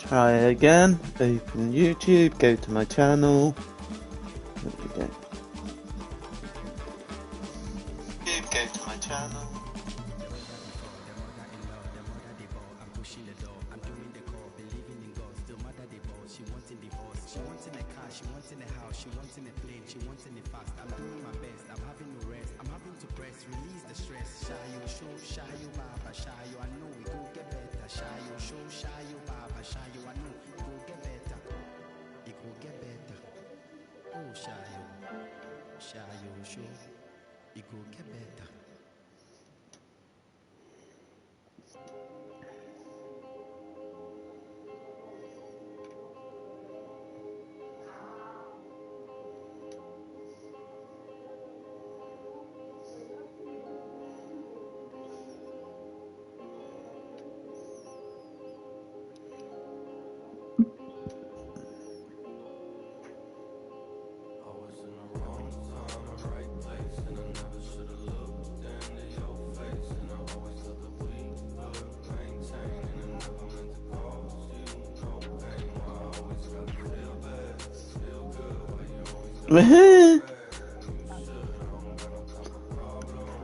Try again. Open YouTube. Go to my channel. There we go. Go to my channel.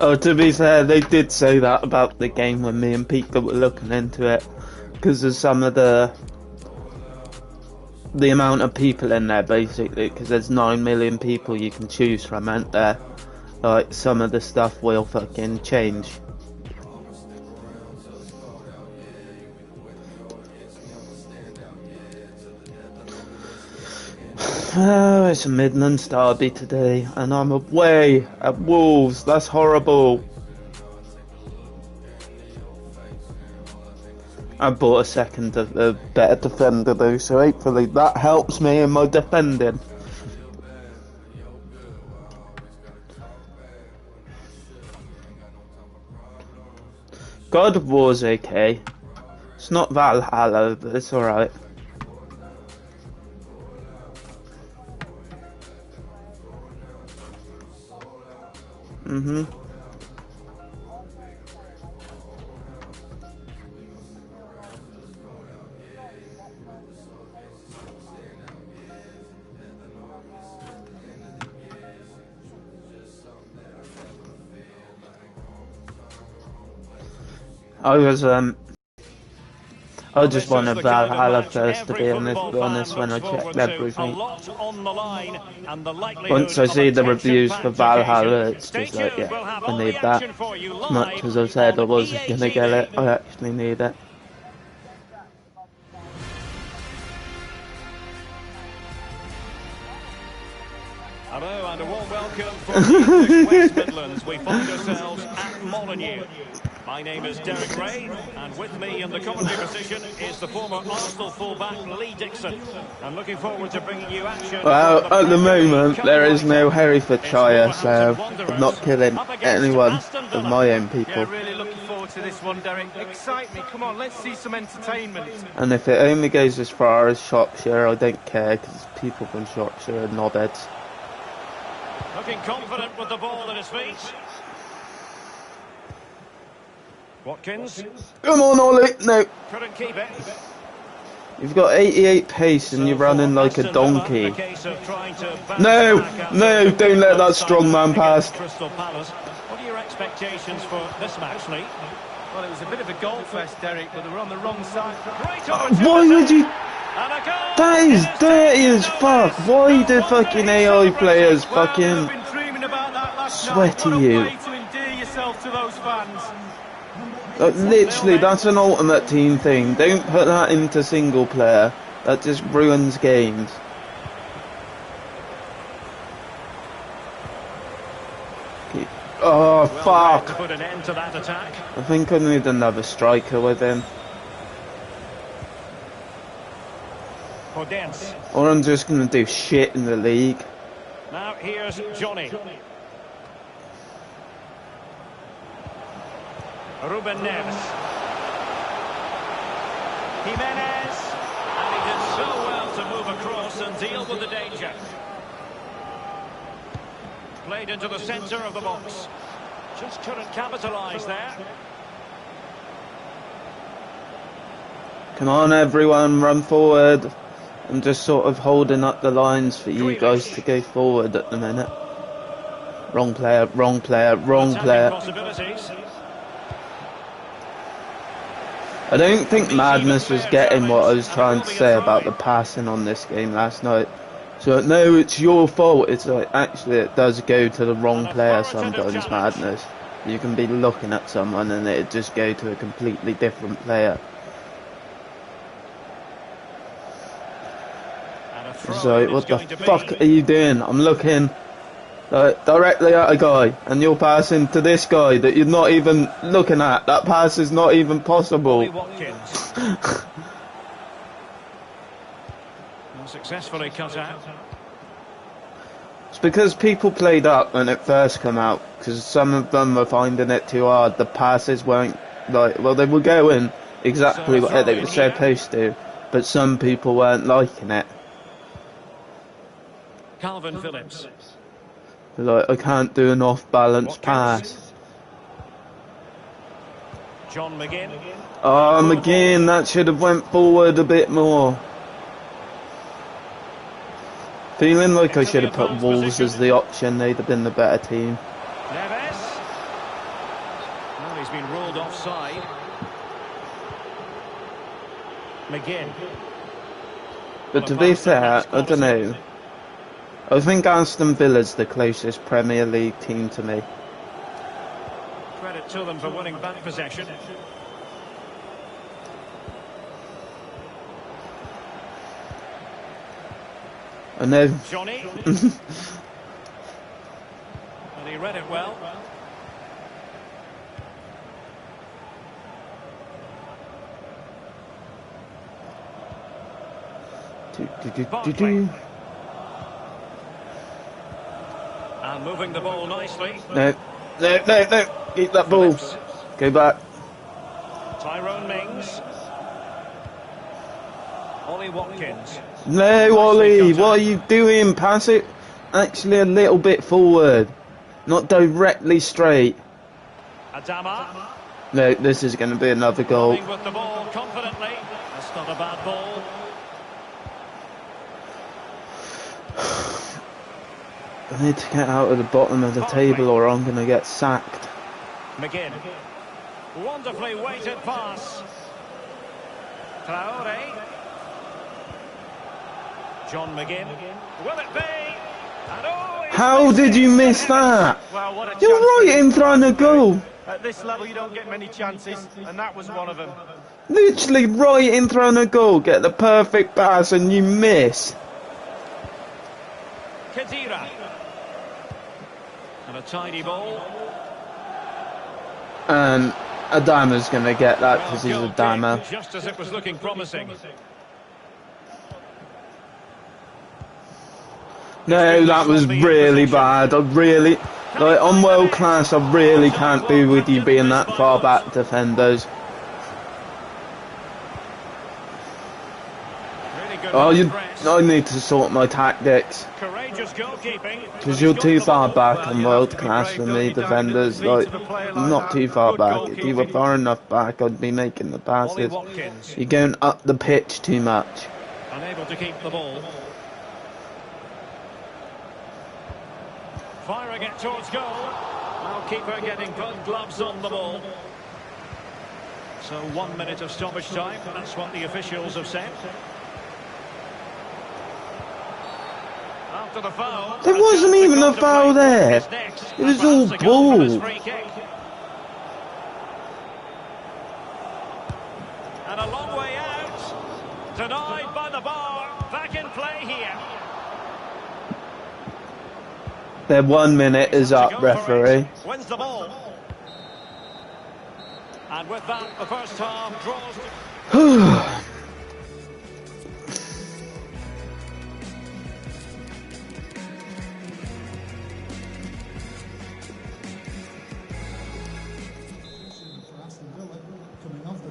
Oh, to be fair, they did say that about the game when me and Pete were looking into it, because of some of the amount of people in there, basically, because there's 9 million people you can choose from, aren't there? Like, some of the stuff will fucking change. Oh, it's a Midlands derby today, and I'm away at Wolves. That's horrible. I bought a second better defender though, so hopefully that helps me in my defending. God of War's okay. It's not Valhalla, but it's alright. I just wanted Valhalla first, to be honest, when I checked everything. Once I see the reviews for Valhalla, it's just like, yeah, I need that. As much as I said I wasn't gonna get it, I actually need it. Hello and a warm welcome from the West Midlands. We find ourselves at Molineux. My name is Derek Ray, and with me in the commentary position is the former Arsenal fullback Lee Dixon. I'm looking forward to bringing you action. Well, at the moment there is no Herefordshire, so I'm not killing anyone of my own people. Yeah, really looking forward to this one, Derek. Excite me, come on, let's see some entertainment. And if it only goes as far as Shropshire, I don't care, because people from Shropshire are knobheads. Looking confident with the ball at his feet. Watkins. Come on, Ollie. No. Couldn't keep it. You've got 88 pace and you're running like a donkey. No, don't let that strong man pass. What are your expectations for this match, Lee? Well, it was a bit of a goal fest, Derek, but they were on the wrong side. Why would you... That is dirty as fuck. Why do fucking AI players fucking sweaty you? Like, literally, that's an Ultimate Team thing. Don't put that into single player. That just ruins games. Oh, fuck. To put an end to that attack. I think I need another striker with him. Or I'm just going to do shit in the league. Now here's Johnny. Ruben Neves. Jimenez. And he did so well to move across and deal with the danger. Played into the centre of the box. Just couldn't capitalise there. Come on, everyone, run forward. I'm just sort of holding up the lines for you guys to go forward at the minute. Wrong player, wrong player, wrong player. I don't think Madness was getting what I was trying to say about the passing on this game last night. So, no, it's your fault. It's like, actually, it does go to the wrong player sometimes, Madness. You can be looking at someone and it just go to a completely different player. So, what the fuck are you doing? I'm looking directly at a guy, and you're passing to this guy that you're not even looking at. That pass is not even possible. Successfully cut out. It's because people played up when it first came out, because some of them were finding it too hard. The passes weren't like, well, they were going exactly what they were supposed to, but some people weren't liking it. Calvin Phillips. Like, I can't do an off-balance pass. John McGinn. Oh, McGinn, that should have went forward a bit more. Feeling like I should have put Wolves as the option. They'd have been the better team. Neves. Well, he's been ruled offside. McGinn. But to be fair, I don't know. I think Aston Villa's the closest Premier League team to me. Credit to them for winning back possession. I know. Johnny. And he read it well. And moving the ball nicely. No. Keep that ball. Go back. Tyrone Mings. Ollie Watkins. No, Ollie, what are you doing? Pass it actually a little bit forward. Not directly straight. Adama. No, this is going to be another goal. With the ball confidently. That's not a bad ball. I need to get out of the bottom of the table or I'm going to get sacked. McGinn. Wonderfully weighted pass. Traore. John McGinn. Will it be? And how did you miss that? Well, what a You're right in front of goal. At this level, you don't get many chances, and that was one of them. Literally right in front of goal. Get the perfect pass and you miss. Khedira. And a tidy ball. And Adama's going to get that because he's Adama. Just as it was looking promising. No, that was really bad. I really, like, on world class, I really can't do with you being that far back defenders. I need to sort my tactics. Because you're too far back on world class for me, defenders. Like, not too far back. If you were far enough back, I'd be making the passes. You're going up the pitch too much. Unable to keep the ball. Firing it towards goal. Now keeper getting gloves on the ball. So 1 minute of stoppage time. That's what the officials have said. After the foul. There wasn't even a foul there. It was all ball. And a long way out. Denied by the bar. Back in play here. Their 1 minute is up, referee. Wins the ball. And with that, the first half draws.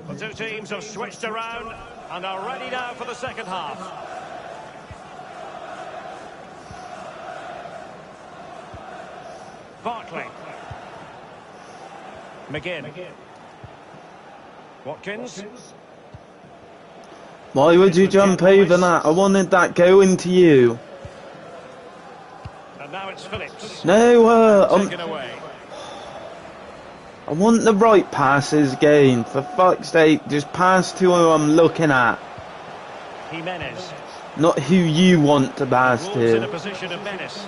The two teams have switched around and are ready now for the second half. Barkley. McGinn. Watkins. Why would you jump over that? I wanted that going to you. And now it's Phillips. No, Taken away. I want the right passes again. For fuck's sake, just pass to who I'm looking at. Jimenez. Not who you want to pass Wolves in a to. position of menace.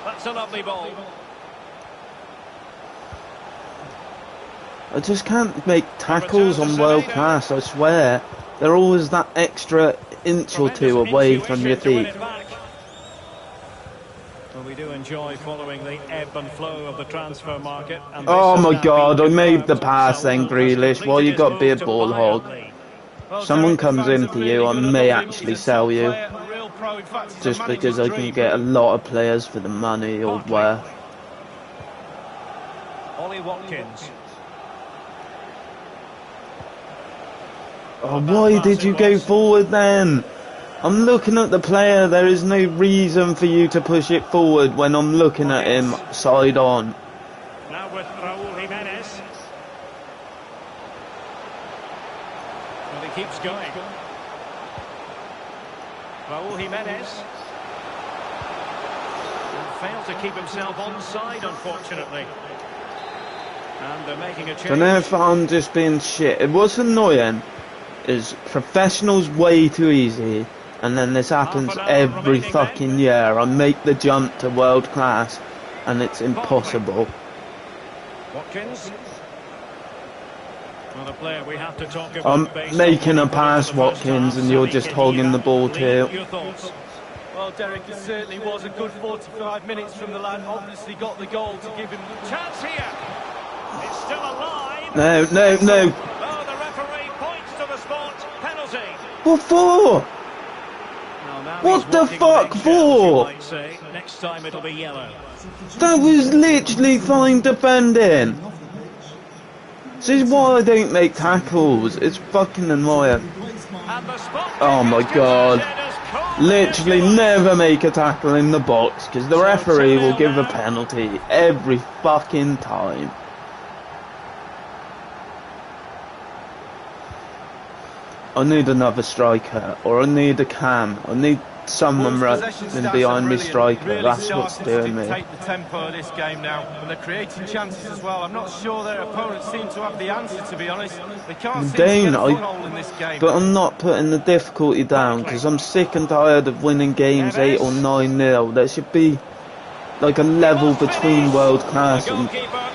That's a lovely ball. I just can't make tackles on world class, I swear. They're always that extra inch or two away from your feet. Well, we do enjoy following the ebb and flow of the transfer market. And Oh my god, I made the pass then, Grealish. Well, you got to be a ball hog. Someone comes into you, I may actually sell you. Just because I can get a lot of players for the money or worth. Ollie Watkins. Oh, why did you go forward then? I'm looking at the player, there is no reason for you to push it forward when I'm looking at him side on. Now with Raúl Jimenez. And he keeps going. Raúl Jimenez. And failed to keep himself onside, unfortunately. And they're making a change. Don't know if I'm just being shit. It was annoying. Is professionals way too easy, and then this happens every fucking year. I make the jump to world class, and it's impossible. Watkins. Well, a player we have to talk about. I'm making a pass, Watkins, and you're just hogging the ball too. Your thoughts? Well, Derek, it certainly was a good 45 minutes from the lad. Obviously got the goal to give him Chance here. It's still alive. No. Oh, the referee points to the spot. Penalty. What for? Now What the he's walking fuck on eggshells, you for? might say. Next time it'll be yellow. That was literally fine defending. This is why I don't make tackles. It's fucking annoying. And the spot Oh my god. Literally never make a tackle in the box because the referee will give a penalty every fucking time. I need another striker, or I need a cam. I need someone running behind me striker. Really That's what's doing me. Take the tempo of this game now, and they're creating chances as well. I'm not sure their opponents seem to have the answer, to be honest. They can't seem to get a foothold in this game. But I'm not putting the difficulty down because I'm sick and tired of winning games 8 or 9-0. There should be like a level between world class and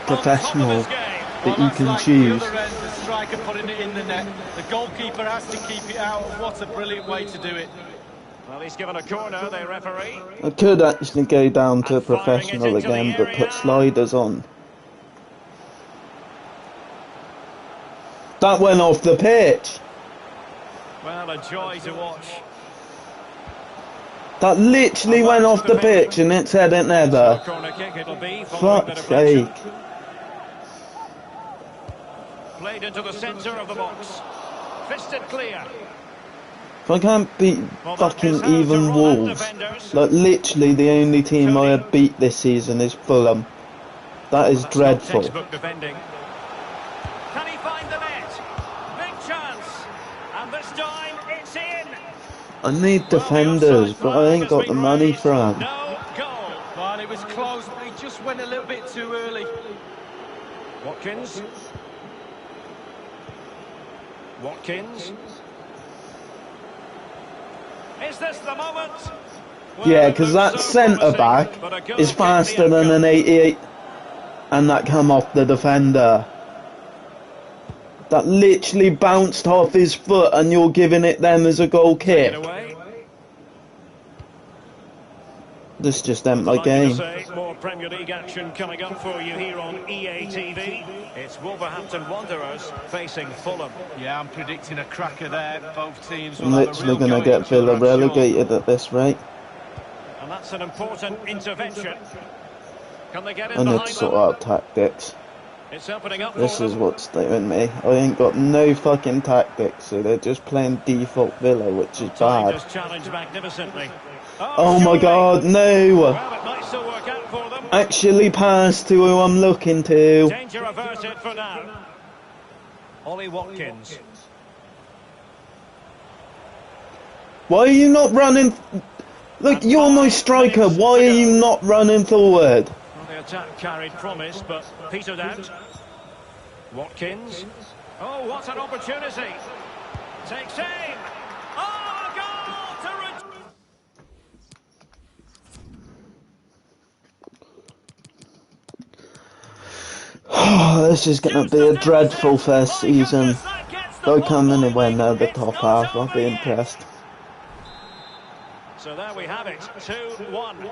professional that you can choose. Putting it in the net. The goalkeeper has to keep it out. What a brilliant way to do it. Well, he's given a corner, the referee. I could actually go down to a professional again, but put sliders on. That went off the pitch. Well, a joy to watch. That literally went off the pitch and it said it never. Corner kick it'll be. Fuck's sake. Played into the centre of the box. Fisted clear. If I can't beat fucking even Wolves, like literally the only team I have beat this season is Fulham. That is dreadful. Textbook defending. Can he find the net? Big chance. And this time it's in. I need defenders, but I ain't got the money for them. No goal. Well, it was close, but he just went a little bit too early. Watkins. Is this the moment? Well, Yeah, because that centre-back is faster than an 88, and that come off the defender. That literally bounced off his foot, and you're giving it them as a goal kick. This just ain't my game. More Premier League action coming up for you here on EA TV. It's Wolverhampton Wanderers facing Fulham. Yeah, I'm predicting a cracker there. Both teams will I'm literally going to get Villa relegated at this rate. And that's an important intervention. Can they get in I need behind to sort them? out tactics. It's opening up This for is them. what's doing me. I ain't got no fucking tactics, so they're just playing default Villa, which is bad. Just challenged magnificently. Oh my god, no! Well, it might still work out for them. Actually pass to who I'm looking to. Danger averted for now. Ollie Watkins. Why are you not running? Look, you're my striker. Why are you not running forward? Well, the attack carried promise, but petered out. Watkins. Oh, what an opportunity. Takes aim. Oh, a goal to This is going to be a dreadful first season. Don't come anywhere near the top half, I'll be impressed. So there we have it, 2-1.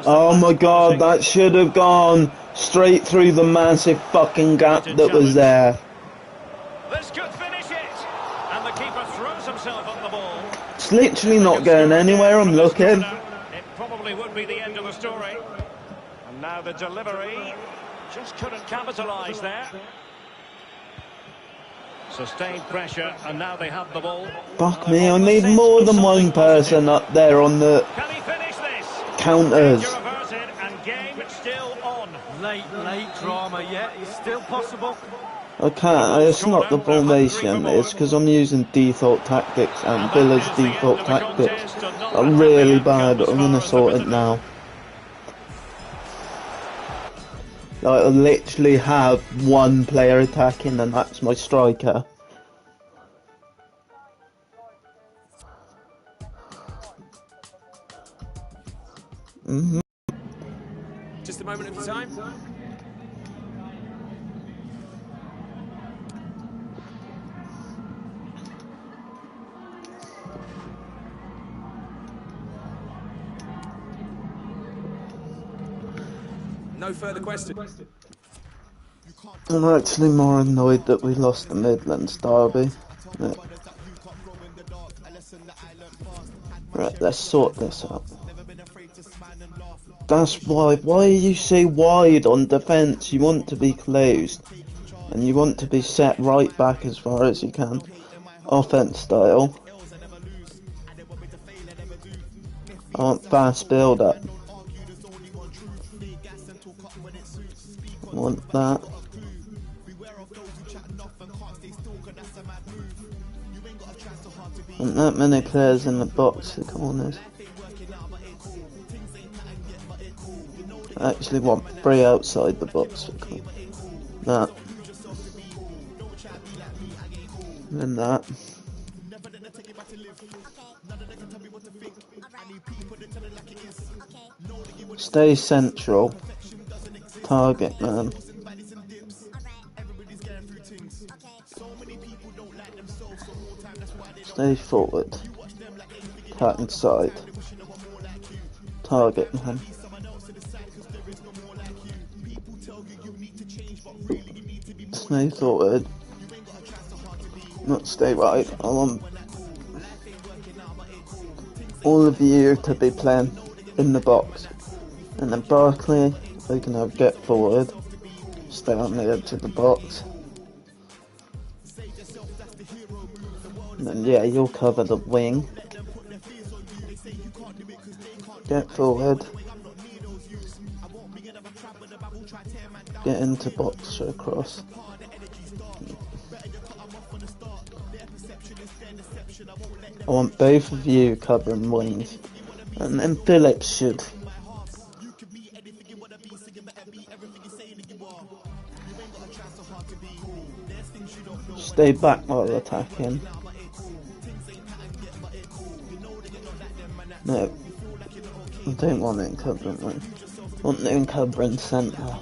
Oh my god, that should have gone straight through the massive fucking gap that was there. This could finish it. And the keeper throws himself at the ball. It's literally not going anywhere, I'm looking. It probably would be the end of the story. And now the delivery. Just couldn't capitalise there. Sustained pressure, and now they have the ball. Fuck me, I need more than one person up there on the counters. And game still on. Late drama, yet it's still possible. I can't, it's not the formation, it's because I'm using default tactics and Villa's default tactics are really bad. I'm going to sort it now. Like, I literally have one player attacking and that's my striker. Just a moment of time. No further questions. I'm actually more annoyed that we lost the Midlands derby. Yeah. Right, let's sort this out. That's why are you so wide on defence? You want to be closed. And you want to be set right back as far as you can. Offense style. I want fast build up. I want that. And that many players in the box for corners. I actually want 3 outside the box for corners. That. And then that. Stay central. Target man. Stay forward. Attack inside. Target man. Stay forward. Not stay right. I want all of you to be playing in the box. And then Barkley, we can have get forward. Stay on the edge of the box. And then yeah, you'll cover the wing. Get forward. Get into box across. I want both of you covering wings. And then Phillips should. Stay back while attacking. No, I don't want it covering wing. I want it covering centre.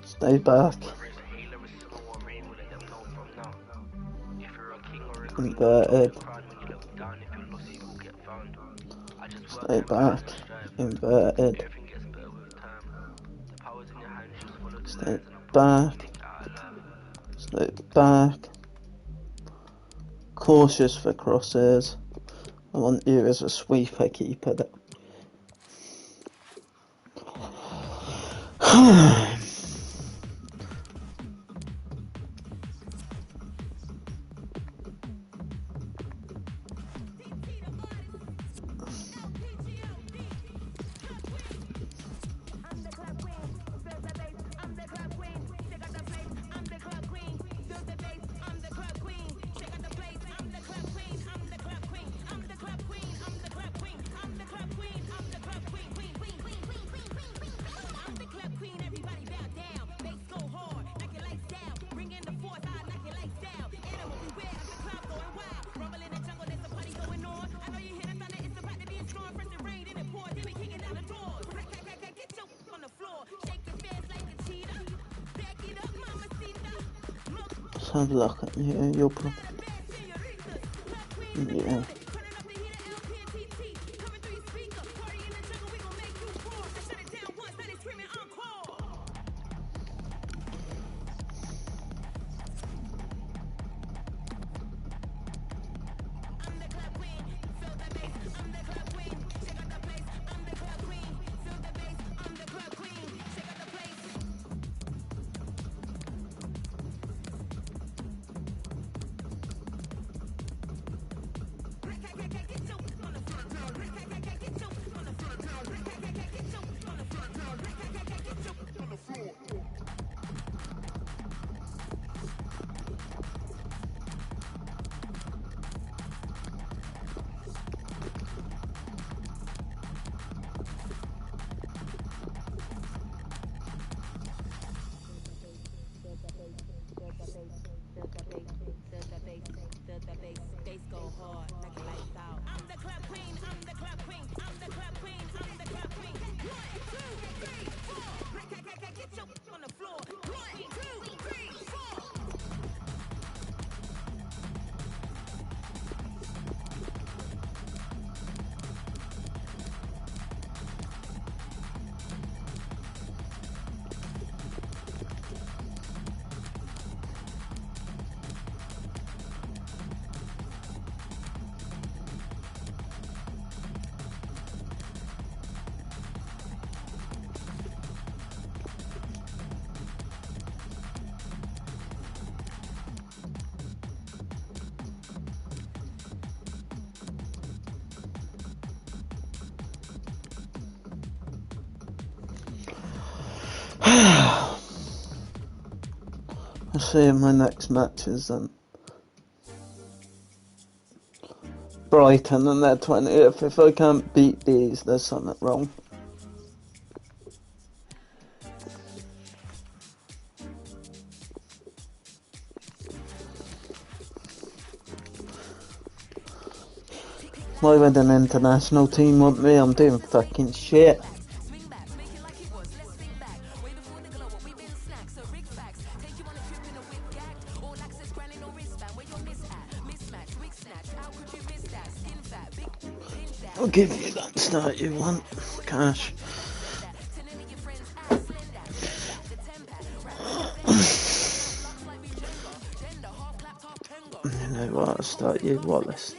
Stay back. Inverted. Stay back. Inverted. Stay back. Stay back. Cautious for crosses. I want you as a sweeper keeper. Let's have a look at you. You're probably... Yeah. I'll see my next match is Brighton and they're 20th. If I can't beat these, there's something wrong. Why would an international team want me? I'm doing fucking shit. I'll give you that start you want, cash. You know what, I'll start you, Wallace.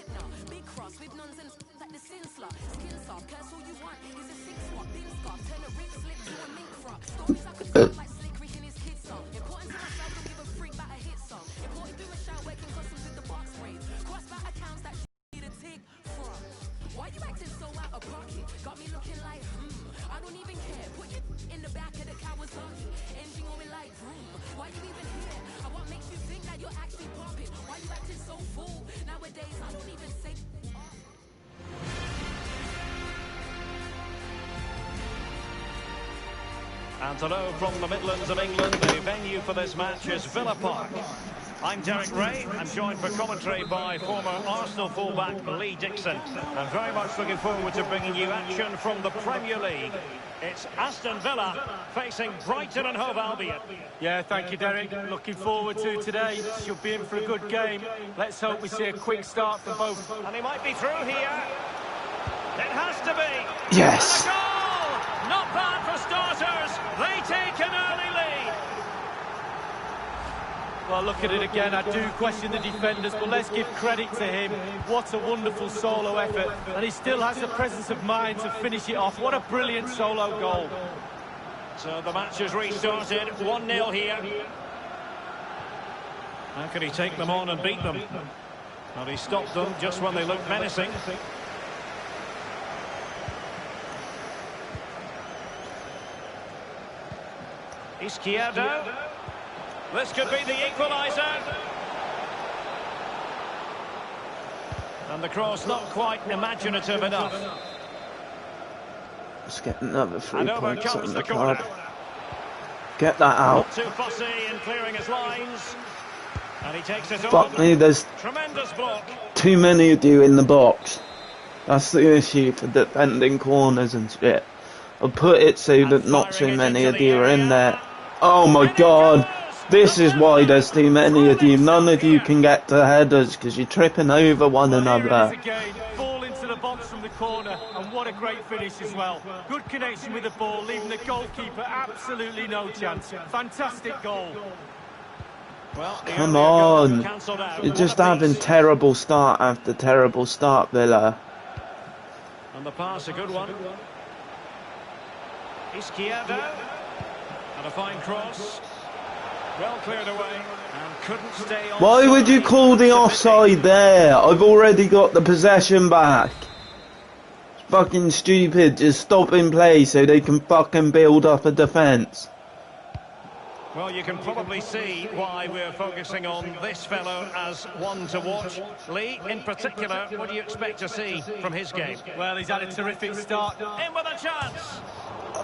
And hello from the Midlands of England. The venue for this match is Villa Park. I'm Derek Ray. I'm joined for commentary by former Arsenal fullback Lee Dixon. I'm very much looking forward to bringing you action from the Premier League. It's Aston Villa facing Brighton and Hove Albion. Yeah, thank you, Derek. Looking forward to today. Should be in for a good game. Let's hope we see a quick start for both. And he might be through here. It has to be. Yes. And a goal! Not bad for starters. They take an early lead. Well, look at it again. I do question the defenders, but let's give credit to him. What a wonderful solo effort. And he still has the presence of mind to finish it off. What a brilliant solo goal. So the match has restarted. 1-0 here. How can he take them on and beat them? Well, he stopped them just when they looked menacing. Izquierdo. This could be the equaliser. And the cross not quite imaginative enough. Let's get another 3 And over points comes on the the corner. card. Get that out. Not too fussy in clearing his lines. And he takes it Fuck on. me, there's Tremendous block. too many of you in the box. That's the issue for defending corners and shit. I'll put it so that not so many of you are in there. Oh my god. This is why there's too many of you. None of you can get to headers because you're tripping over one another. Again, ball into the box from the corner, and what a great finish as well. Good connection with the ball, leaving the goalkeeper absolutely no chance. Fantastic goal. Well, Come on. You're just having terrible start after terrible start, Villa. And the pass, a good one. Izquierdo. And a fine cross. Well cleared away. And couldn't stay on. Why would you call the offside there? I've already got the possession back. It's fucking stupid. Just stop in play so they can fucking build up a defence. Well, you can probably see why we're focusing on this fellow as one to watch. Lee, in particular, what do you expect to see from his game? Well, he's had a terrific start. In with a chance.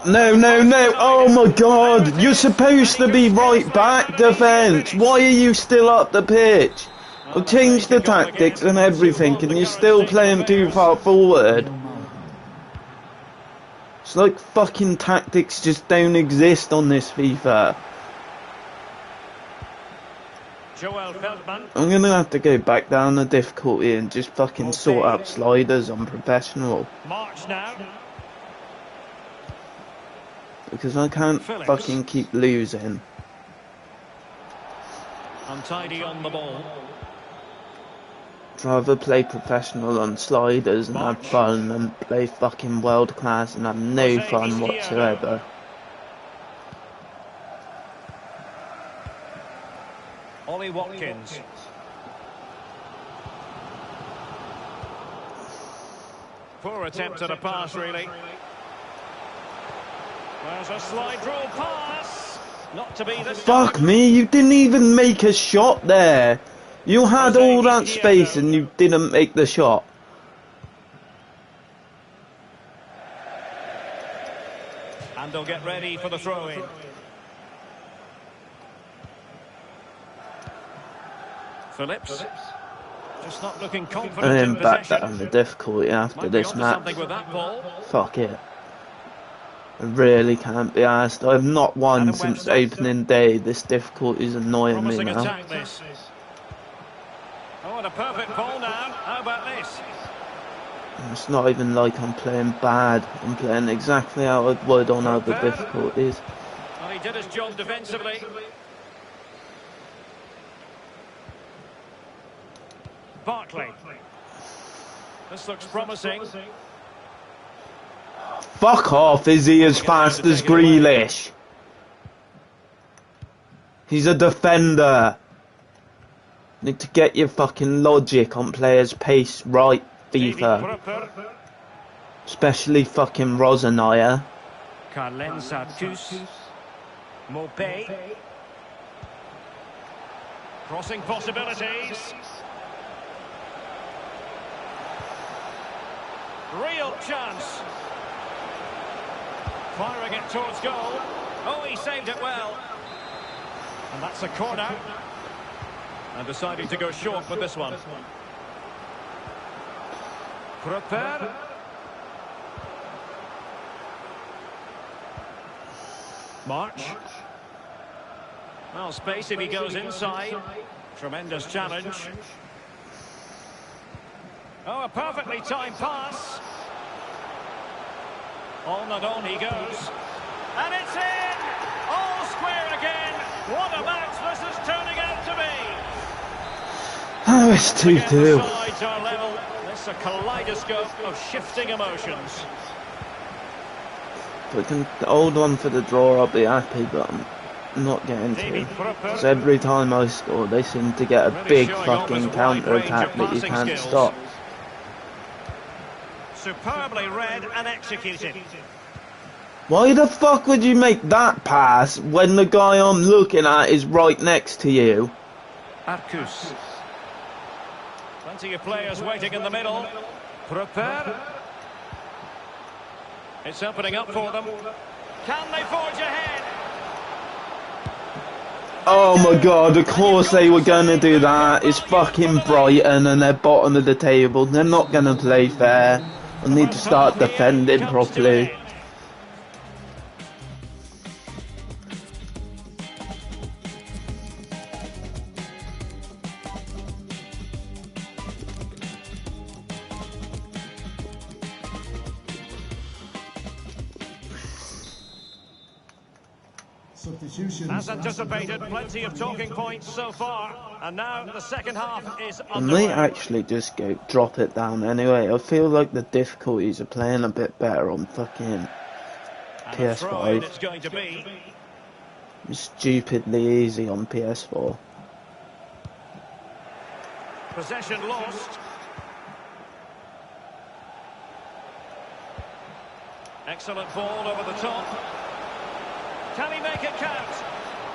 No, no, no. Oh my god. You're supposed to be right back defence. Why are you still up the pitch? I've changed the tactics and everything and you're still playing too far forward. It's like fucking tactics just don't exist on this FIFA. I'm gonna have to go back down the difficulty and just fucking sort out sliders on professional. March now. Because I can't fucking keep losing. Untidy on the ball. I'd rather play professional on sliders and have fun than play fucking world class and have no fun whatsoever. Ollie Watkins. Poor attempt at a pass, really. There's a slide rule pass. Not to be this Fuck time. me, you didn't even make a shot there. You had all that space and you didn't make the shot. And they'll get ready for the throw-in. Phillips. Just not looking confident And in then back possession. down the difficulty after Might be this onto match. something with that ball. Fuck it. I really can't be asked. I've not won Adam since Webster. opening day. This difficulty is annoying me Promising now. attack this. Oh, and a perfect ball now. How about this? It's not even like I'm playing bad. I'm playing exactly how I would on other difficulties. Well, he did his job defensively. Barkley. This looks promising. Fuck off, is he as fast as Grealish? He's a defender. Need to get your fucking logic on players' pace right, FIFA. Especially fucking Rosanaya. Carlen Sartus. Mopé. Crossing possibilities. Real chance. Firing it towards goal. Oh, he saved it well. And that's a corner. And deciding to go short with this one. Prepare. March. Well, space if he goes inside. Tremendous challenge. Oh, a perfectly timed pass. On and on he goes. And it's in! All square again. What a match this is turning out to be. Oh, it's 2-2. The sides are level. This is a kaleidoscope of shifting emotions. If we can hold on for the draw, I'll be happy, but I'm not going to. Because every time I score, they seem to get a big fucking counter-attack that you can't stop. Superbly read and executed. Why the fuck would you make that pass when the guy I'm looking at is right next to you? Arcus. Plenty of players waiting in the middle. Prepare. It's opening up for them. Can they forge ahead? Oh my god, of course they were gonna do that. It's fucking Brighton and they're bottom of the table. They're not gonna play fair. I need to start defending properly. As anticipated, plenty of talking points so far, and now the second half is I underway. might actually just go drop it down anyway. I feel like the difficulties are playing a bit better on fucking PS5. It's going to be. It's stupidly easy on PS4. Possession lost. Excellent ball over the top. Can he make it count?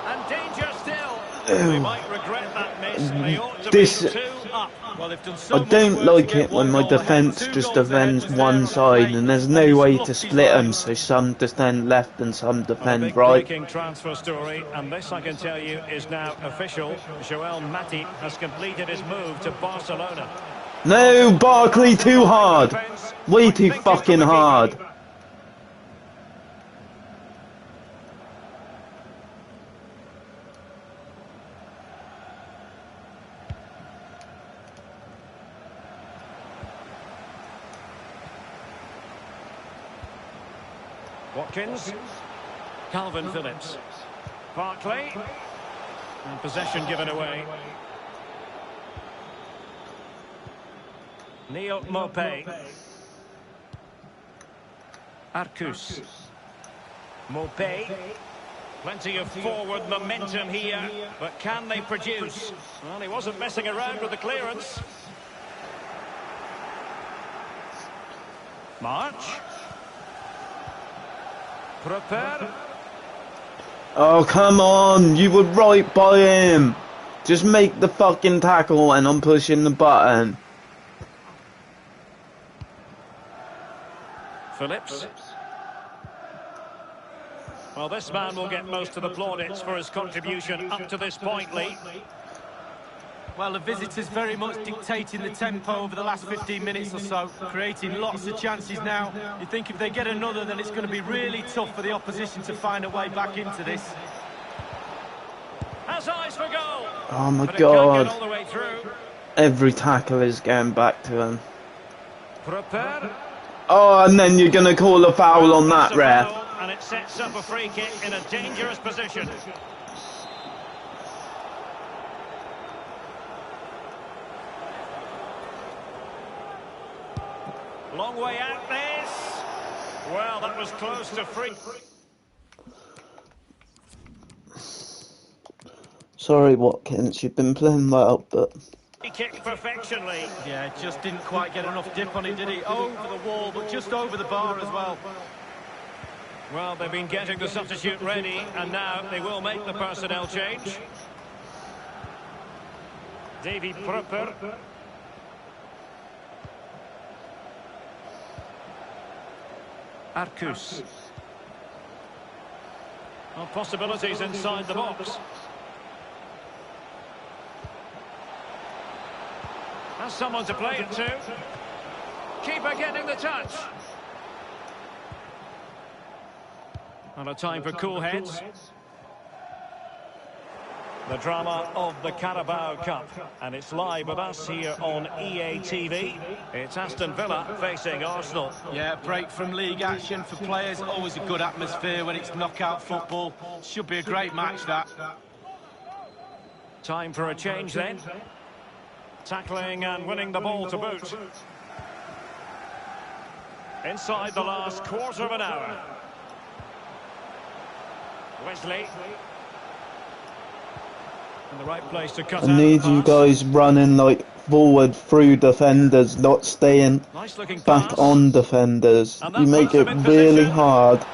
And danger still. They might regret that miss. They ought to be 2 up. Well, they've done so I don't like it when my defence just defends one side and there's no way to split them, so some defend left and some defend right. Breaking transfer story, and this I can tell you is now official. Joel Matip has completed his move to Barcelona. No, Barkley too hard. Way too fucking hard. Watkins, Calvin Phillips, Barkley, and possession given away. Neil Mopé, Arcus, Mopé, plenty of forward momentum here, but can they produce? Well, he wasn't messing around with the clearance. March. Prepare. Oh, come on. You were right by him. Just make the fucking tackle and I'm pushing the button. Phillips. Well, this man will get most of the plaudits for his contribution up to this point, Lee. Well, the visitors very much dictating the tempo over the last 15 minutes or so, creating lots of chances now. You think if they get another, then it's going to be really tough for the opposition to find a way back into this. Has eyes for goal. Oh my But it can't god. get all the way through. Every tackle is going back to him. Prepare. Oh, and then you're gonna call a foul on that, ref. And it sets up a free kick in a dangerous position. Long way out this. Well, that was close to free. Sorry, Watkins, you've been playing well, but... Free kick perfectionly. Yeah, just didn't quite get enough dip on it, did he? Over the wall, but just over the bar as well. Well, they've been getting the substitute ready, and now they will make the personnel change. Davy Prupper. Arcus. Well, possibilities inside the box. Has someone to play it to. Keeper getting the touch. And a time for cool heads. The drama of the Carabao Cup, and it's live with us here on EA TV. It's Aston Villa facing Arsenal. Yeah, break from league action for players. Always a good atmosphere when it's knockout football. Should be a great match, that. Time for a change then. Tackling and winning the ball to boot. Inside the last quarter of an hour. Wesley. In the right place to cut I out need the you pass. guys running like forward through defenders, not staying Nice looking back pass. on defenders. And You that make puts it them in really position. hard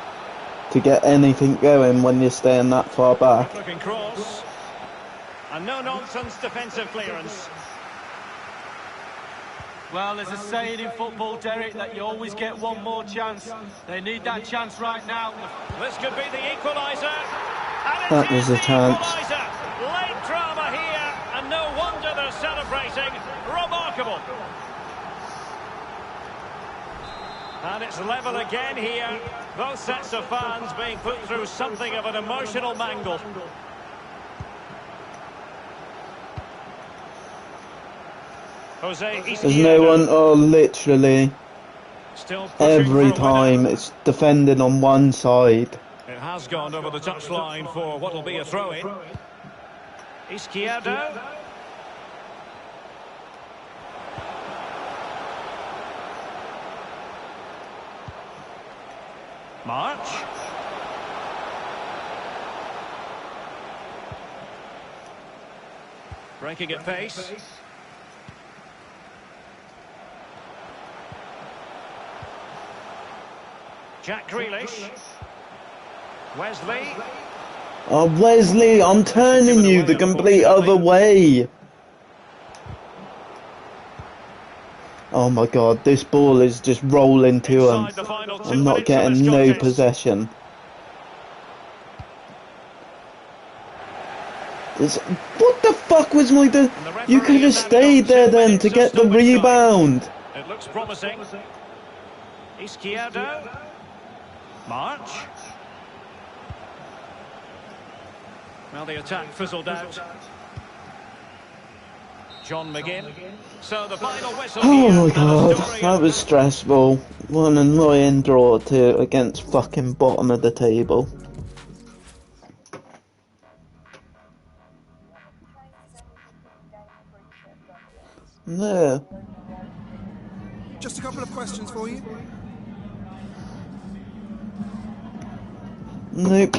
to get anything going when you're staying that far back. Good looking cross. And no nonsense defensive clearance. Well, there's a saying in football, Derek, that you always get one more chance. They need that chance right now. This could be the equaliser. And That it was is the the chance. equaliser. Late drama here, and no wonder they're celebrating. Remarkable. And it's level again here. Both sets of fans being put through something of an emotional mangle. Jose There's no one, oh, literally, still pushing every for a time winner. it's defending on one side. It has gone over the touchline for what will be a throw-in. Izquierdo. March. Breaking at pace. Jack Grealish. Wesley. Oh, Wesley, I'm turning you the complete other way. Oh my god, this ball is just rolling to him. Inside the final 2 I'm not minutes of this getting no contest. possession. What the fuck was my... You could have stayed there then to get the rebound. It looks promising. Izquierdo. March. Well, the attack fizzled out. John McGinn. So the final whistle. Oh here, my and god, the story that was stressful. What an annoying draw too against fucking bottom of the table. No. Just a couple of questions for you. Nope.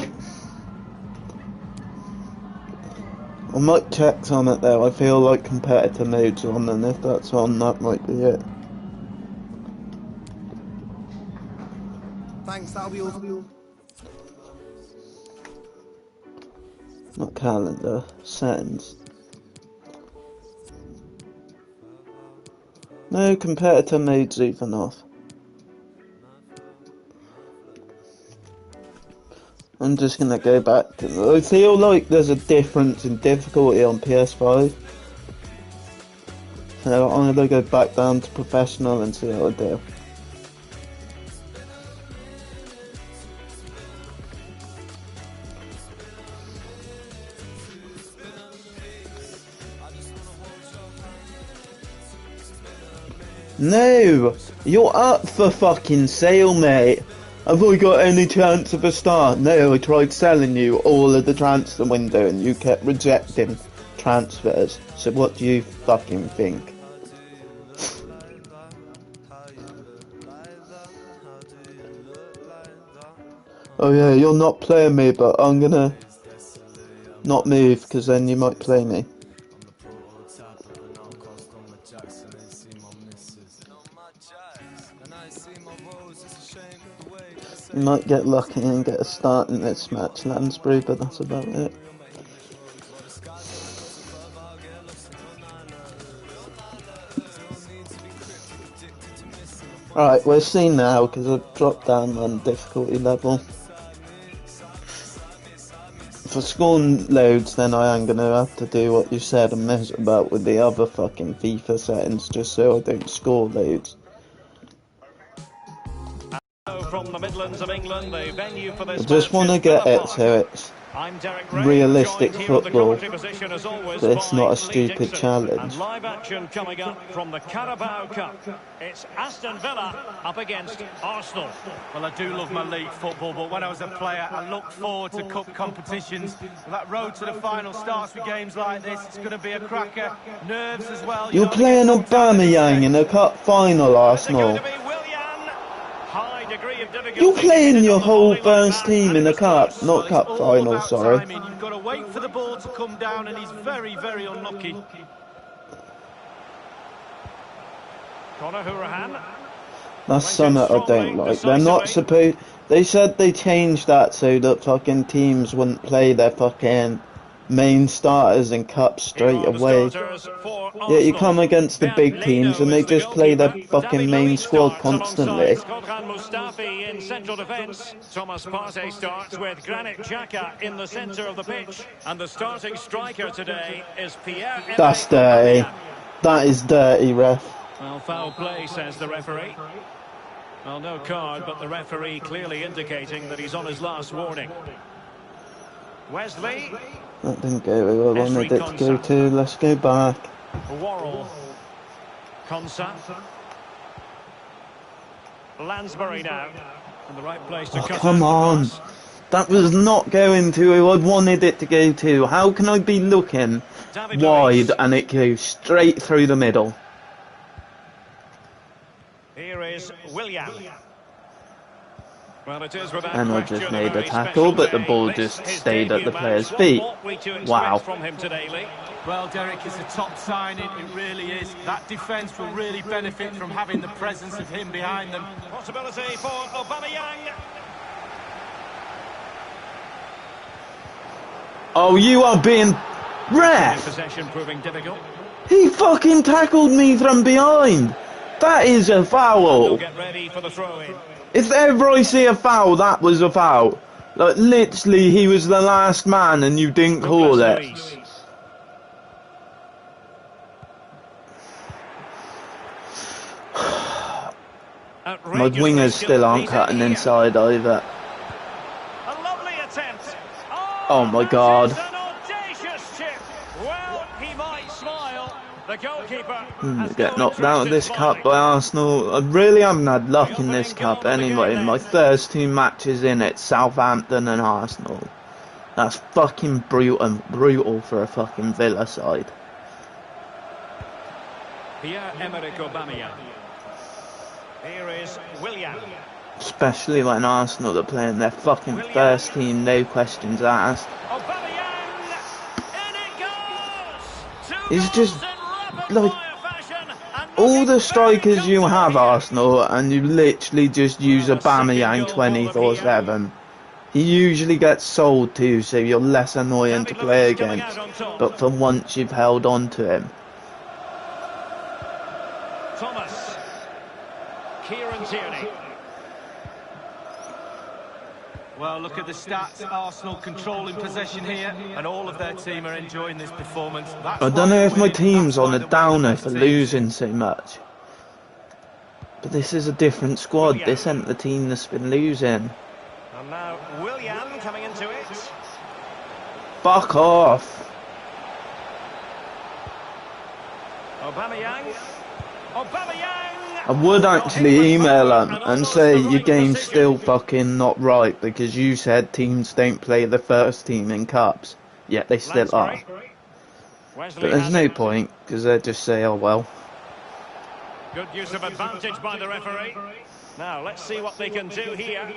I might check on it though. I feel like competitor mode's on, and if that's on, that might be it. Thanks, that'll be all. Not calendar, settings. No, competitor mode's even off. I'm just gonna go back to... I feel like there's a difference in difficulty on PS5. So I'm gonna go back down to professional and see how I do. No! You're up for fucking sale, mate! Have I got any chance of a start? No, I tried selling you all of the transfer window and you kept rejecting transfers. So what do you fucking think? Oh yeah, you're not playing me, but I'm gonna not move because then you might play me. You might get lucky and get a start in this match, Lansbury, but that's about it. Alright, we'll see now, because I've dropped down on difficulty level. If I scoring loads, then I am going to have to do what you said and mess about with the other fucking FIFA settings, just so I don't score loads. From the Midlands of England, the venue for this I just want to get it so it's realistic football, but it's not a stupid challenge. And live action coming up from the Carabao Cup. It's Aston Villa up against Arsenal. Well, I do love my league football, but when I was a player, I look forward to cup competitions. That road to the final starts with games like this. It's going to be a cracker. Nerves as well. You're playing Aubameyang in a cup final, Arsenal. degree of difficulty. You're playing your whole Volley like first that, team and in it the was cup, close. not cup It's all final, about sorry. timing. You've got to wait for the ball to come down, and he's very, very unlucky. Conor Hourihane. That's something I don't like. They're not supposed... They said they changed that so that fucking teams wouldn't play their fucking main starters in cups straight away. Yeah, you come against the big teams and they just play their fucking main squad constantly. Mustafi in central defence. Thomas Partey starts with Granit Xhaka in the centre of the pitch. And the starting striker today is Pierre-Emerick That's dirty. Aubameyang. That is dirty, ref. Well, foul play, says the referee. Well, no card, but the referee clearly indicating that he's on his last warning. Wesley. That didn't go where I wanted it to go to. Let's go back. Worrell. Konsa. Lansbury now. In the right place to cut Come on. That was not going to who I wanted it to go to. How can I be looking wide and it goes straight through the middle? Here is Willian. Well, it is without And I question just made a very tackle, but the special ball day. just This, his stayed at the debut player's match. feet. What ought we to expect Wow. from him today, Lee? Well, Derek, it's a top signing, it really is. That defence will really benefit from having the presence of him behind them. Possibility for Aubameyang. Oh, you are being... Ref! Possession proving difficult. He fucking tackled me from behind! That is a They'll foul! get ready for the throw-in. If ever I see a foul, that was a foul. Like, literally, he was the last man and you didn't call it. My wingers still aren't cutting inside either. A lovely attempt. Oh my god. An audacious chip. Well, he might smile. The goalkeeper Get knocked out of this cup by Arsenal. I really haven't had luck in this cup anyway. My first two matches in it, Southampton and Arsenal. That's fucking brutal for a fucking Villa side. Pierre-Emerick Aubameyang. Here is Willian. Especially when Arsenal are playing their fucking first team, no questions asked. Aubameyang. In it goes. It's just like all the strikers you have, Arsenal, and you literally just use Aubameyang 24/7. He usually gets sold too, so you're less annoying to play against. But for once, you've held on to him. Thomas. Kieran Tierney. Well, look at the stats. Arsenal controlling possession here, and all of their team are enjoying this performance. That's I don't know if my team's on a downer for losing so much. But this is a different squad. This ain't the team that's been losing. And now Willian coming into it. Fuck off. Aubameyang. Aubameyang. I would actually email them and say your game's still fucking not right because you said teams don't play the first team in cups. Yet they still are. But there's no point because they just say, oh well. Good use of advantage by the referee. Now let's see what they can do here.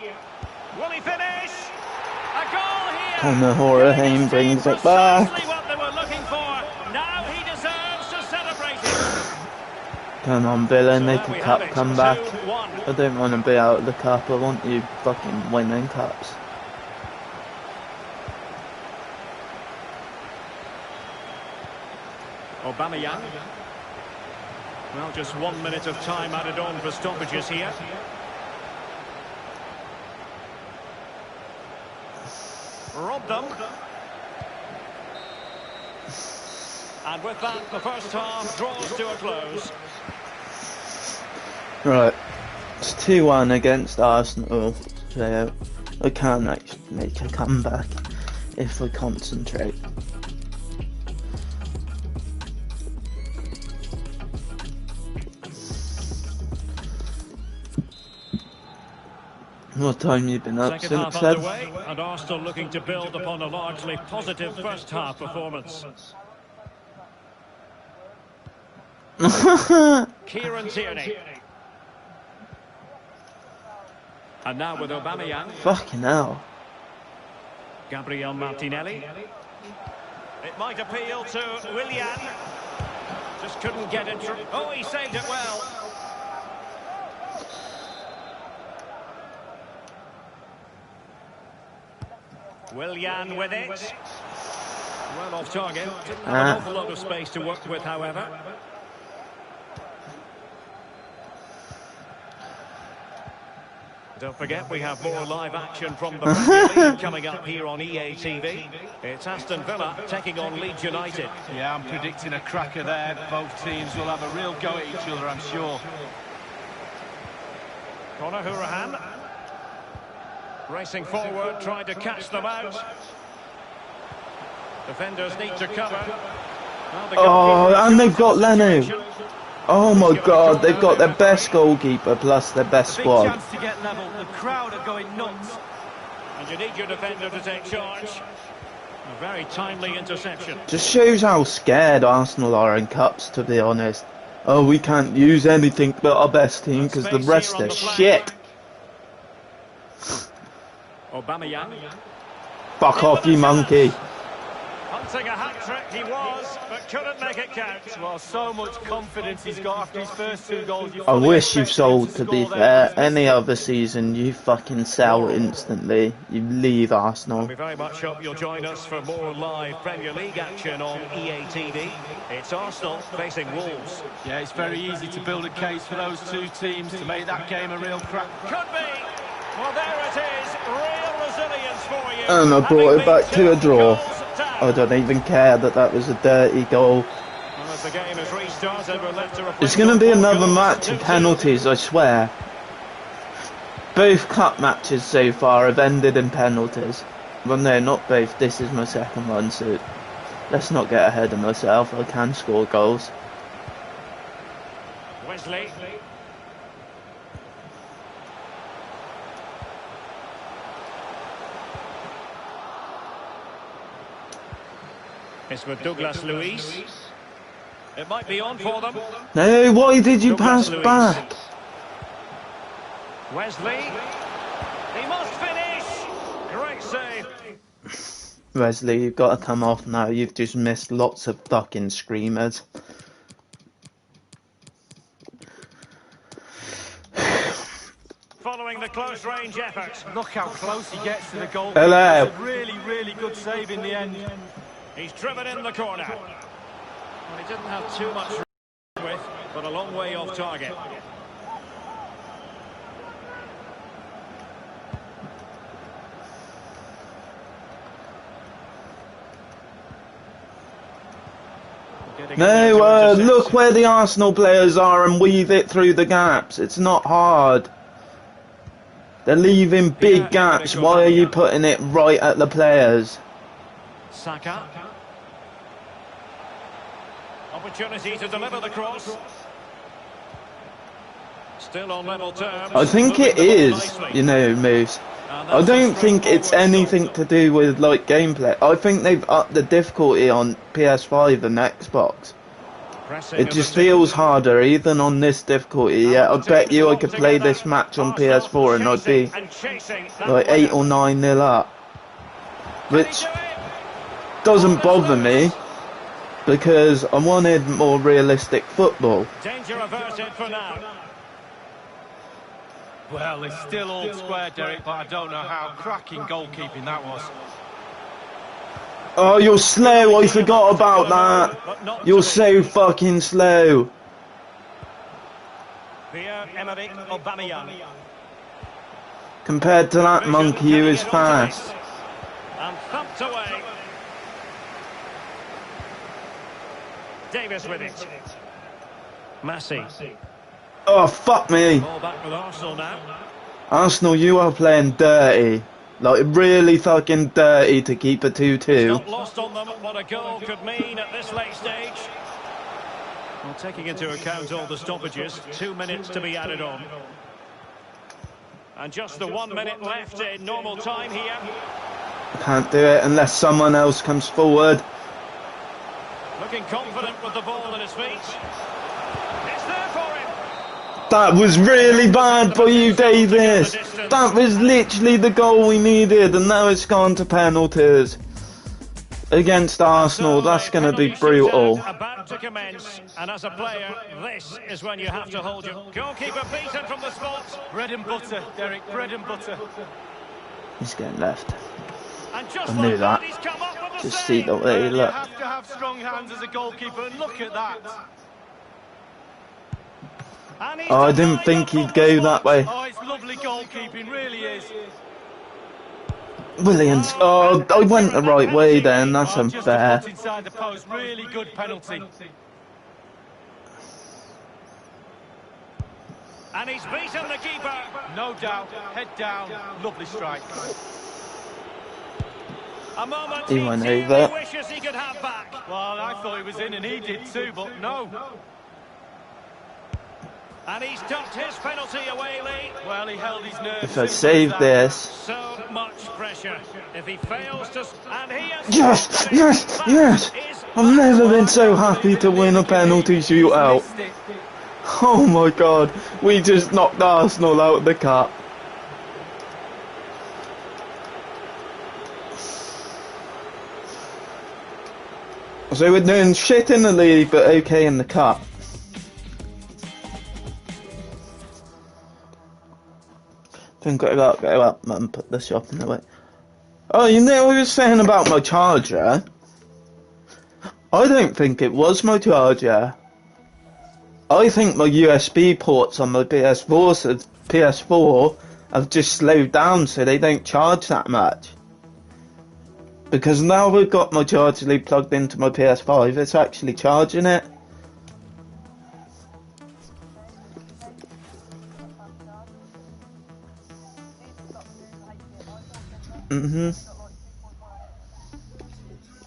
Will he finish? A goal here. Conor Hourihane brings it back. Precisely what they were looking for. Now he deserves to celebrate it. Come on, Villa, make a cup come back. 2-1. I don't want to be out of the cup. I want you fucking winning cups. Aubameyang. Well, just 1 minute of time added on for stoppages here. Robbed them. And with that, the first half draws to a close. Right, it's 2-1 against Arsenal, so I can actually make a comeback if I concentrate. What time you been up Second since half then? underway, and Arsenal looking to build upon a largely positive first half performance. Kieran Tierney. And now with Aubameyang. Fucking hell. Gabriel Martinelli. It might appeal to Willian. Just couldn't get it through. Oh, he saved it well. Willian with it. Well off target. Didn't have an awful lot of space to work with, however. Don't forget, we have more live action from the Premier League coming up here on EA TV. It's Aston Villa taking on Leeds United. Yeah, I'm predicting a cracker there. Both teams will have a real go at each other, I'm sure. Conor Hourihane. Racing forward, trying to catch them out. Defenders need to cover. Oh, and they've got Leno. Oh my god, they've got their best goalkeeper plus their best squad. Big chance to get level. The crowd are going nuts. And you need your defender to take charge. A very timely interception. Just shows how scared Arsenal are in cups, to be honest. Oh, we can't use anything but our best team because the rest are shit. Aubameyang. Fuck off, you monkey. Hunting a hat-trick he was, but couldn't make it count. Well, so much confidence he's got after his first 2 goals. I wish you sold, to be fair. Any other season, you fucking sell instantly. You leave Arsenal. We very much hope you'll join us for more live Premier League action on EA TV. It's Arsenal facing Wolves. Yeah, it's very easy to build a case for those 2 teams to make that game a real crack. Could be. Well, there it is. Real resilience for you. And I brought it back to a draw. I don't even care that that was a dirty goal. Well, as the game has restarted, we're left to It's going to be another match of penalties, I swear. Both cup matches so far have ended in penalties. Well, no, not both. This is my second one, so let's not get ahead of myself. I can score goals. Wesley. It's with Douglas Luiz. It might be on for them. No, why did you pass back? Wesley. He must finish. Great save. Wesley, you've got to come off now. You've just missed lots of fucking screamers. Following the close range effort. Look how close he gets to the goal. Hello. That's a really, really good save in the end. He's driven in the corner. Well, he didn't have too much with, but a long way off target. No, look where the Arsenal players are and weave it through the gaps. It's not hard. They're leaving big gaps. Why are you putting it right at the players? Saka. Opportunity to deliver the cross. Still on level terms. I think it is, you know, Moose. I don't think it's anything to do with, like, gameplay. I think they've upped the difficulty on PS5 and Xbox. It just feels harder, even on this difficulty. Yeah, I bet you I could play this match on PS4 and I'd be, like, 8 or 9-0 up. Which doesn't bother me, because I wanted more realistic football. Danger averted for now. Well, it's still all square, Derek, but I don't know how cracking goalkeeping that was. Oh, you're slow. I forgot about that. You're so fucking slow. Pierre-Emerick Aubameyang. Compared to that monkey who is fast. And thumped away. Davis with it. Massey. Oh, fuck me. Ball back with Arsenal now. Arsenal, you are playing dirty. Like, really fucking dirty to keep a 2-2. Not lost on them what a goal could mean at this late stage. Well, taking into account all the stoppages, 2 minutes to be added on. And just the 1 minute left in normal time here. Can't do it unless someone else comes forward. Looking confident with the ball at his feet. It's there for him. That was really bad for you, Davis. That was literally the goal we needed, and now it's gone to penalties. Against Arsenal, that's going to be brutal. About to commence, and as a player, this is when you have to hold your goalkeeper beaten from the spot. Bread and butter, Derek, bread and butter. He's getting left. And just I knew that. he's come up with the Just save. see the way he You looked. have to have strong hands as a goalkeeper, and look at that. And he's Oh, I denied didn't think up on he'd the go spot. that way. Oh, it's lovely goalkeeping, really is. Williams. Oh, I went the right way then. That's Oh, just a unfair. foot inside the post, really good penalty. And he's beaten the keeper. No doubt, head down, lovely strike. A moment He he went dearly over. wishes he could have back. Well, I thought he was in and he did too, but no. And he's ducked his penalty away, Lee. Well, he held his nerves. If I simple as save that. this. So much pressure. If he fails to... And he has... Yes, yes, yes. I've never been so happy to win a penalty shootout. Missed it. Oh my god, we just knocked Arsenal out of the cup. So we're doing shit in the league, but okay in the cup. Think I gotta go up and put the shopping away. Oh, you know what I was saying about my charger? I don't think it was my charger. I think my USB ports on my PS4 have just slowed down so they don't charge that much. Because now we've got my charger lead plugged into my PS5, it's actually charging it.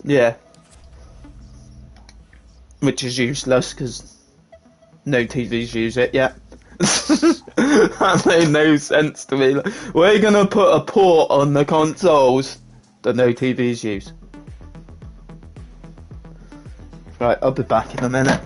Yeah. Which is useless because no TVs use it yet. That made no sense to me. Like, we're gonna put a port on the consoles that no TVs use. Right, I'll be back in a minute.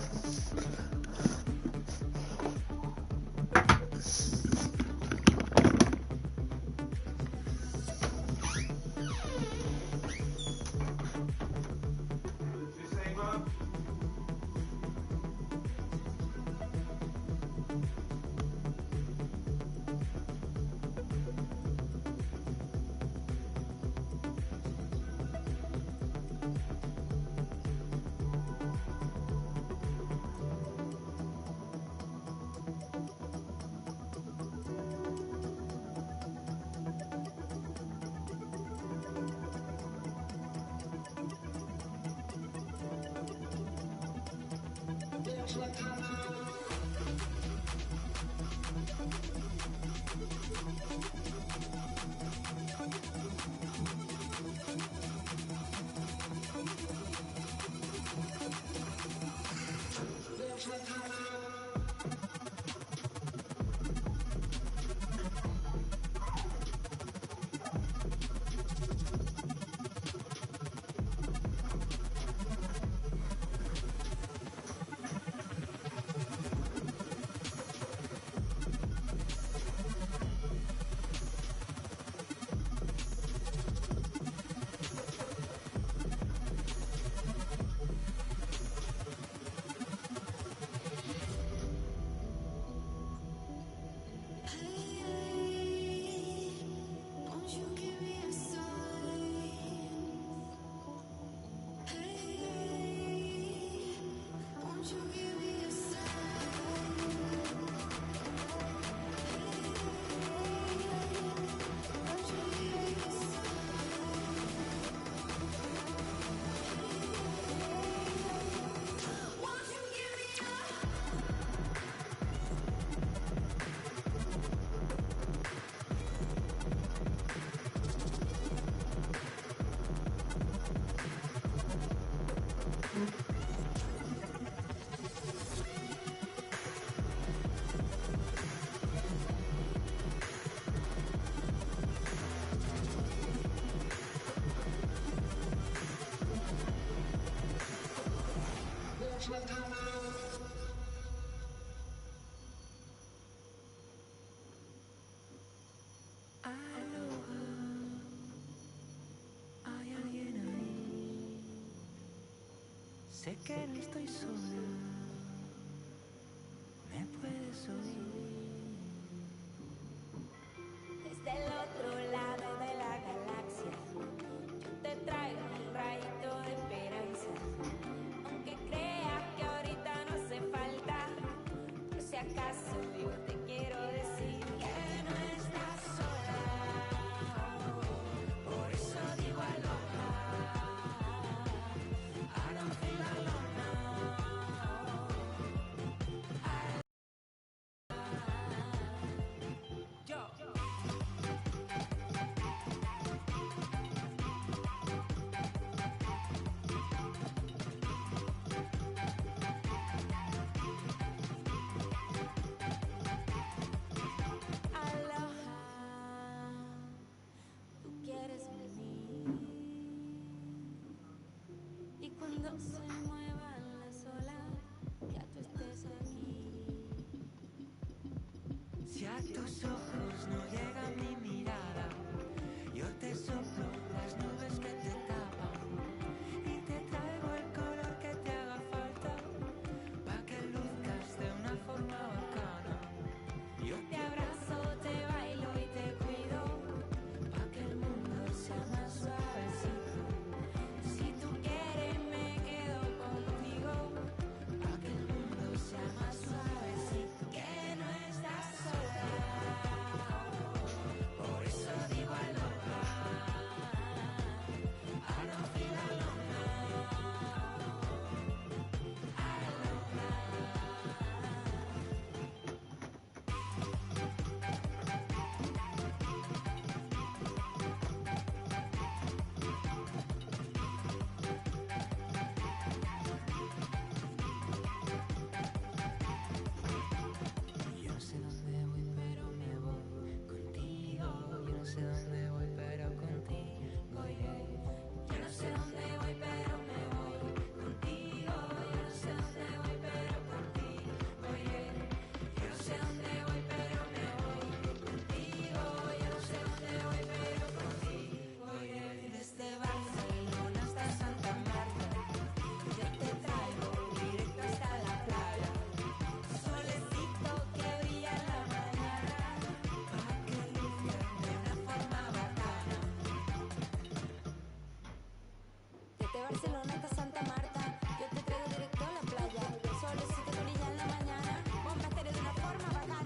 Sé que no estoy sola, me puedes oír. Desde el otro lado de la galaxia, yo te traigo un rayito de esperanza. Aunque creas que ahorita no hace falta, por si acaso yo te quiero decir que no estás sola. Por eso digo aloha. I don't feel alone now. Yo. Aloha, tú quieres venir. Y cuando se muevan las olas, ya tú estés aquí. Si a tus ojos no llega mi mirada, yo te soplo las nubes que te tapan y te traigo el color que te haga falta, pa' que luzcas de una forma bacana. Yo Te abrazo, te bailo y te cuido, pa' que el mundo sea más suavecito. Si tú quieres me quedo contigo, pa' que el mundo sea más suavecito. Que no estás sola, por eso digo aloha. I don't feel alone now. Aloha. yo no sé dónde voy, pero me voy contigo. Yo no sé dónde voy, pero contigo, yeah. Yo no sé dónde voy, pero me voy contigo. Yo no sé dónde voy, pero contigo, yeah. Yo no sé dónde voy, pero me voy contigo. Yo no sé dónde voy, pero contigo, yeah. Desde Barcelona hasta Santa Marta, yo te traigo directo hasta la playa. Solecito que brilla en la mañana, pa' que luzca de una forma bacana. Desde Barcelona hasta Santa Marta, yo te traigo directo a la playa. Solecito que brilla en la mañana, bomba estéreo de una forma bacana.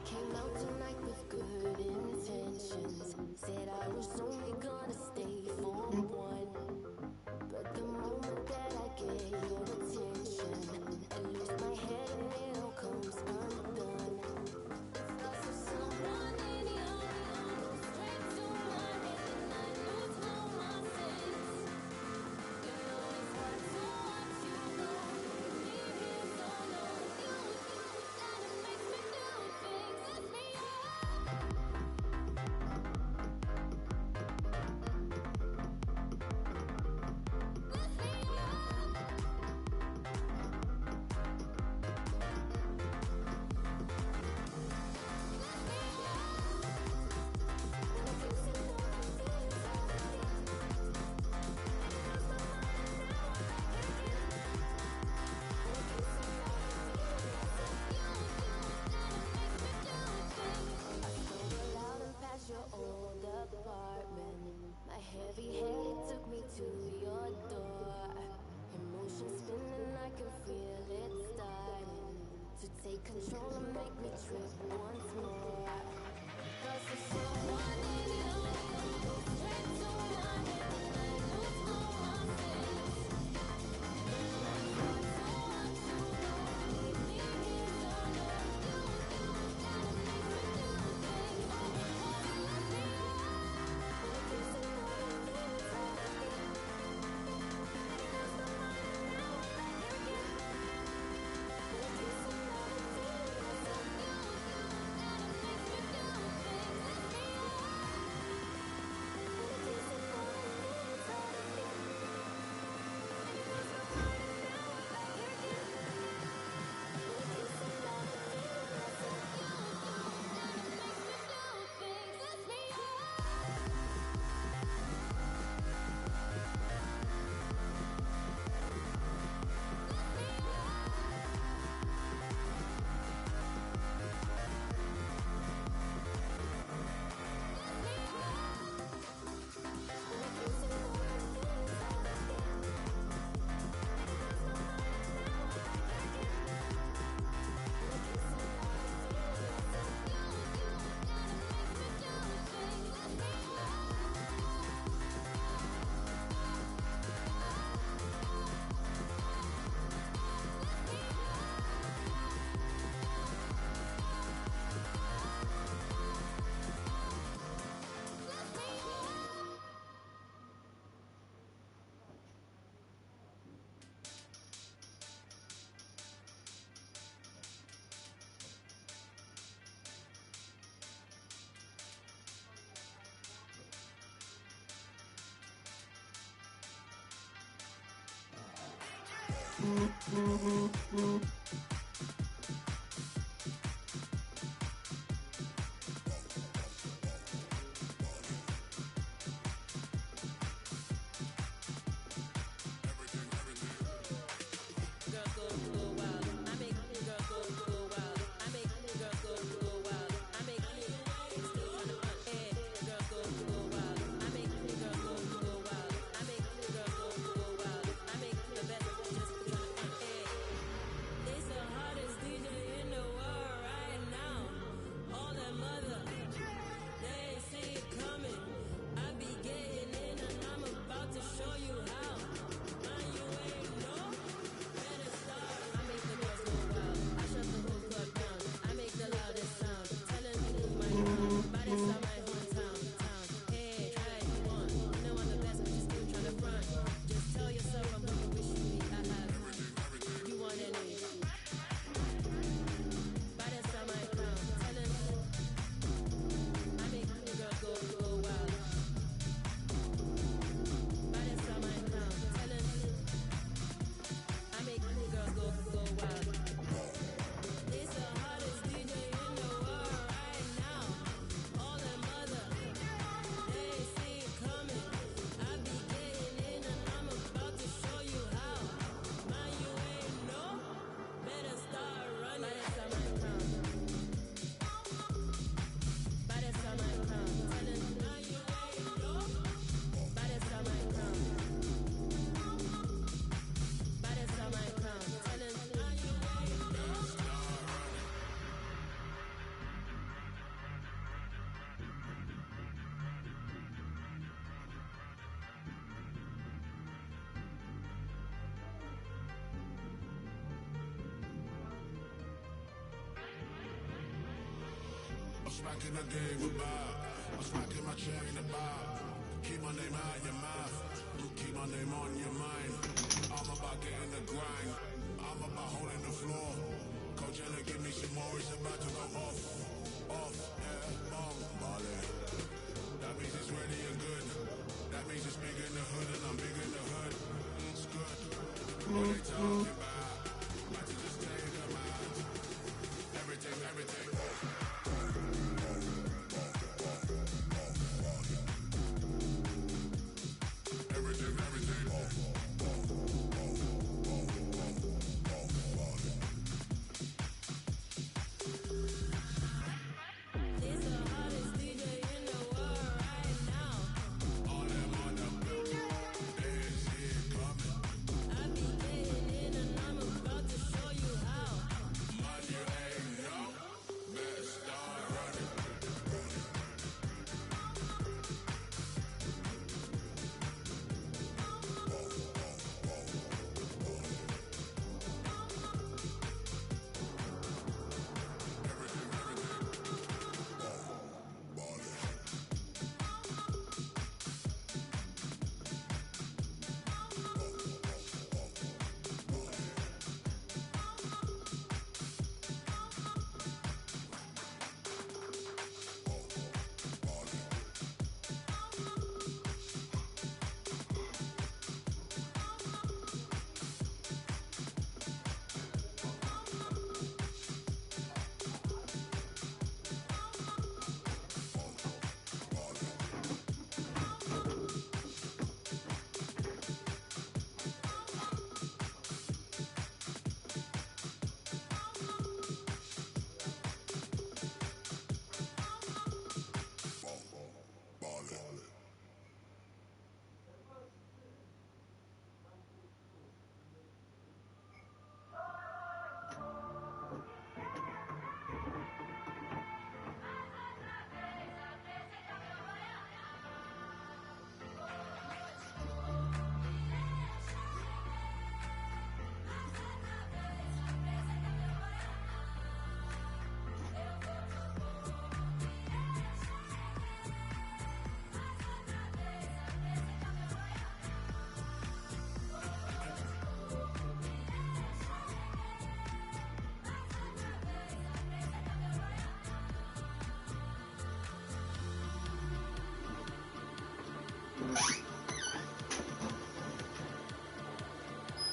came out tonight with good intentions. Said I was only gonna stay for one. But the moment that I get your attention, I lose my head and it all comes undone. It's lost of someone in you, straight to my head and I lose all my sense. You know it's hard to watch you go, me here so long. You, and it makes me do things, lift me up. Lift me up. Your old apartment, my heavy head it took me to your door. Emotions spinning, I can feel it starting to take control and make me trip once more. Cause there's someone in you, straight to my head and I lose all my sense. You know it's hard to watch you go, leave me here so long. You, and it makes me do things. It's a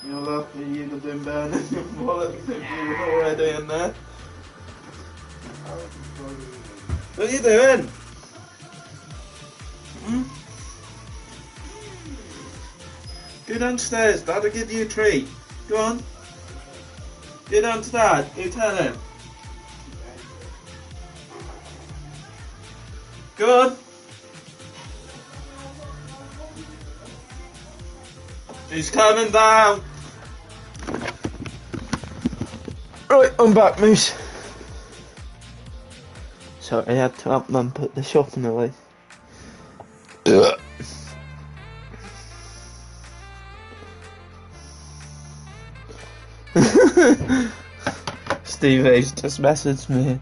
You're lucky you'd have been burning your bollocks if you were already in there. What are you doing? Hmm? Go downstairs, Dad will give you a treat. Go on. Go down to Dad, you tell him. Go on. He's coming down. Right, I'm back, Moose. So I had to up and put the shopping away. Steve A's just messaged me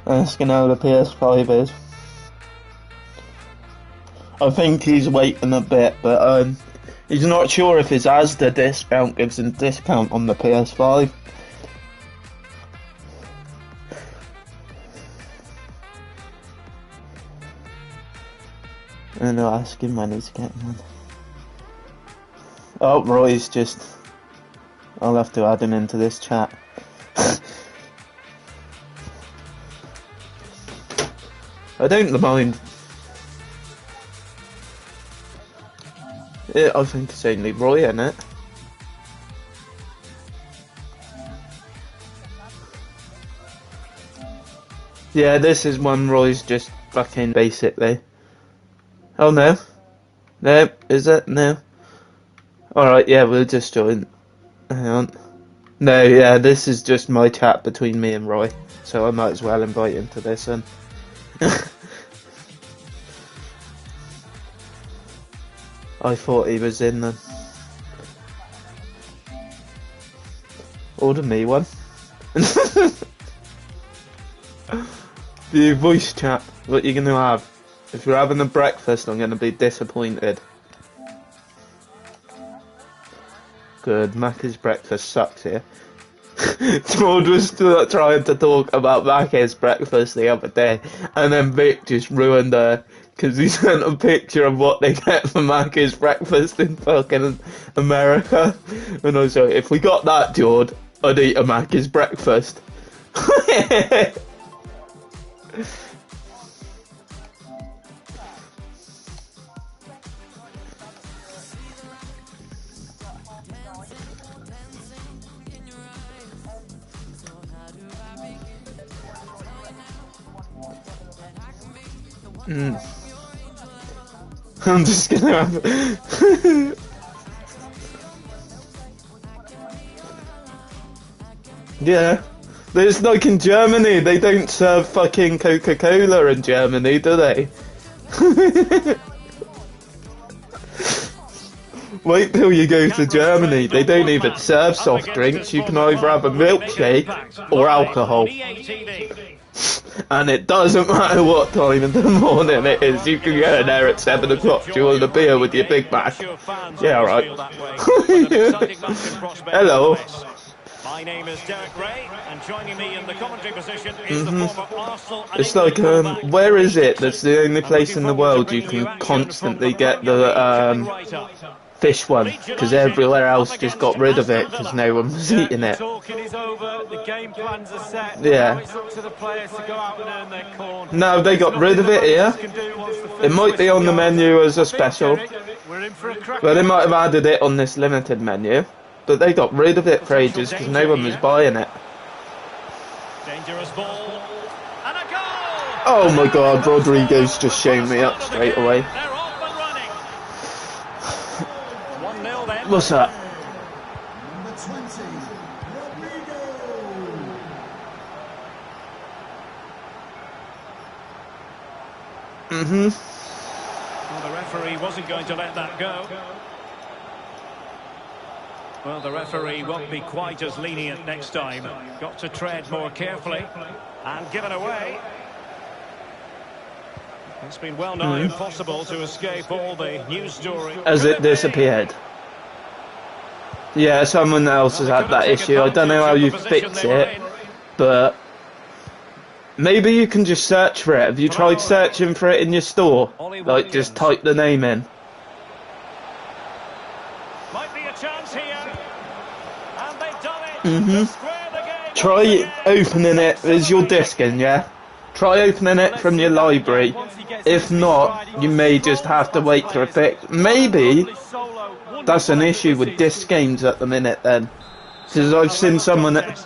asking how the PS5 is. I think he's waiting a bit, but he's not sure if his Asda discount gives him discount on the PS5. And I'll ask him when he's getting one. Oh, Roy's just... I'll have to add him into this chat. I don't mind. Yeah, I think it's only Roy, isn't it? Yeah, this is one Roy's just fucking basically. Oh no. No, is it? No. Alright, yeah, we'll just join. Hang on. No, yeah, this is just my chat between me and Roy. So I might as well invite him to this one. I thought he was in then. Order me one. The voice chat, what you're gonna have. If you're having a breakfast, I'm gonna be disappointed. Good, Macca's breakfast sucks here. George was still trying to talk about Macca's breakfast the other day, and then Vic just ruined her, because he sent a picture of what they get for Macca's breakfast in fucking America. And I was like, if we got that, George, I'd eat a Macca's breakfast. I'm just gonna have. Yeah. It's like in Germany, they don't serve fucking Coca-Cola in Germany, do they? Wait till you go to Germany, they don't even serve soft drinks, you can either have a milkshake or alcohol. And it doesn't matter what time in the morning it is, you can go in there at 7 o'clock, do you want a beer with your Big Mac? Yeah, alright. Hello. My name is Derek Ray, and joining me in the commentary position is the former Arsenal. It's like, where is it? That's the only place in the world you can constantly get the, fish one, because everywhere else just got rid of it, because no one was eating it. Yeah. No, they got rid of it here. It might be on the menu as a special, but they might have added it on this limited menu. But they got rid of it for ages because no one was buying it. Dangerous ball. And a goal! Oh my god, Rodrigo's just shown me up straight away. They're off and running. 1-0 then. What's that? Number 20, Rodrigo. Well, the referee wasn't going to let that go. Well, the referee won't be quite as lenient next time. Got to tread more carefully. And given away. It's been well nigh impossible to escape all the news story. Has it disappeared? Yeah, someone else has had that issue. I don't know how you fix it, but maybe you can just search for it. Have you tried searching for it in your store? Like, just type the name in. Might be a chance here. And they've done it. Try opening it. There's your disc in, yeah? Try opening it from your library. If not, you may just have to wait for a fix. Maybe that's an issue with disc games at the minute then. Because I've seen someone that...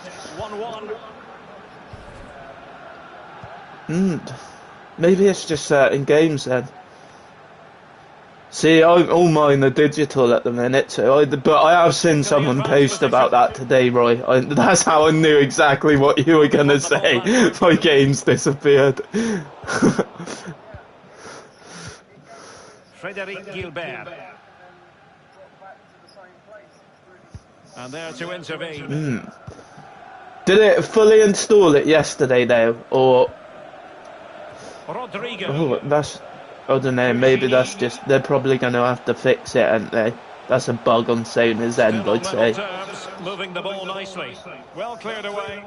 1-1. Maybe it's just certain games then. See, all mine are digital at the minute, so but I have seen someone post about that today, Roy. That's how I knew exactly what you were going to say. My game's disappeared. Frédéric Gilbert. And there to intervene. Did it fully install it yesterday, though? Or... Rodrigo. Oh, that's... I don't know, maybe that's just... They're probably going to have to fix it, aren't they? That's a bug on Sony's end, I'd say. Terms, moving the ball nicely. Well cleared away.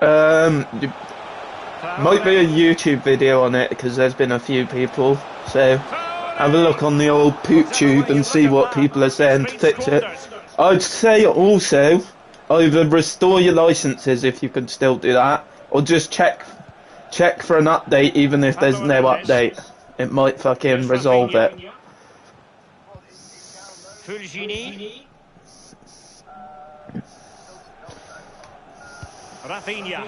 Might be a YouTube video on it, because there's been a few people. So, have a look on the old PootTube and see what people are saying to fix it. I'd say also, either restore your licenses if you can still do that, or just check for an update even if there's no update. It might fucking resolve it. Fulgini. Rafinha.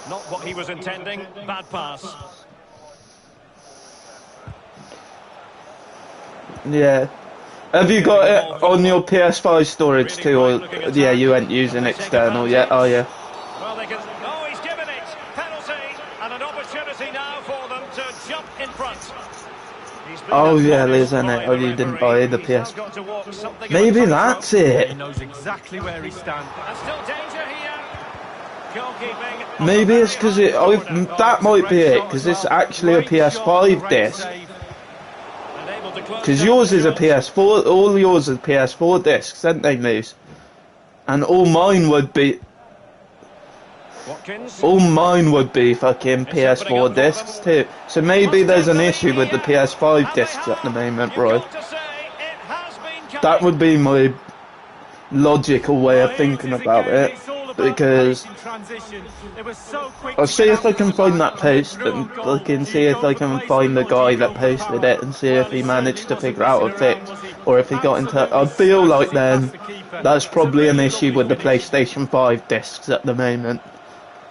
Not what he was intending. Bad pass. Yeah. Have you got it on your PS5 storage too, or yeah, you ain't using external yet, are you? Well, they can. Oh, he's given it. Penalty and an opportunity now for them to jump in front. He's been Oh yeah, admonished there's an by it. Oh, the you didn't referee. buy the He's now PS. got to walk something of a Maybe tightrope. that's He it. knows exactly where he stands. And still danger here. Goalkeeping on Maybe the it's very because high it. Oh, order. that It's a might be great it. shot Because as it's well. actually a Great shot, PS5 great disc. save. And able to close Because down yours the is a shot. PS4. All yours is PS4 discs, aren't they, Moose? And all mine would be. Watkins. All mine would be fucking It's opening PS4 up for discs them. too. So maybe Must there's take an the lead issue with the here. PS5 And they discs at the have. moment, You've Roy. got to say, it has been coming. That would be my logical way of thinking about it. It's all about Because pace in transition. They were so quick I'll to see get if I out can to the find back that and get post through and on goal. fucking Do see you if go I for can find placement the or do guy you that go for posted power? it and see if Well, he certainly managed to wasn't figure out messing a around, fix, was he? or if he got into. I Absolutely feel smashed like as he passed then the keeper. that's It's a probably an really issue lovely with the finish. PlayStation 5 discs at the moment.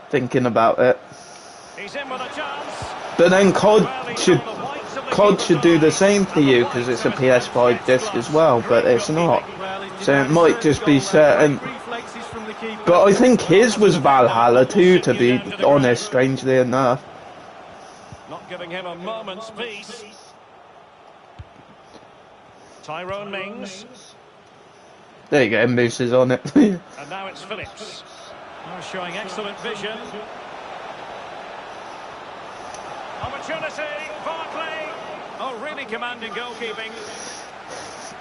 Thinking about it, He's in with a chance. but then Well, he should saw the whites of the COD keeper's should do the eye, same for and the you because whites it's of a his lips PS5 gets disc as glass. well, but Great it's not. goalkeeping. Well, his So it demand might certainly just be goal there. certain. Great reflexes from the keeper. But I think Well, his as a was defender, Valhalla that will too, sit to you be down to the honest, ground. strangely enough. Not giving him a moment's peace. Tyrone Mings. There you go, Moose is on it. And now it's Phillips. Now showing excellent vision. Opportunity. Barkley. Oh, really commanding goalkeeping.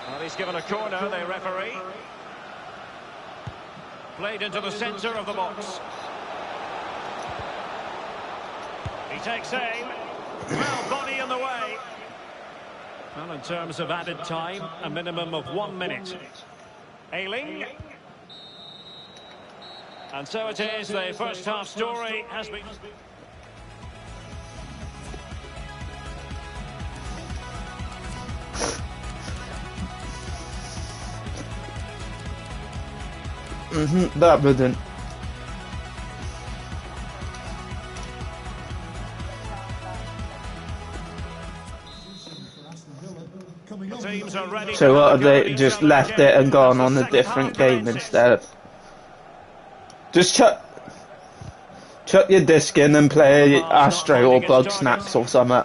Well, he's given a corner, the referee. Played into the centre of the box. He takes aim. Well, body in the way. Well, in terms of added time, a minimum of 1 minute. Ailing. And so it is, the first half story has been... That wouldn't. The teams are ready So to what have have a go at they each just other left again it and gone as on the a second different half game commences. instead? Just chuck your disc in and play Astro or Bug Snacks or something.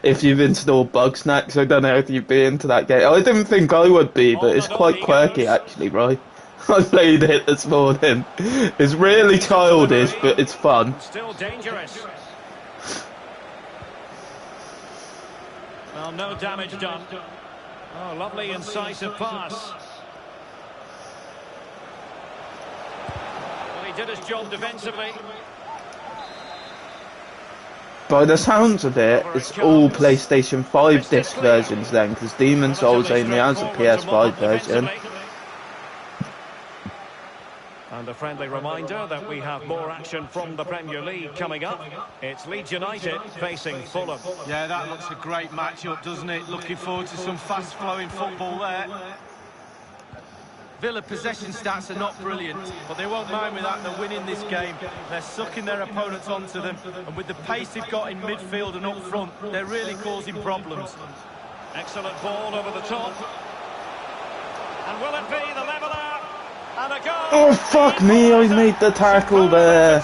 If you've installed Bug Snacks, I don't know if you'd be into that game. I didn't think I would be, but it's quite quirky actually, right? I played it this morning. It's really childish, but it's fun. Still dangerous. Well, no damage done. Oh, lovely incisive pass. Well, he did his job defensively. By the sounds of it, it's all PlayStation 5 disc versions then, because Demon Souls only has a PS5 version. And a friendly reminder that we have more action from the Premier League coming up. It's Leeds United facing Fulham. Yeah, that looks a great matchup, doesn't it? Looking forward to some fast-flowing football there. Villa possession stats are not brilliant, but they won't mind with that. They're winning this game. They're sucking their opponents onto them, and with the pace they've got in midfield and up front, they're really causing problems. Excellent ball over the top. And will it be the leveller? And a goal. Oh fuck me, I made the tackle there.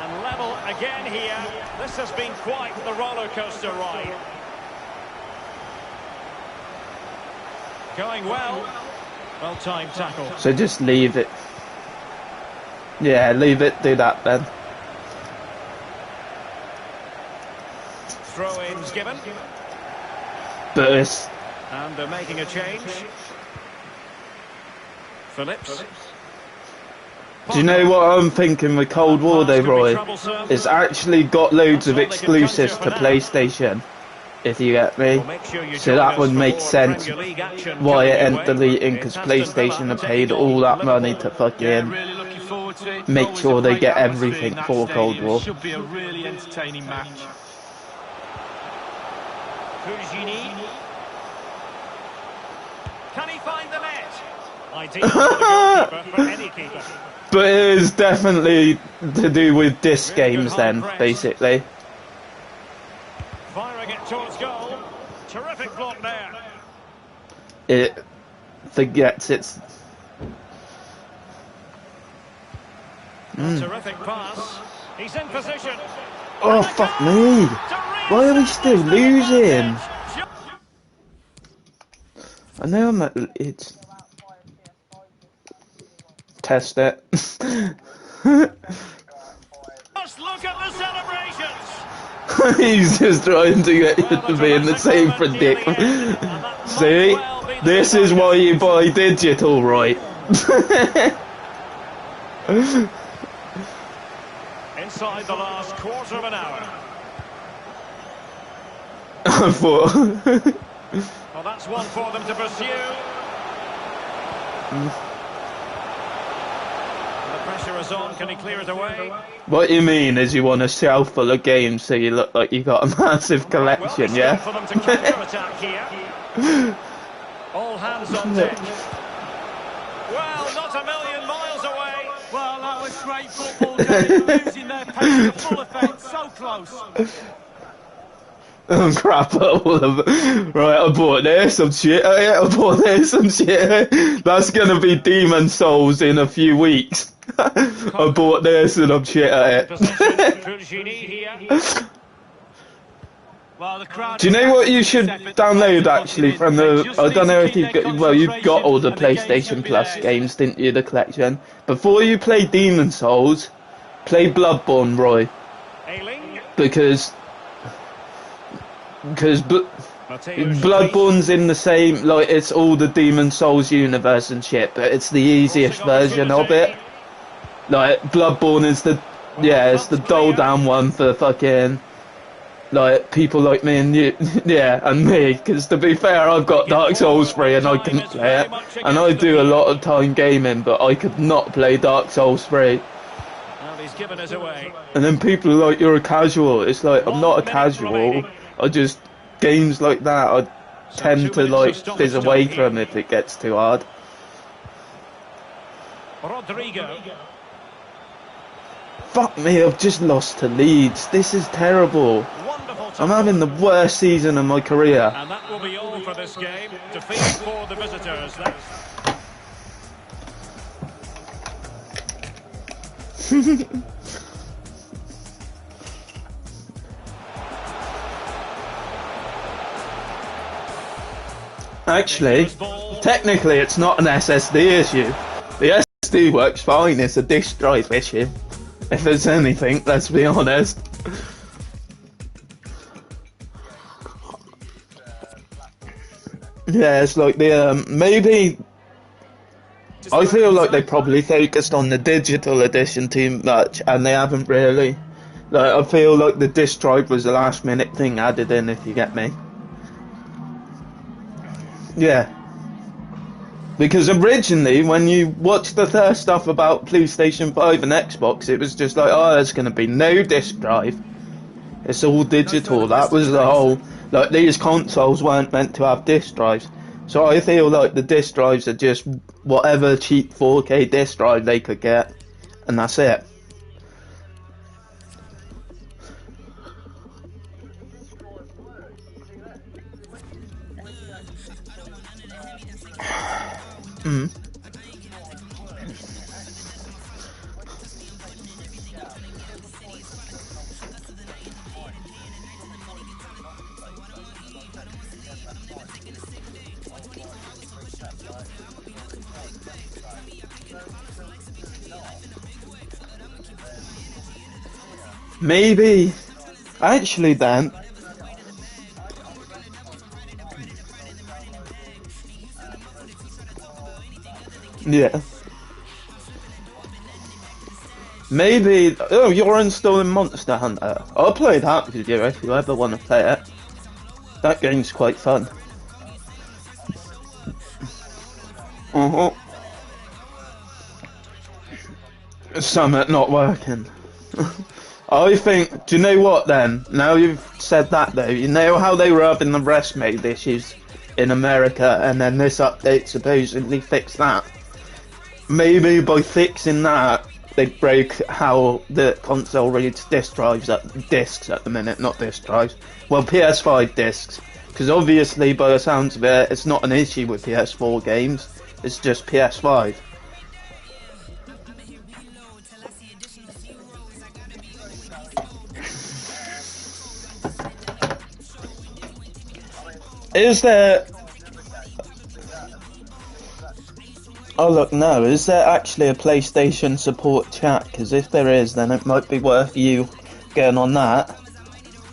And level again here. This has been quite the roller coaster ride. Going well. Well-timed tackle. So just leave it. Yeah, leave it, do that then. Throw-ins given. Burst. And they're making a change. Phillips. Do you know what I'm thinking with Cold War though, Roy? It's actually got loads of exclusives to PlayStation, if you get me. So that would make sense why it ain't deleting, because PlayStation have paid all that money to fucking make sure they get everything for Cold War. Should be a really entertaining match. Fujini. Can he find the net? Ideal for the goalkeeper, for any keeper. But it is definitely to do with disc games then, basically. Firing it towards goal. Terrific block there. It forgets its... Terrific pass. He's in position. Oh, fuck me. Why are we still losing? I know I'm at... It's... Test it. Just look at the celebrations. He's just trying to get you to be in the same predicament. See? This is why you buy digital, right? Inside the last quarter of an hour. I thought... Well, that's one for them to pursue. The pressure is on. Can he clear it away? What you mean is you want a shelf full of games so you look like you got a massive collection, Well, yeah? for them to counter-attack here. All hands on deck. Well, not a million miles away. Well, that was great football, Dave. Losing their pace to full effect, so close. Oh crap, all of it. Right, I bought this, some shit. I bought this, some shit. That's gonna be Demon Souls in a few weeks. I bought this and I'm shit at it. Well, the crowd. Do you know what you should download actually from the... I don't know if you've got... Well, you've got all the PlayStation Plus games, didn't you, the collection? Before you play Demon Souls, play Bloodborne, Roy. Because Bloodborne's in the same, like, it's all the Demon Souls universe and shit, but it's the easiest version of it. Like, Bloodborne is the, yeah, it's the dull down one for fucking, like, people like me and you, yeah, and me, because to be fair, I've got Dark Souls 3 and I couldn't play it, and I do a lot of time gaming, but I could not play Dark Souls 3. Given us away. And then people are like, you're a casual. It's like, I'm not a casual. I just, games like that, I tend to like fizz away from if it gets too hard. Rodrigo. Fuck me, I've just lost to Leeds. This is terrible. I'm having the worst season of my career. And that will be all for this game. Defeat for the visitors. Actually, technically it's not an SSD issue. The SSD works fine, it's a disk drive issue. If there's anything, let's be honest. Yeah, it's like the, maybe... I feel like they probably focused on the digital edition too much, and they haven't really. Like, I feel like the disc drive was a last minute thing added in, if you get me. Yeah. Because originally, when you watched the first stuff about PlayStation 5 and Xbox, it was just like, oh, there's going to be no disc drive. It's all digital. That was the whole... Like, these consoles weren't meant to have disc drives. So I feel like the disc drives are just whatever cheap 4K disc drive they could get, and that's it. Maybe, actually then, yeah, maybe, oh, you're installing Monster Hunter. I'll play that with you if you ever want to play it. That game's quite fun. Summit not working. I think, do you know what then? Now you've said that though, you know how they were having the rest mode issues in America, and then this update supposedly fixed that? Maybe by fixing that, they broke how the console reads discs at the minute, not disc drives. Well, PS5 discs, because obviously by the sounds of it, it's not an issue with PS4 games, it's just PS5. Is there... Oh look, no, is there actually a PlayStation support chat? Because if there is, then it might be worth you getting on that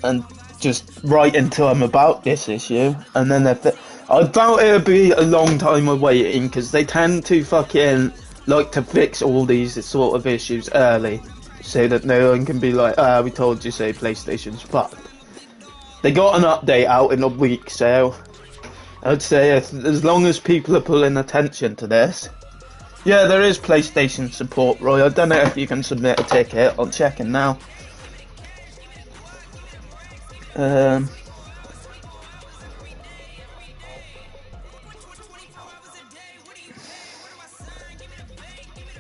and just writing to them about this issue. And then I doubt it'll be a long time of waiting, because they tend to fucking like to fix all these sort of issues early, so that no one can be like, we told you so, PlayStation's fucked. They got an update out in a week, so I'd say as long as people are pulling attention to this. Yeah, there is PlayStation support, Roy. I don't know if you can submit a ticket. I'm checking now.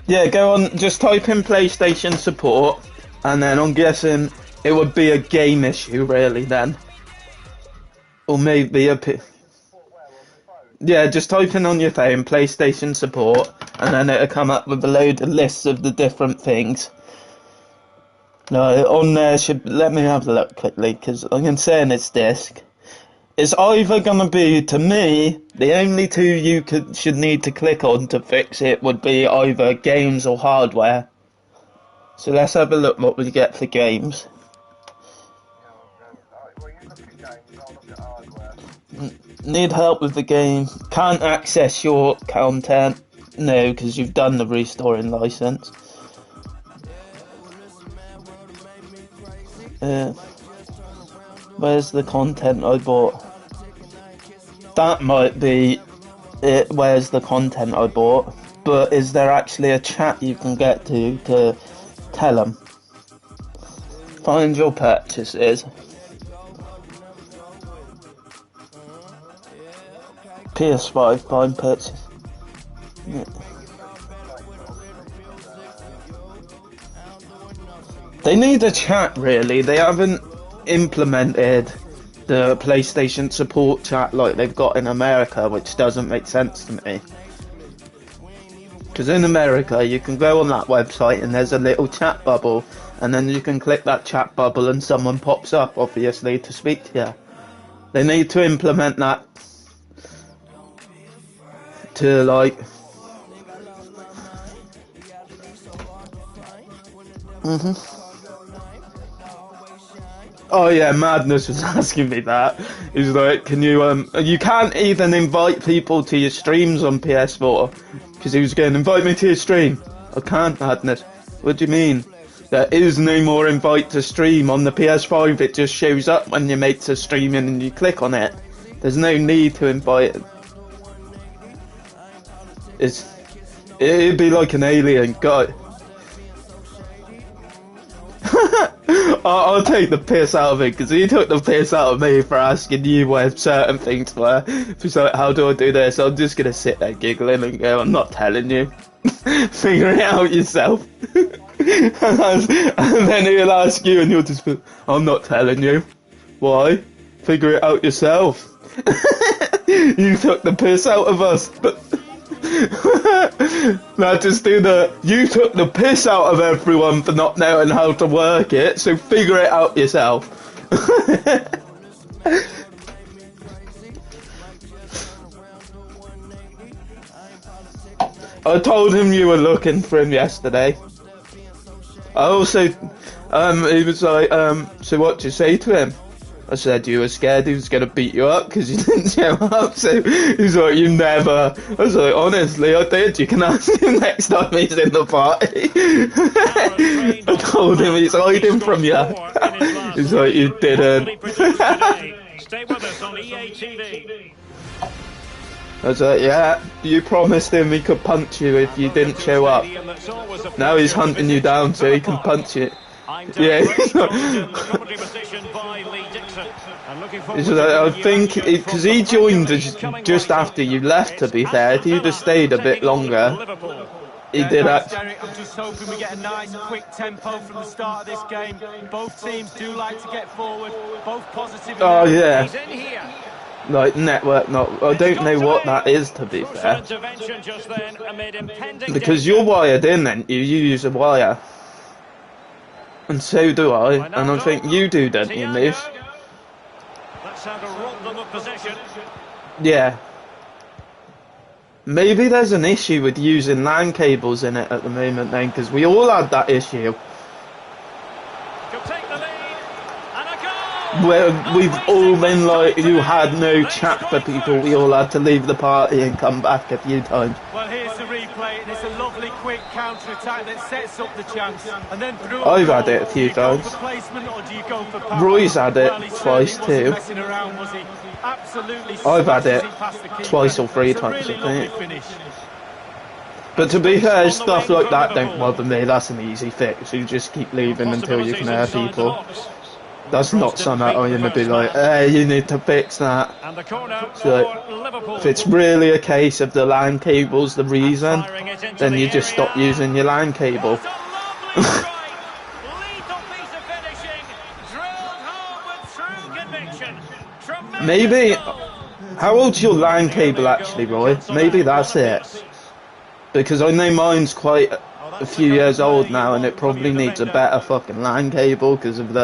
Yeah, go on, just type in PlayStation support, and then I'm guessing it would be a game issue, really, then. Or maybe yeah, just type in on your phone PlayStation support, and then it'll come up with a load of lists of the different things. No, on there let me have a look quickly, because I'm saying it's disc. It's either gonna be, to me, the only two you should need to click on to fix it would be either games or hardware. So let's have a look what we get for games. Need help with the game. Can't access your content. No, because you've done the restoring license. Where's the content I bought? That might be it. Where's the content I bought? But is there actually a chat you can get to tell them? Find your purchases. PS5 find purchase. Yeah. They need a chat, really. They haven't implemented the PlayStation support chat like they've got in America, which doesn't make sense to me. Because in America, you can go on that website and there's a little chat bubble, and then you can click that chat bubble and someone pops up, obviously, to speak to you. They need to implement that to, like... Oh yeah, Madness was asking me that. He's like, can you can't even invite people to your streams on PS4. Because he was going, invite me to your stream. I can't, Madness. What do you mean? There is no more invite to stream. On the PS5 it just shows up when your mates are streaming and you click on it. There's no need to invite. It'd be like an alien guy. I'll take the piss out of it, because he took the piss out of me for asking you where certain things were. He's like, how do I do this? I'm just going to sit there giggling and go, I'm not telling you. Figure it out yourself. And then he'll ask you and you'll just be, I'm not telling you. Why? Figure it out yourself. You took the piss out of us. Now just do you took the piss out of everyone for not knowing how to work it, so figure it out yourself. I told him you were looking for him yesterday. I also, he was like, so what did you say to him? I said you were scared he was going to beat you up because you didn't show up, so he's like, you never. I was like, honestly, I did. You can ask him next time he's in the party. I told him he's hiding from you. He's like, you didn't. Stay with us on EA TV. I was like, yeah, you promised him he could punch you if you didn't show up. Now he's hunting you down so he can punch you. Yeah. I think because he joined just after you left, to be fair. If you'd have stayed a bit longer, he did actually. Derek, I'm just hoping we get a nice quick tempo from the start of this game. Both teams do like to get forward, both positive. Oh yeah. Like network, I don't know what that is, to be fair. Because you're wired in, then you use a wire. And so do I, and I think you do, don't you, Moose? That's how to rob them of possession. Yeah. Maybe there's an issue with using LAN cables in it at the moment then, because we all had that issue. Could take the lead. And a goal! Where we've all been like, you had no chat for people, we all had to leave the party and come back a few times. Well, here's the replay, and it's a lovely quick counter-attack that sets up the chance. And then through I've had it a few times. Do you go for placement or do you go for power? Roy's had it Well, he twice certainly wasn't too. messing around, was he? Absolutely I've had smashed it as he passed the keeper. twice or three It's a times, really I think. lovely finish. But to be fair, stuff like that don't bother me, that's an easy fix. You just keep leaving until you can hear people. That's not something I'm going to be like, hey, you need to fix that. And the corner So, for Liverpool. if it's really a case of the LAN cable's the reason, then you just stop using your LAN cable. That's a lovely strike. Lethal piece of finishing. Drilled home with true conviction. Tremendous Maybe, goal. how old's your LAN cable actually, Roy? Maybe that's it. Because I know mine's quite a few years old now and it probably needs a better fucking LAN cable because of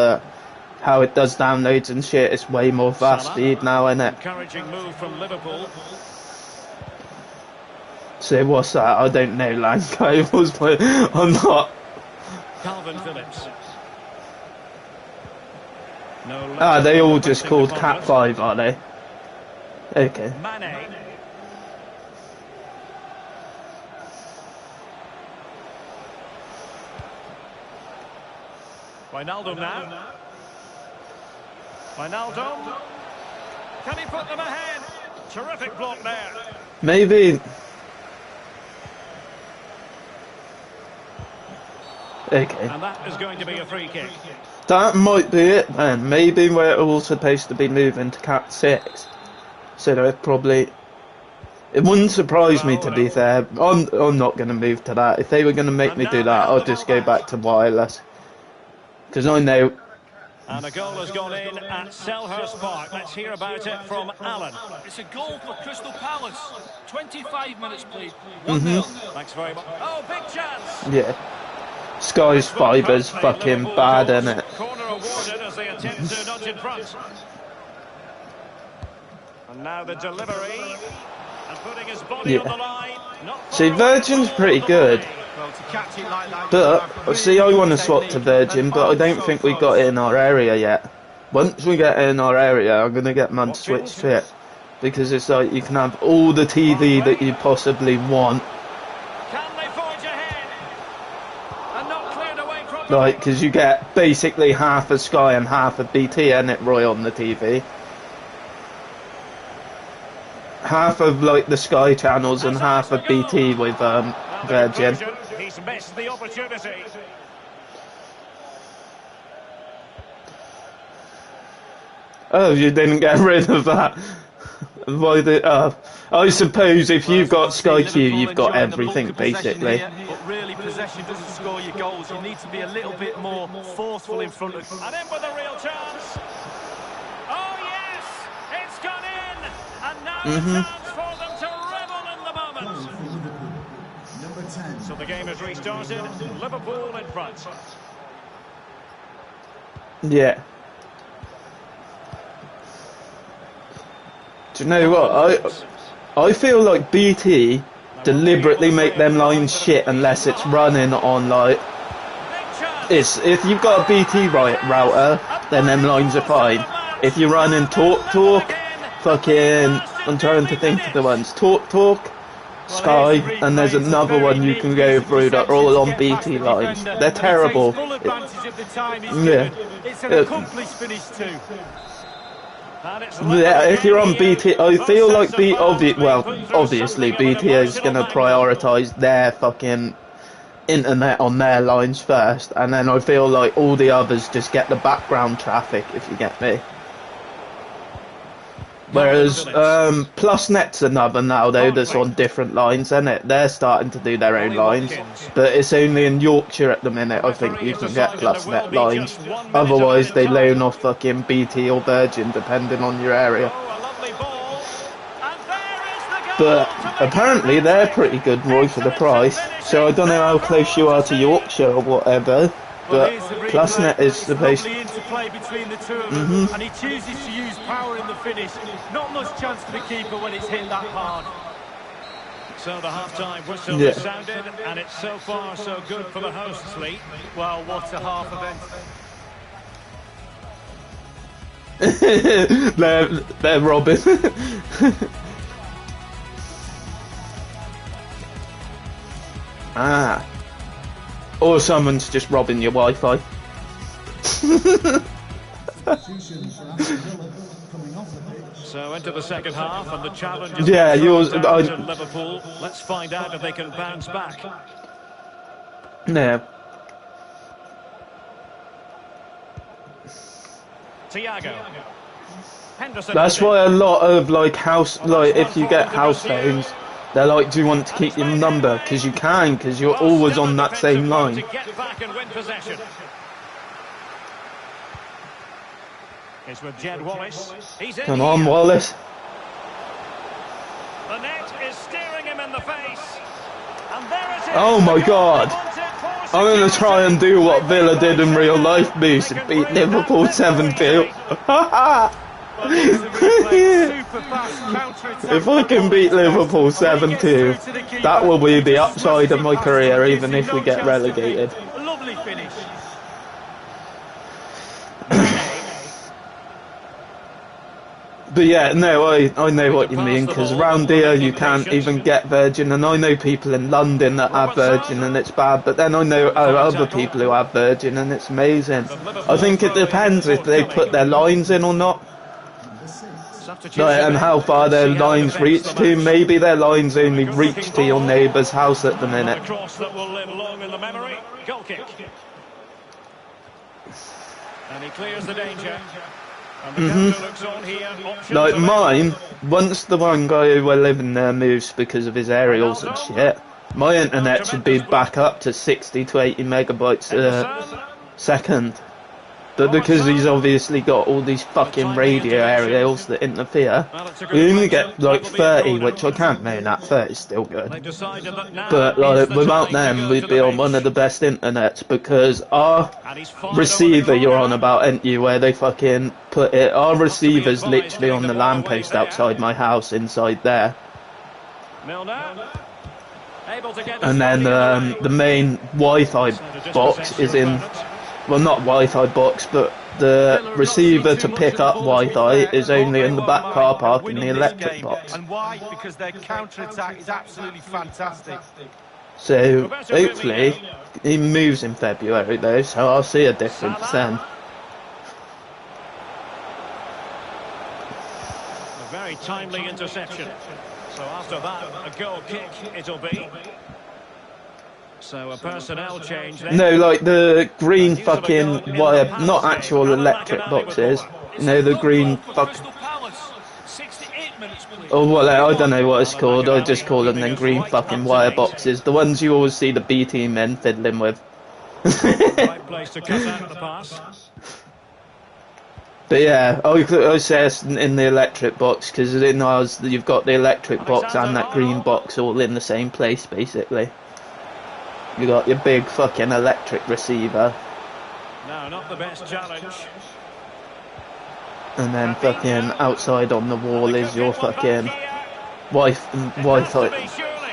how it does downloads and shit. It's way more fast speed now, isn't it? Encouraging move from Liverpool. So what's that? I don't know LAN cables, but I'm not. Calvin Phillips. No. Ah, they all just called Cat 5, are they? Okay. Mane. Wijnaldum now. Wijnaldum. Can he put them ahead? Terrific block there. Maybe. Okay. And that is going to be a free kick. That might be it then. Maybe we're all supposed to be moving to Cat 6. So they're probably. It wouldn't surprise me, to be fair. I'm not going to move to that. If they were going to make me do that, I'll just go back to wireless. Because I know. And a goal has gone in at Selhurst Park. Let's hear about it from Alan. It's a goal for Crystal Palace. 25 minutes played. 1-0. Thanks very much. Oh, big chance. Yeah. Sky's fiber's fucking bad, innit? Corner awarded as they attempt to nudge in front. And now the delivery. And putting his body on the line. Not See, Virgin's pretty good. Well, to catch it like that, But, see, I want to swap to Virgin, but I don't think we got it in our area yet. Once we get it in our area, I'm going to get Mum to switch to it. Because it's like, you can have all the TV that you possibly want. Can they forge ahead? And not cleared away properly. Like, because you get basically half of Sky and half of BT, and it, Roy, on the TV. Half of, like, the Sky channels and half of BT with, Virgin. He's missed the opportunity. Oh, you didn't get rid of that. Why the? I suppose if you've got Sky Q, you've got everything basically. But really, possession doesn't score your goals. You need to be a little bit more forceful in front of. And in with a real chance. Oh yes, it's gone in, and now a chance for them to revel in the moment. Number 10. So the game has restarted. Liverpool in front. Yeah. Do you know what? I feel like BT deliberately make them lines shit unless it's running on like. If you've got a BT router, then them lines are fine. If you're running talk, fucking, I'm trying to think of the ones. Talk, Sky, and there's another one you can go through that are all on BT lines. They're terrible. Yeah. It's an accomplished finish too. Yeah, if you're on BT, I feel like obviously BT is going to prioritise their fucking internet on their lines first, and then I feel like all the others just get the background traffic, if you get me. Whereas PlusNet's another now though that's on different lines, isn't it? They're starting to do their own lines, but it's only in Yorkshire at the minute I think you can get PlusNet lines. Otherwise they loan off fucking BT or Virgin depending on your area. But apparently they're pretty good, Roy, for the price. So I don't know how close you are to Yorkshire or whatever. But here's the plus replay. net is It's supposed. lovely interplay between the two of them, and he chooses to use power in the finish. Not much chance for the keeper when it's hit that hard. So the half-time whistle Yeah. is sounded, and it's so far so good for the hosts, Lee. Well, what a half event. they're robbing. Ah. Or someone's just robbing your Wi-Fi. So into the second half, and the challenge is Yeah, yours. down to Liverpool. Let's find out if they can bounce back. No. Thiago. Henderson. That's why a lot of like if you get house phones, they're like, do you want to keep your number? Because you can, because you're always on that same line. To get back and win possession. It's with Jed Wallace. He's in Come on, here. Wallace. The net is staring him in the face. And there it is. Oh my God. I'm going to security. try and do what Villa did in real life, Moose, and beat Liverpool 7-2. If I can beat Liverpool 7-2, that will be the upside of my career, even if we get relegated. Lovely finish. But yeah, no, I know what you mean, because around here you can't even get Virgin, and I know people in London that have Virgin and it's bad, but then I know other people who have Virgin and it's amazing. I think it depends if they put their lines in or not. Like, and how far their lines reach to. Maybe their lines only reach to your neighbour's house at the minute. A cross that will live long in the memory. Goal kick. And he clears the danger. And the counter looks on here. Options Like available. mine, once the one guy who were living there moves because of his aerials and shit, my internet should be back up to 60 to 80 megabytes a second. But because he's obviously got all these fucking radio aerials that interfere, we only get like 30, which I can't moan at. 30 is still They good. decided that now But is like the without time to them, go we'd to be the on one bench. of the best internets, because our And he's fired over receiver the you're corner. on about, ain't you, where they fucking put it, our receiver's literally on the lamppost outside my house, inside there. Milner. Able to get this And then one the other way. the main Wi-Fi box is in, well, not Wi-Fi box, but the receiver to pick up Wi-Fi is only in the back car park in the electric box. And why? Because their counter-attack is absolutely fantastic. So hopefully he moves in February though, so I'll see a difference then. A very timely interception. So after that, a goal kick it'll be. So a personnel change then. No, like the green fucking wire, not actual electric boxes. You know, the green fuck. Crystal Palace, 68 minutes, please. Oh, well, I don't know what it's called. I just call them them green fucking wire boxes. The ones you always see the B team men fiddling with. Right place to cut out the pass. But yeah, I say it's in the electric box, because in ours you've got the electric box and that green box all in the same place, basically. You got your big fucking electric receiver, No, not the best challenge. and then fucking outside on the wall is your fucking Wi-Fi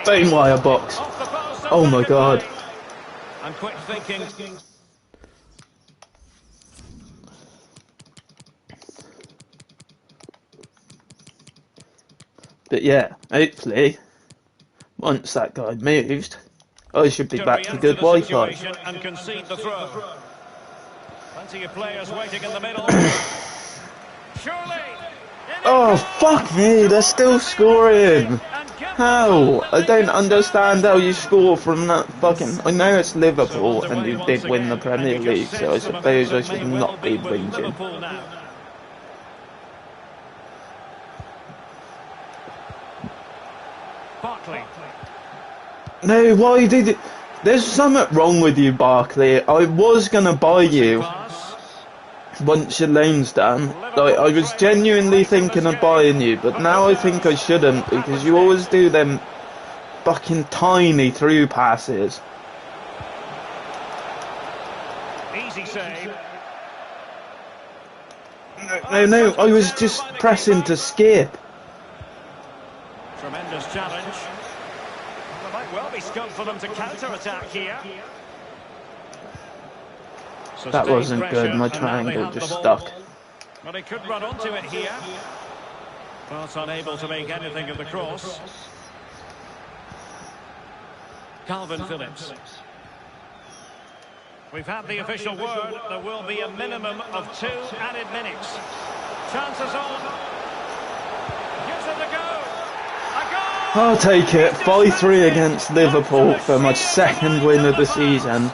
phone wire box. Oh my god. And quick thinking. But yeah, hopefully, once that guy moves, I should be back to good Wi-Fi. And concede the throw. Plenty of players waiting in the middle. Surely. Oh, fuck me, they're still scoring. How? I don't understand how you score from that fucking... I know it's Liverpool and you did win the Premier League, so I suppose I should not be whinging. Barkley. No, why did it... There's something wrong with you, Barkley. I was gonna buy you once your loan's done. Like, I was genuinely thinking of buying you, but now I think I shouldn't, because you always do them fucking tiny through passes. looking save. No, I was just pressing to skip. Tremendous challenge. There might well be scope for them to counter-attack here. That wasn't good, my triangle just stuck. But he could run onto it here. But unable to make anything of the cross. Calvin Phillips. We've had the official word. There will be a minimum of 2 added minutes. Chances on. Gives it a go. A goal! I'll take it. 5-3 against Liverpool for my second win of the season.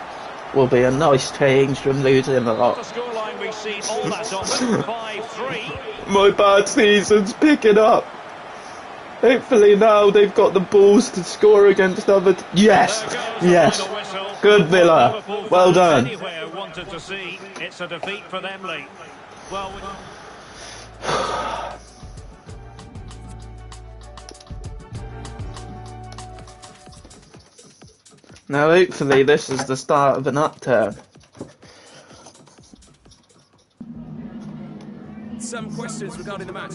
Will be a nice change from losing a lot. The scoreline we've seen all that often. 5-3. My bad season's picking up. Hopefully now they've got the balls to score against other... Yes! Yes! Good Villa. Well done. Anywhere wanted to see. It's a defeat for them, Lee. Well, Now hopefully this is the start of an upturn. Some questions regarding the match.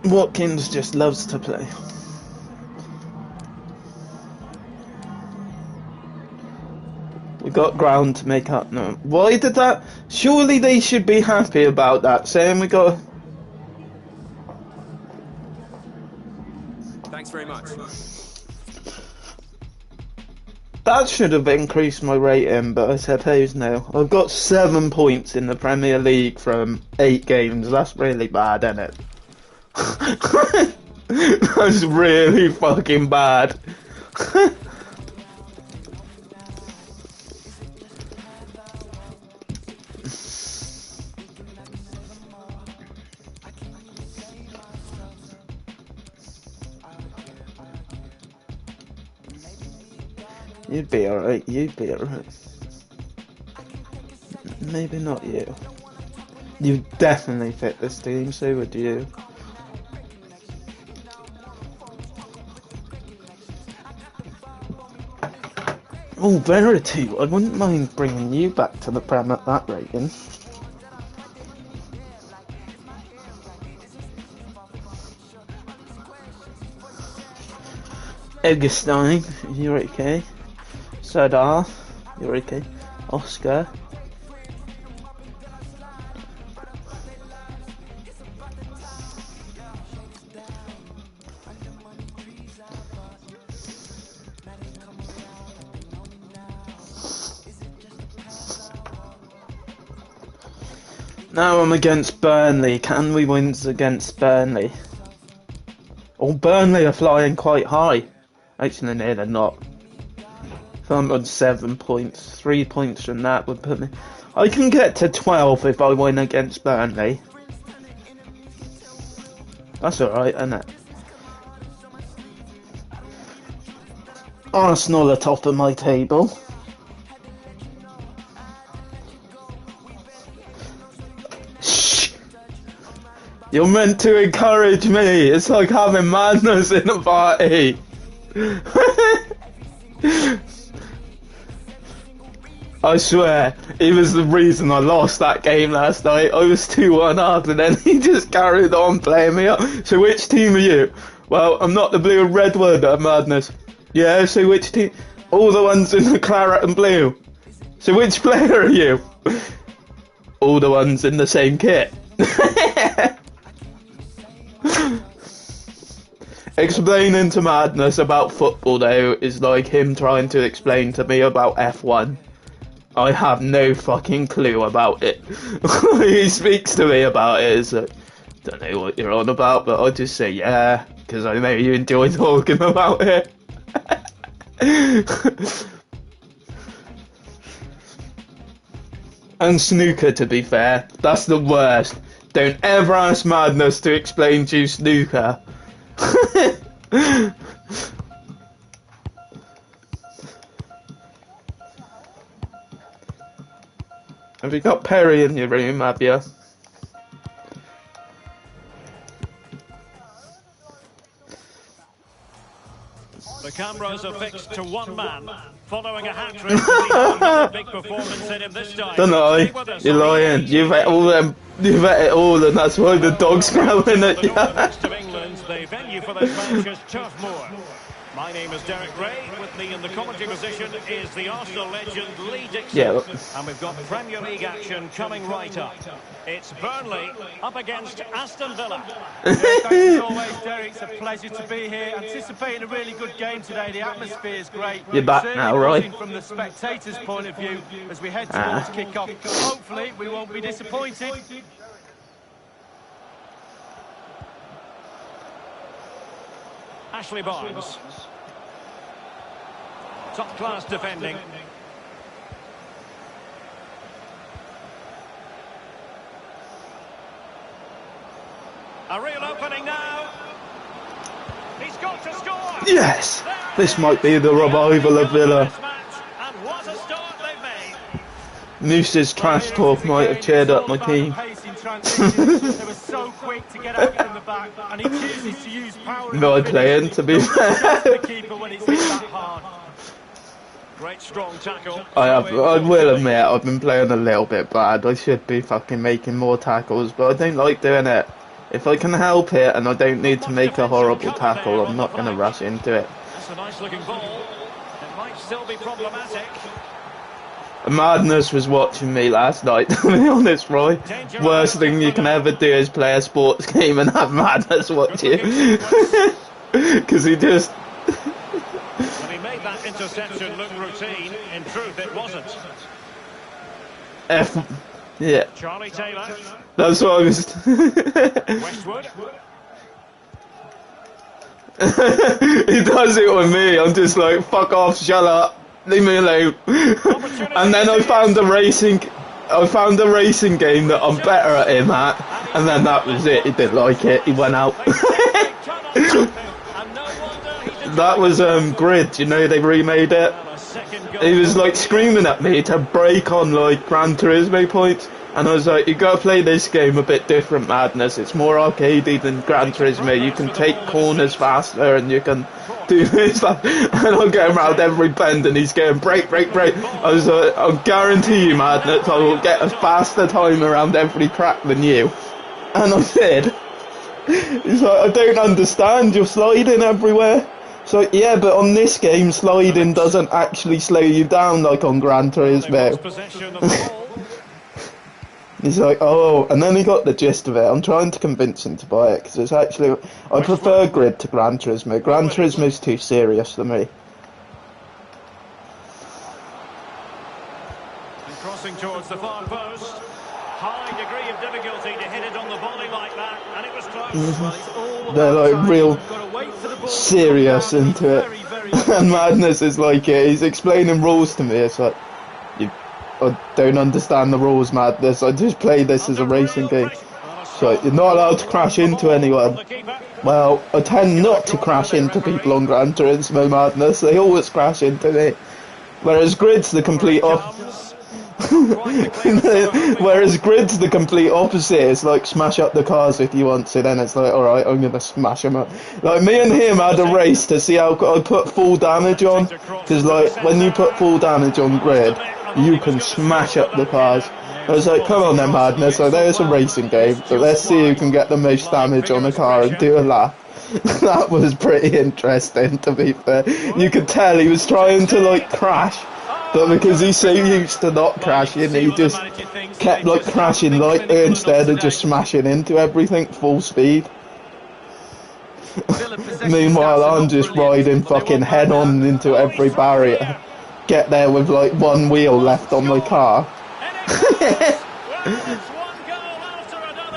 Watkins just loves to play. We got ground to make up now. Why did that? Surely they should be happy about that, saying we got... Thanks very much. That should have increased my rating, but I suppose no. I've got 7 points in the Premier League from 8 games. That's really bad, isn't it? That's really fucking bad. You'd be alright, you'd be alright. Maybe not you. You definitely fit this team, so would you. Oh, Verity, I wouldn't mind bringing you back to the Prem at that rating. Augustine, you're okay. Sardar, you're okay. Oscar. Now I'm against Burnley. Can we win against Burnley? Oh, Burnley are flying quite high. Actually, no, they're not. If I'm on 7 points, 3 points from that would put me... I can get to 12 if I win against Burnley. That's alright, isn't it? Arsenal are top of my table. Shh! You're meant to encourage me. It's like having madness in a party. I swear, he was the reason I lost that game last night. I was 2-1 up and then he just carried on playing me up. So which team are you? Well, I'm not the blue and red one of madness. Yeah, so which team? All the ones in the claret and blue. So which player are you? All the ones in the same kit. Explaining to Madness about football though is like him trying to explain to me about F1. I have no fucking clue about it. He speaks to me about it, it's like, don't know what you're on about, but I'll just say yeah, because I know you enjoy talking about it. And snooker, to be fair, that's the worst. Don't ever ask Madness to explain to you snooker. Have you got Perry in your room, have you? The cameras are fixed to one man. Following a hat-trick, does he have another big performance in him this time? Don't lie. Stay with us You're on lying. EA You've ate all them. You've ate it all, and that's why the dog's growling at The you. northwest of England, the venue for this match is Turf Moor. My name is Derek Ray. With me in the commentary position is the Arsenal legend Lee Dixon. Yeah. And we've got Premier League action coming right up. It's Burnley up against Aston Villa. Thanks as always, Derek. It's a pleasure to be here. Anticipating a really good game today. The atmosphere is great. You're back Certainly now, Roy. buzzing from the spectators' point of view as we head towards kick-off. Hopefully, we won't be disappointed. Ashley Barnes. Top class defending. A real opening now. He's got to score. Yes. This might be the revival of Villa. And what a start they've made. Moose's trash talk might have cheered up my team. They were so quick to get out from the back, and he chooses to use power. No playing, to be fair. The keeper when it's hit that hard. Great strong tackle. I will admit, I've been playing a little bit bad. I should be fucking making more tackles, but I don't like doing it. If I can help it and I don't need to make a horrible tackle, I'm not going to rush into it. That's a nice looking ball. It might still be problematic. Madness was watching me last night, to be honest, Roy. Worst thing you can ever do is play a sports game and have Madness watch you. Because he just... When he made that interception look routine, in truth it wasn't. Yeah. Charlie Taylor. That's what I was... Westwood. He does it with me. I'm just like, fuck off, shut up, leave me alone. And then I found a racing game that I'm better at him at, and then that was it. He didn't like it. He went out. That was Grid. You know they remade it. He was like screaming at me to break on like Gran Turismo points. And I was like, you gotta play this game a bit different, Madness. It's more arcadey than Gran Turismo. You can take corners faster and you can do this. And I'm going around every bend and he's going break, break, break. I was like, I'll guarantee you, Madness, I will get a faster time around every track than you. And I did. He's like, I don't understand, you're sliding everywhere. So yeah, but on this game, sliding doesn't actually slow you down like on Gran Turismo. He's like, oh, and then he got the gist of it. I'm trying to convince him to buy it, because it's actually... I prefer Grid to Gran Turismo. Gran Turismo's too serious for me. And crossing towards the far post. High degree of difficulty to hit it on the volley like that, and it was close. They're like real serious into it. And Madness is like, he's explaining rules to me. It's like, I don't understand the rules, Madness. I just play this as a racing game. So you're not allowed to crash into anyone. Well, I tend not to crash into people on Gran Turismo, Madness. They always crash into me. Whereas Grid's the complete opposite. It's like smash up the cars if you want to. Then it's like, alright, I'm gonna smash them up. Like me and him had a race to see how I put full damage on. Because like when you put full damage on Grid, you can smash up the cars. I was like, come on then, Madness. So there's a racing game. So let's see who can get the most damage on a car and do a lap. That was pretty interesting, to be fair. You could tell he was trying to like crash. But because he's so used to not crashing, he just kept like crashing lightly instead of just smashing into everything full speed. Meanwhile, I'm just riding fucking head on into every barrier. Get there with like one wheel left on my car.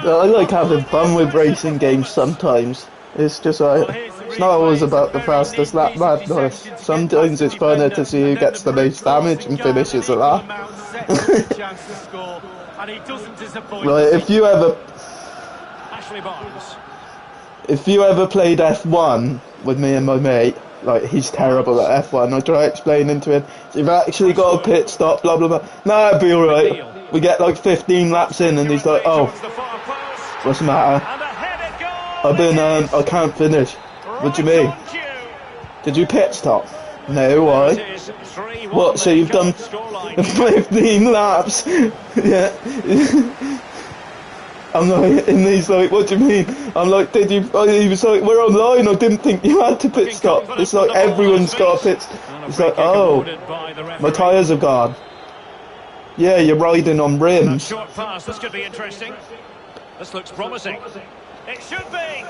I like having fun with racing games sometimes. It's just like, it's not always about the fastest lap, Madness. Sometimes it's funner to see who gets the most damage and finishes a lap. Like, if you ever played F1 with me and my mate, like, he's terrible at F1. I try explaining to him, you've actually got a pit stop, blah blah blah. No, it'll be alright. We get like 15 laps in and he's like, oh, what's the matter? I can't finish. What do you mean? Did you pit stop? No, why? It is 3-1 What, so the you've done current scoreline. 15 laps? Yeah. I'm like, and he's like, what do you mean? I'm like, did you, oh, he was like, we're online, I didn't think you had to pit Looking stop. confident It's with like, the ball on everyone's his got a feet. pit And a It's free like, kick oh, awarded by the my referee. tyres are gone. Yeah, you're riding on That rims. short pass, this could be interesting. This looks promising. It should be.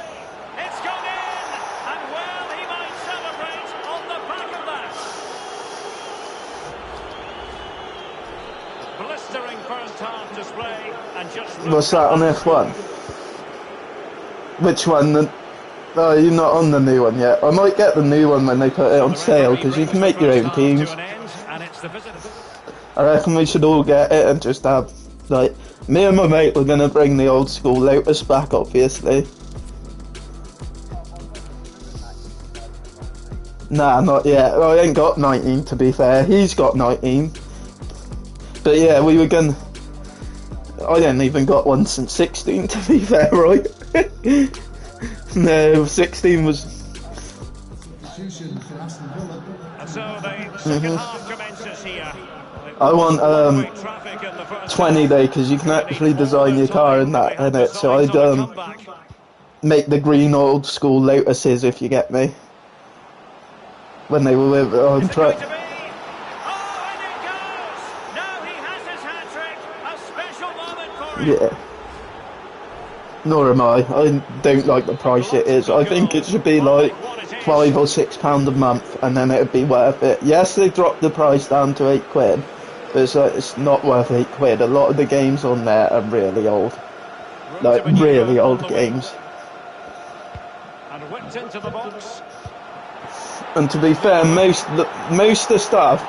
It's gone in. And well, he might celebrate on the back of that. Blistering first half display. And just What's that on F1? Which one? Oh, you're not on the new one yet. I might get the new one when they put it on sale, because you can make your own teams. And it's the visitors. I reckon we should all get it and just have, like, me and my mate were gonna bring the old school Lotus back, obviously. Nah, not yet. I ain't got 19, to be fair. He's got 19. But yeah, we were gonna... I hadn't even got one since 16, to be fair, right? No, 16 was... And so the second half commences here. I want 20 though, because you can actually design your car in that, innit? So I'd make the green old school Lotuses, if you get me. When they were with Is it going to be? Oh, and it goes! Now he has his hat-trick. A special moment for him. Yeah. Nor am I. I don't like the price it is. I think it should be like £5 or £6 a month, and then it'd be worth it. Yes, they dropped the price down to £8, but it's not worth £8. A lot of the games on there are really old, like really old games. And whipped into the box. And to be fair, most of the stuff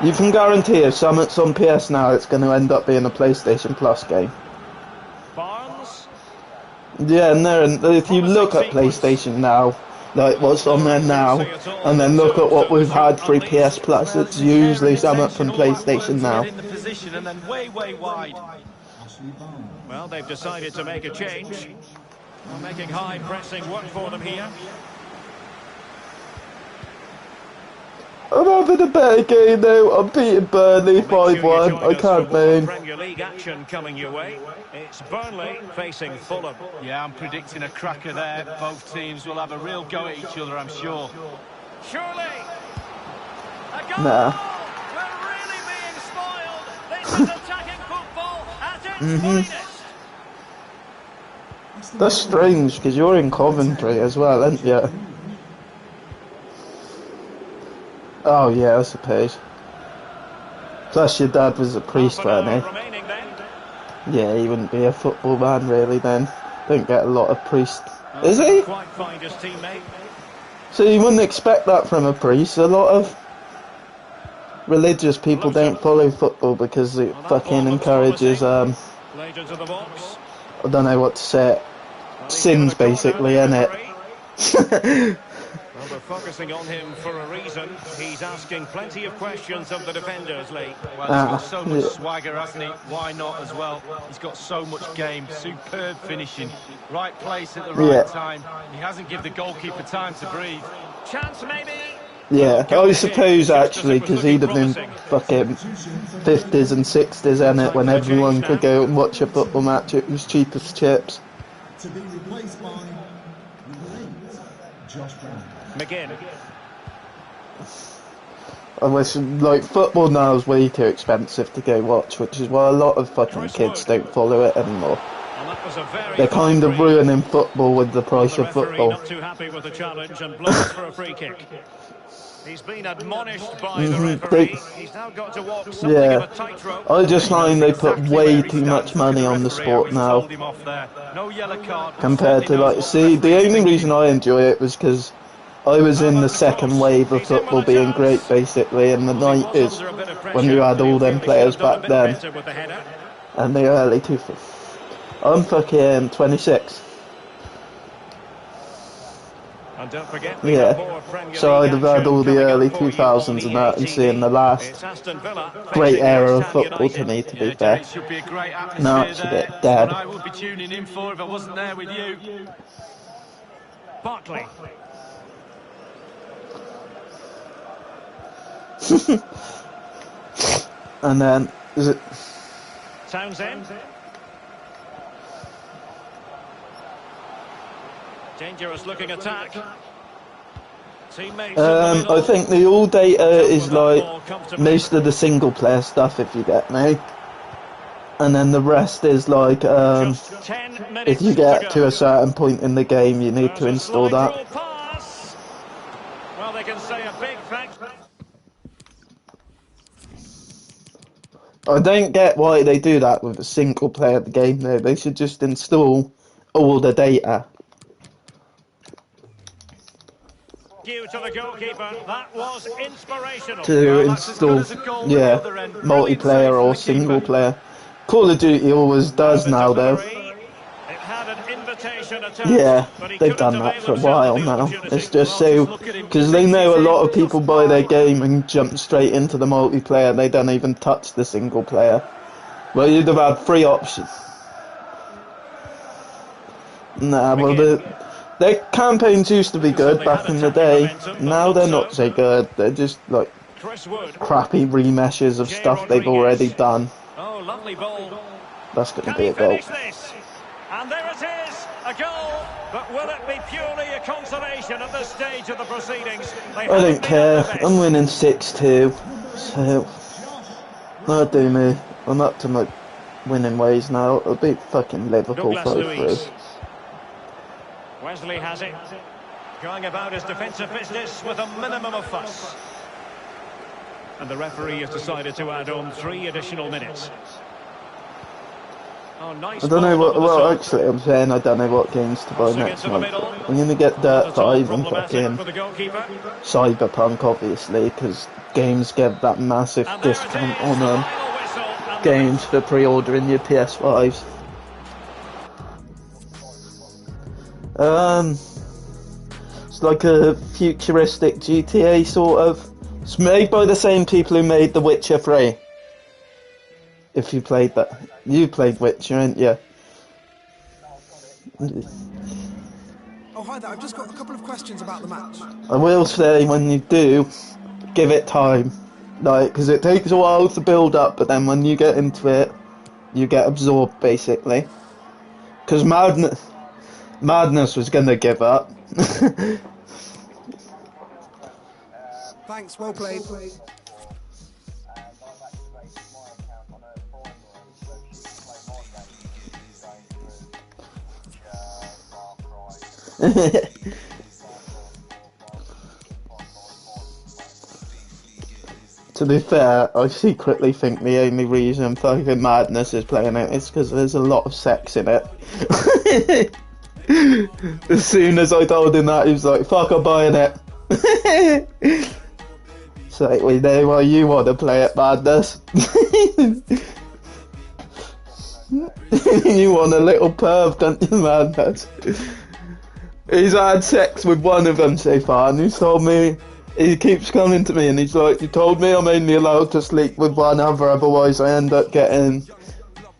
you can guarantee if something's on PS now, it's going to end up being a PlayStation Plus game. Barnes. Yeah, no, and if you look at PlayStation now, like what's on there now, and then look at what we've had through PS Plus, it's usually something from PlayStation now. And then way wide. Well, they've decided to make a change. They're making high pressing work for them here. I'm having a better game though. I'm beating Burnley 5-1. I can't moan. Premier League action coming your way. It's Burnley facing Fulham. Yeah, I'm predicting a cracker there. Both teams will have a real go at each other, I'm sure. Surely. A goal. Nah. We're really being spoiled. This is attacking football at its finest. That's strange, because you're in Coventry as well, aren't you? Oh yeah, I suppose. Plus your dad was a priest, wasn't he? Yeah, he wouldn't be a football man really then. Don't get a lot of priests. Is he? Quite find his teammate. So you wouldn't expect that from a priest. A lot of religious people don't follow football because it fucking encourages, Late into the box. I don't know what to say it. Sins basically, innit? Well, they're focusing on him for a reason. He's asking plenty of questions of the defenders, Lee. Well, he's got so much swagger, hasn't he? Why not as well? He's got so much game, superb finishing, right place at the right time. He hasn't given the goalkeeper time to breathe. Chance maybe. Yeah, I suppose actually, because he'd have been fucking 50s and 60s, innit, when everyone could go and watch a football match. It was cheap as chips. To be replaced by number 8, Josh Brown. McGinn. I wish, like, football now is way too expensive to go watch, which is why a lot of fucking kids don't follow it anymore. They're kind of ruining football with the price of football. Not too happy with the challenge and blows for a free kick. He's been admonished by the referee. He's now got to walk something of a tightrope. I just find they put way too much money on the sport now. No yellow card. Compared to, like, see, the only reason I enjoy it was because I was in the second wave of football being great, basically, in the 90s, when you had all them players back then, and the early 2000s. I'm fucking 26. And don't forget, Yeah, so I'd have had all the early 2000s and that, and seeing the last great era of football to me, to be fair. Now it's a bit dead. I would be tuning in for if I wasn't there with you. Barkley. And then, is it... Townsend. Dangerous looking attack. Teammates in the middle. I think the all data is With that like ball comfortably. most of the single player stuff, if you get me. And then the rest is like, Just 10 minutes if you get to to go. a certain point in the game, you need to There's a install slide that. rule pass. Well, they can say a big thanks. I don't get why they do that with a single player game though. They should just install all the data. You to the goalkeeper. That was inspirational. To Well, that's as good install, as a goal at the yeah, other end. Brilliant save multiplayer from or the single keeper. player. Call of Duty always does The now though. delivery. It had an invitation attempt, Yeah, but he they've couldn't done that avail for a himself while of the now. opportunity. It's just Well, so, just look at him. because He they thinks know a he's lot in, of people just buy their fine. game and jump straight into the multiplayer. They don't even touch the single player. Well, you'd have had 3 options. Nah, well, their campaigns used to be good back in the day. Now they're not so good. They're just like Chris Wood. crappy remeshes of Jay stuff they've already Rodriguez. done. Oh, lovely ball. That's going to Can be he a goal. finish this? And there it is, a goal. But will it be purely a consolation at this stage of the proceedings? They I haven't don't been care. at their best. I'm winning 6-2. So, that'll do me. I'm up to my winning ways now. I'll beat fucking Liverpool Douglas 5-3. Luiz. Wesley has it. Going about his defensive business with a minimum of fuss. And the referee has decided to add on 3 additional minutes. Oh, nice I don't know ball what, over the well top. actually I'm saying I don't know what games to buy Crossing next into the month. middle. I'm going to get Dirt Not at all 5 and problematic fucking for the goalkeeper. Cyberpunk obviously, because games get that massive And there it is, discount the on final whistle. And games for pre-ordering your PS5s. It's like a futuristic GTA sort of. It's made by the same people who made The Witcher 3. If you played that. You played Witcher, ain't you? Oh, hi there. I've just got a couple of questions about the match. I will say, when you do, give it time. Like, because it takes a while to build up, but then when you get into it, you get absorbed, basically. Because Madness was gonna give up. Thanks, well played. To be fair, I secretly think the only reason fucking Madness is playing it is because there's a lot of sex in it. As soon as I told him that, he was like, fuck, I'm buying it. So, we know why you want to play it, Madness. You want a little perv, don't you, Madness? He's had sex with one of them so far, and he's told me, he keeps coming to me and he's like, you told me I'm only allowed to sleep with one other, otherwise I end up getting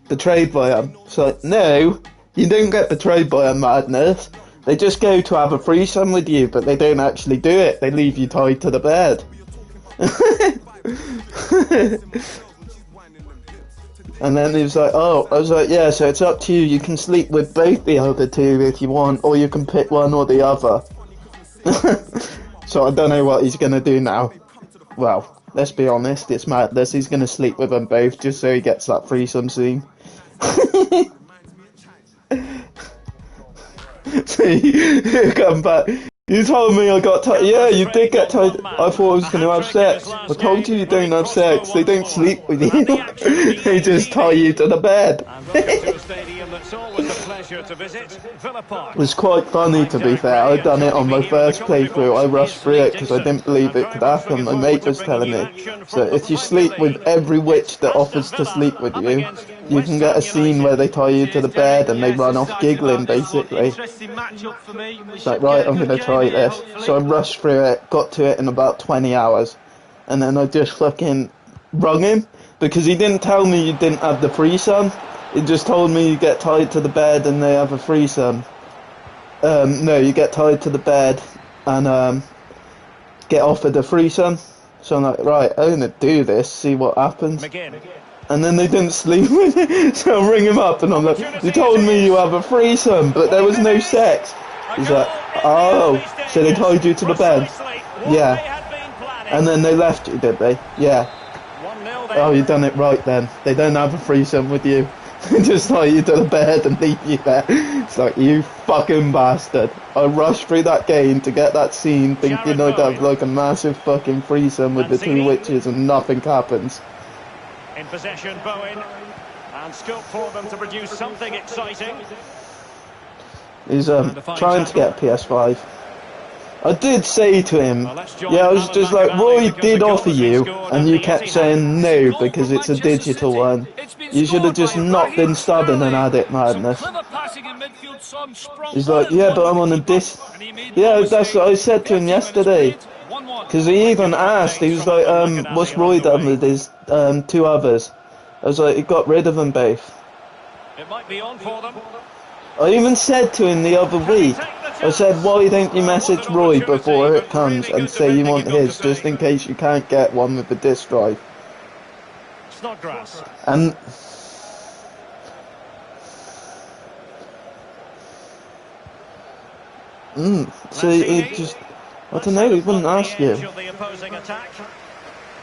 betrayed by him. It's like, no, you don't get betrayed by a Madness. They just go to have a threesome with you, but they don't actually do it. They leave you tied to the bed. And then he was like, oh, I was like, yeah, so it's up to you. You can sleep with both the other two if you want, or you can pick one or the other. So I don't know what he's going to do now. Well, let's be honest, it's Madness. He's going to sleep with them both just so he gets that threesome scene. See, come back. You told me I got tied. Yeah, you did get tied. I thought I was going to have sex. I told you you don't have sex. They don't sleep with you. They just tie you to the bed. It was quite funny, to be fair. I'd done it on my first playthrough. I rushed through it because I didn't believe it could happen. My mate was telling me. So if you sleep with every witch that offers to sleep with you, you can get a scene where they tie you to the bed and they run off giggling, basically. It's like, right, I'm going to try this. So I rushed through it, got to it in about 20 hours. And then I just fucking rung him. Because he didn't tell me you didn't have the threesome. He just told me you get tied to the bed and they have a threesome. No, you get tied to the bed and get offered a threesome. So I'm like, right, I'm gonna do this, see what happens. McGinn. And then they didn't sleep with it, so I ring him up and I'm like, you told me you have a threesome, but there was no sex. He's like, oh, so they tied you to the bed? Yeah. And then they left you, did they? Yeah. Oh, you done it right then. They don't have a threesome with you. They just tie you to the bed and leave you there. It's like, you fucking bastard. I rushed through that game to get that scene thinking I'd have like a massive fucking threesome with the two witches and nothing happens. In possession, Bowen. And scope for them to produce something exciting. He's trying to get a PS5. I did say to him, yeah, I was just like, Roy did offer you, and you kept saying no because it's a digital one. You should have just not been stubborn and had it, Madness. He's like, yeah, but I'm on a disc. Yeah, that's what I said to him yesterday. Because he even asked, he was like, what's Roy done with his two others? I was like, he got rid of them both. It might be on for them. I even said to him the other week, I said, why don't you message Roy before it comes and say you want his, just in case you can't get one with the disc drive. Snodgrass. And so he just, I don't know, he wouldn't ask you.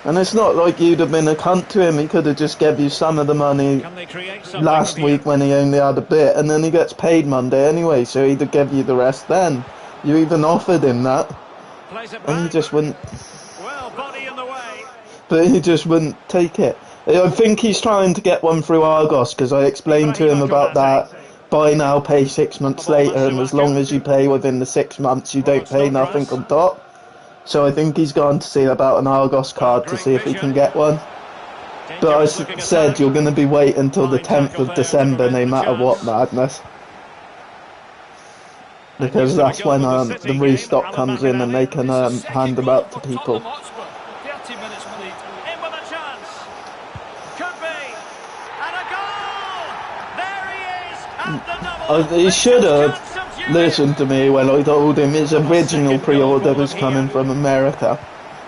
And it's not like you'd have been a cunt to him. He could have just gave you some of the money last week when he only had a bit, and then he gets paid Monday anyway, so he'd have give you the rest then. You even offered him that, and he just wouldn't. But he just wouldn't take it. I think he's trying to get one through Argos, because I explained to him about that. Buy now, pay 6 months later, and as long as you pay within the 6 months, you don't pay nothing on top. So I think he's gone to see about an Argos card to see if he can get one. But I said you're going to be waiting until the 10th of December no matter what, Madness. Because that's when the restock comes in and they can hand them out to people. He should have listened to me when I told him his original pre-order was coming from America.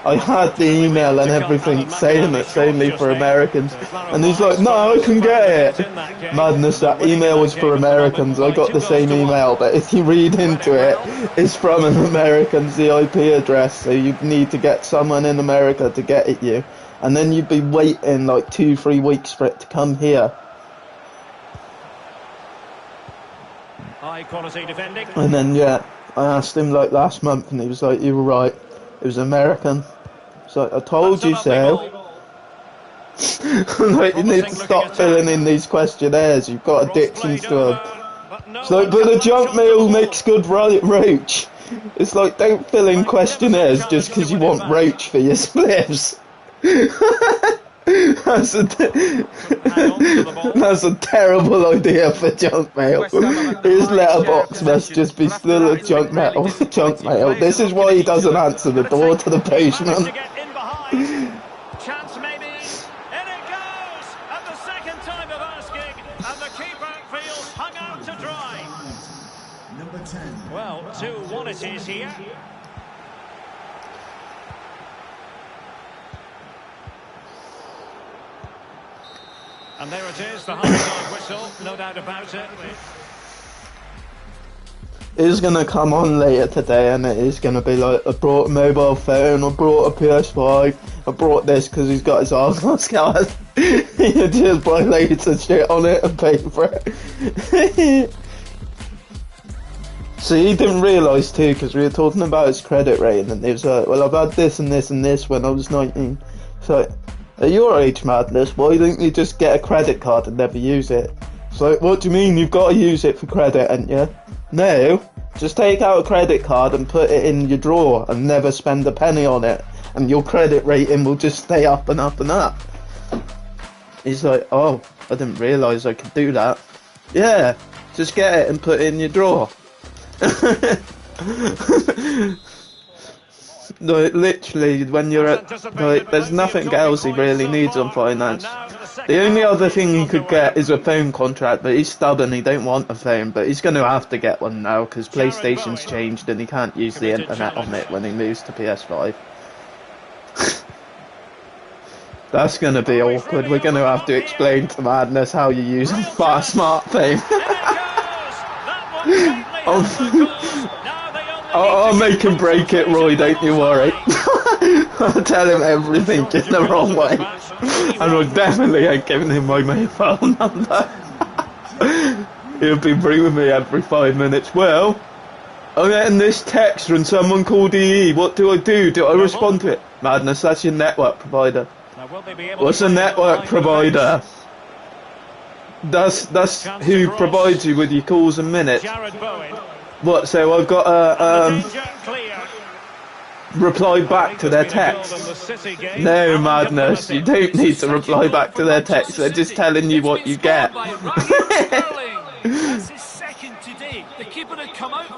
I had the email and everything saying it's only for Americans, and he's like, no, I can get it. Madness, that email was for Americans. I got the same email, but if you read into it, it's from an American's the IP address, so you'd need to get someone in America to get it you, and then you'd be waiting like 2-3 weeks for it to come here. High quality defending. And then, yeah, I asked him like last month and he was like, you were right, it was American. So I told you so. Like, you need to stop filling in these questionnaires, you've got addictions to them. It's like, but the junk mail makes good roach. It's like, don't fill in questionnaires just because you want roach for your spliffs. That's a terrible idea for junk mail. His letterbox must just be still a junk mail. This is why he doesn't answer the door to the postman. Chance maybe. In it goes. At the second time of asking, and the keeper feels hung out to dry. Number 10. Well, 2-1 it is here. And there it is, the half-time whistle, no doubt about it. It's going to come on later today, and it is going to be like, I brought a mobile phone, I brought a PS5, I brought this because he's got his Argos card. You just buy loads of shit on it and pay for it. See, he didn't realise too, because we were talking about his credit rating, and he was like, well, I've had this and this and this when I was 19. So, at your age, Madness, why don't you just get a credit card and never use it? It's like, what do you mean you've got to use it for credit, ain't you? No, just take out a credit card and put it in your drawer and never spend a penny on it, and your credit rating will just stay up and up and up. He's like, oh, I didn't realise I could do that. Yeah, just get it and put it in your drawer. Like, literally, when you're at, like, there's nothing else he really needs on finance. The only other thing he could get is a phone contract, but he's stubborn, he don't want a phone, but he's going to have to get one now, because PlayStation's changed and he can't use the internet on it when he moves to PS5. That's gonna be awkward. We're gonna have to explain to Madness how you use a fast smartphone. I'll make him break it, Roy, don't you worry. I'll tell him everything in the wrong way. And I definitely ain't giving him my mobile number. He'll be bringing me every 5 minutes. Well, I'm getting this text from someone called EE. What do I do? Do I respond to it? Madness, that's your network provider. What's a network provider? That's who provides you with your calls and minutes. What, so I've got a reply back to their texts? No, Madness, you don't need to reply back to their texts. They're just telling you what you get.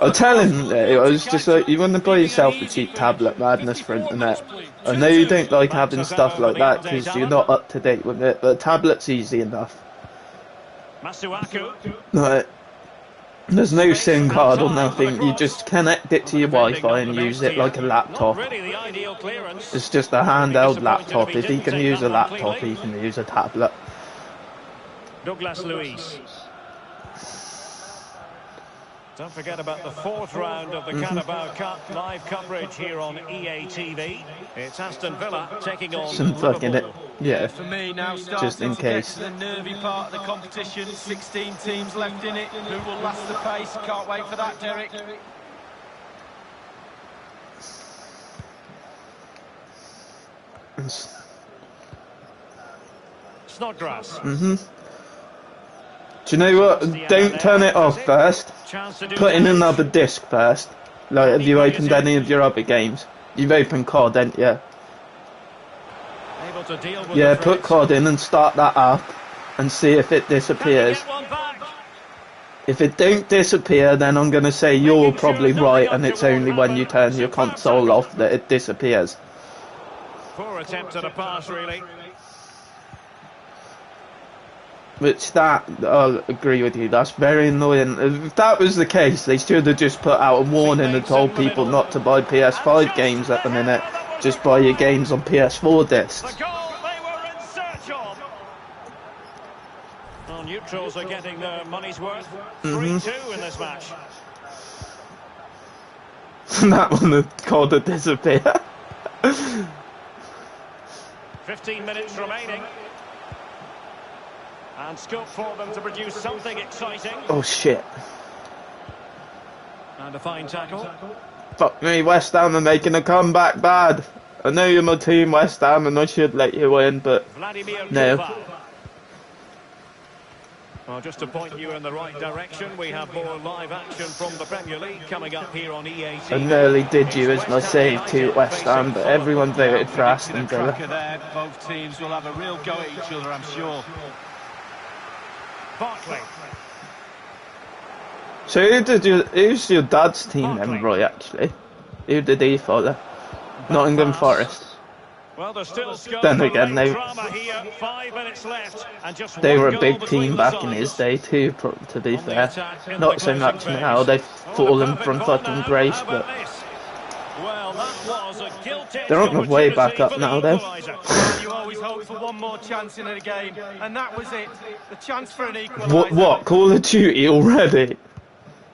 I'll tell him, I was just like, you want to buy yourself a cheap tablet, Madness, for internet. I know you don't like having stuff like that because you're not up to date with it, but a tablet's easy enough. Right. There's no SIM card or nothing, you just connect it to your Wi-Fi and use it like a laptop. It's just a handheld laptop. If he can use a laptop, he can use a tablet. Douglas Luiz. Don't forget about the 4th round of the Carabao Cup live coverage here on EA TV. It's Aston Villa taking on Some fucking Liverpool. yeah, For me now, just in case. the nervy part of the competition. 16 teams left in it. Who will last the pace? Can't wait for that, Derek. Snodgrass. Do you know what? Don't turn it off first. Put in another disc first. Like, have you opened any of your other games? You've opened COD, ain't you? Able to deal with Yeah, the put threats. COD in and start that up and see if it disappears. Get one back. If it don't disappear, then I'm gonna say you're probably right and it's only when you turn your console off that it disappears. Poor attempt at a pass, really. Which that, I'll agree with you, that's very annoying. If that was the case, they should have just put out a warning and told people not to buy PS5 games at the minute. Just buy your games on PS4 discs. The goal they were in search of. Well, neutrals are getting their money's worth. 3-2 in this match. That one had called to disappear. 15 minutes remaining. And scope for them to produce something exciting. Oh shit. And a fine tackle. Fuck me, West Ham are making a comeback bad. I know you're my team, West Ham, and I should let you win, but Vladimir no. Kuba. Well, just to point you in the right direction, we have more live action from the Premier League coming up here on EA TV. I nearly did you as my save to West Ham, but everyone voted for Aston Villa. There. Both teams will have a real go at each other, I'm sure. Barkley. So who's your dad's team then, Roy, actually? Who did he follow? Nottingham Forest. Well, there's still scope Then for again, late they- drama here. 5 minutes left, and just They one were a goal big between team the back in sides. his day too, to be On the fair. attack in Not the so much closing now, phase. they've fallen Perfect from ball fucking now. grace, How but about this? Well, that was a gilt-edged they're on the way back opportunity up for the now, though. equaliser. You always hope for one more chance in a game, and that was it. The chance for an equaliser. What? Call of Duty already?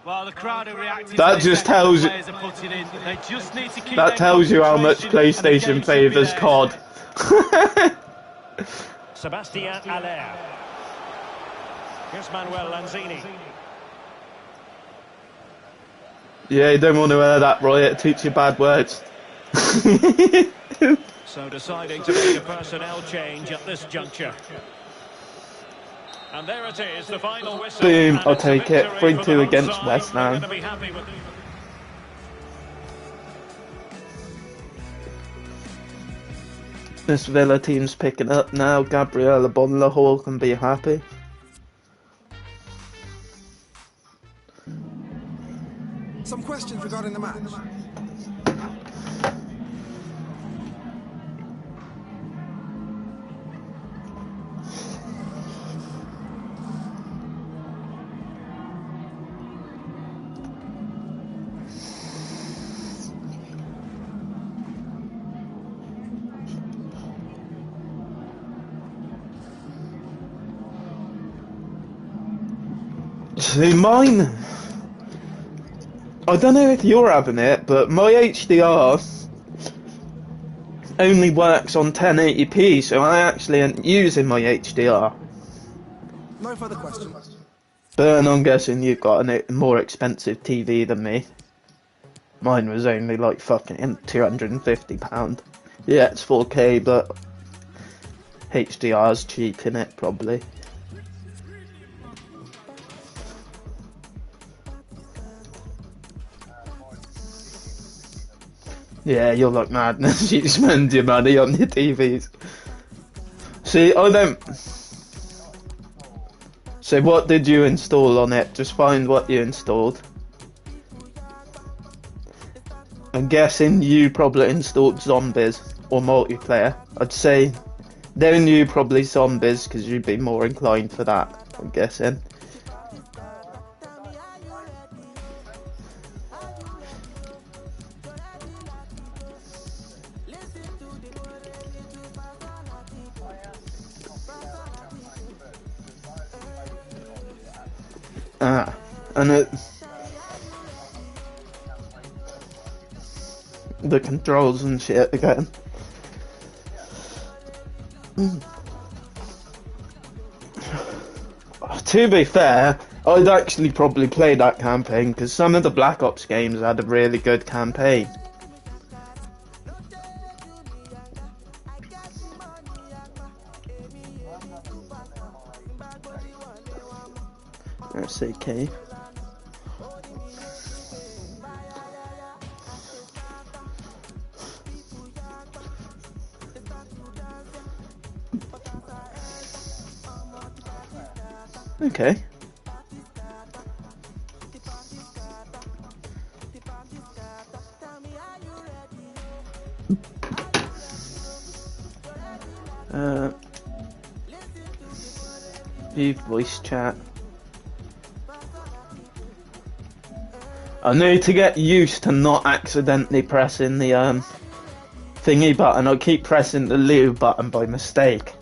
Well, the crowd are reacting. That to the just effort tells the you- players are putting in. They just need to keep That their tells you how much concentration, and the game PlayStation should be favours theirs. COD. Sebastian Aller. Here's Manuel Lanzini. Yeah, you don't want to hear that, Roy, it'll teach you bad words. So deciding to make a personnel change at this juncture. And there it is, the final whistle. Boom, and I'll it's a take it. victory for 3-2 the against home West side. They're Ham. gonna be happy with it. This Villa team's picking up now. Gabriel Bonlahor can be happy. Some questions regarding the match. See, mine, I don't know if you're having it, but my HDR only works on 1080p, so I actually ain't using my HDR. No further questions. But I'm guessing you've got a more expensive TV than me. Mine was only like fucking £250. Yeah, it's 4K, but HDR's cheap in it, probably. Yeah, you're like madness. You spend your money on your TVs. See, I don't. So, what did you install on it? Just find what you installed. I'm guessing you probably installed zombies or multiplayer. I'd say then you probably zombies because you'd be more inclined for that. I'm guessing. And the controls and shit again. To be fair, I'd actually probably play that campaign because some of the Black Ops games had a really good campaign. That's okay. Okay. View voice chat. I need to get used to not accidentally pressing the thingy button. I keep pressing the leave button by mistake.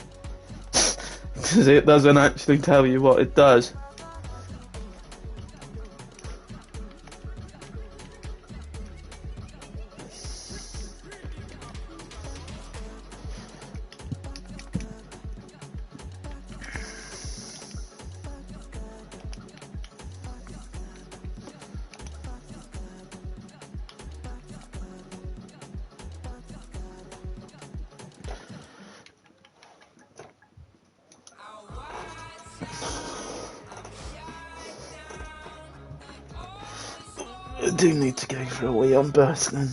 Because it doesn't actually tell you what it does. I do need to go for a wee on burst then.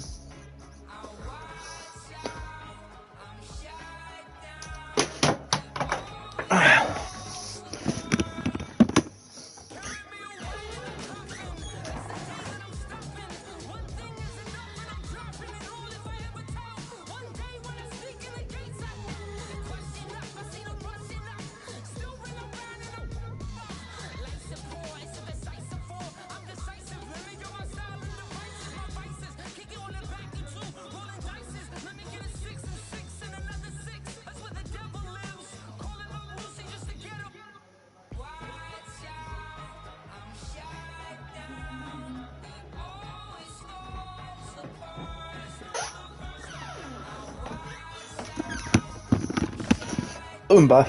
I'm back.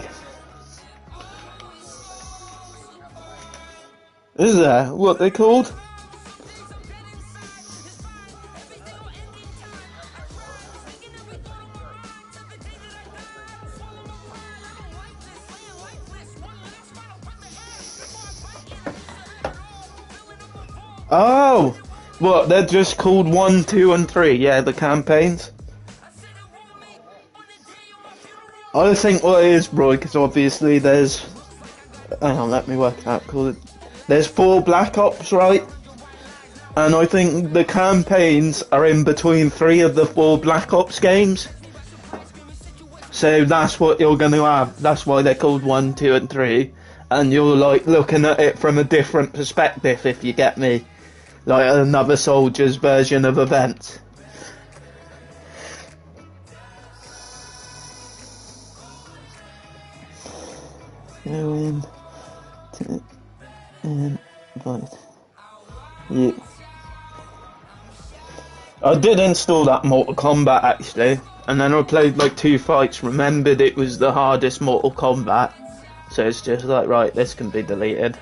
Is there? What they called? Oh! What, they're just called 1, 2 and 3, yeah, the campaigns? I think what it is, bro, because obviously there's... Hang on, let me work it out. There's 4 Black Ops, right? And I think the campaigns are in between 3 of the 4 Black Ops games. So that's what you're going to have. That's why they're called 1, 2 and 3. And you're like looking at it from a different perspective, if you get me. Like another soldier's version of events. Go in. Right. Yeah. I did install that Mortal Kombat actually, and then I played like 2 fights, remembered it was the hardest Mortal Kombat, so it's just like, right, this can be deleted.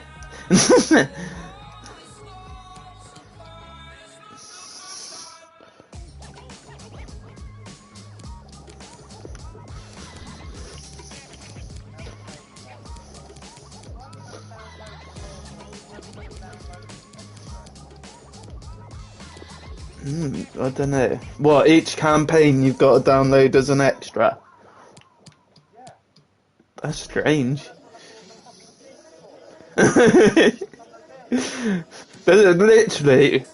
I don't know. What, each campaign you've got to download as an extra? That's strange. But literally,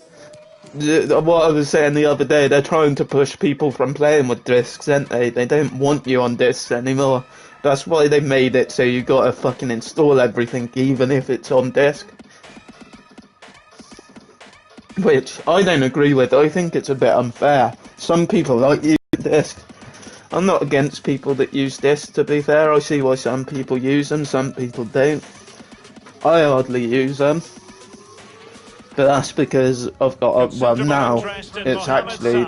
what I was saying the other day, they're trying to push people from playing with discs, aren't they? They don't want you on discs anymore. That's why they made it so you gotta fucking install everything, even if it's on disc. Which I don't agree with. I think it's a bit unfair. Some people like using discs. I'm not against people that use discs, to be fair. I see why some people use them, some people don't. I hardly use them. But that's because I've got a, well now, it's actually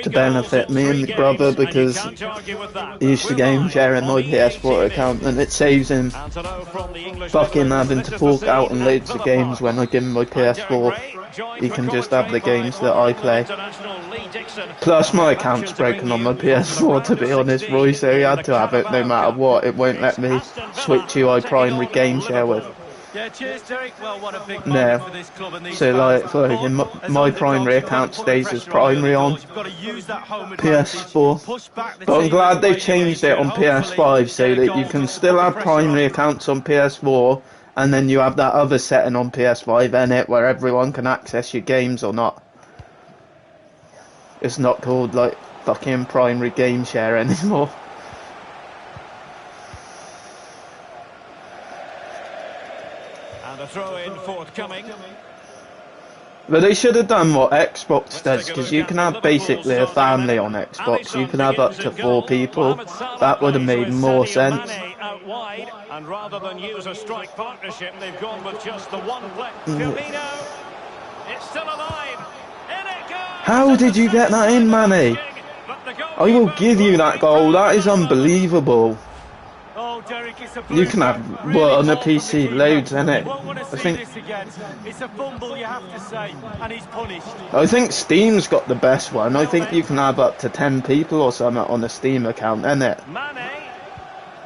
to benefit me and my brother, because he used to game share in my PS4 account, and it saves him fucking having to fork out on loads of games when I give him my PS4. He can just have the games that I play. Plus my account's broken on my PS4, to be honest, Roy, so he had to have it no matter what. It won't let me switch UI primary game share with. Yeah, cheers, Derek. Well, what a big No. moment for this club and these So like, fans. for my primary account stays as primary on You've got to use that home advantage, PS4. push back the But I'm team glad as the they've way you changed need it to, on and hopefully PS5 so get a that goal you to can put still the have pressure primary on. accounts on PS4, and then you have that other setting on PS5 in it where everyone can access your games or not. It's not called like fucking primary game share anymore. And a throw in forthcoming. But they should have done what Xbox does, because you can have basically a family on Xbox. You can have up to 4 people. That would have made more sense. Out wide, and rather than use a strike partnership, they've gone with just the one play. Firmino, it's still alive. In it goes. How did you get that in, Manny? I will give you that goal. That is unbelievable. Oh, Derek, it's a You can have, well, on a PC, loads, innit? Won't want to I see think, this again. It's a fumble, you have to say, and he's punished. I think Steam's got the best one. I think you can have up to 10 people or something on a Steam account, innit?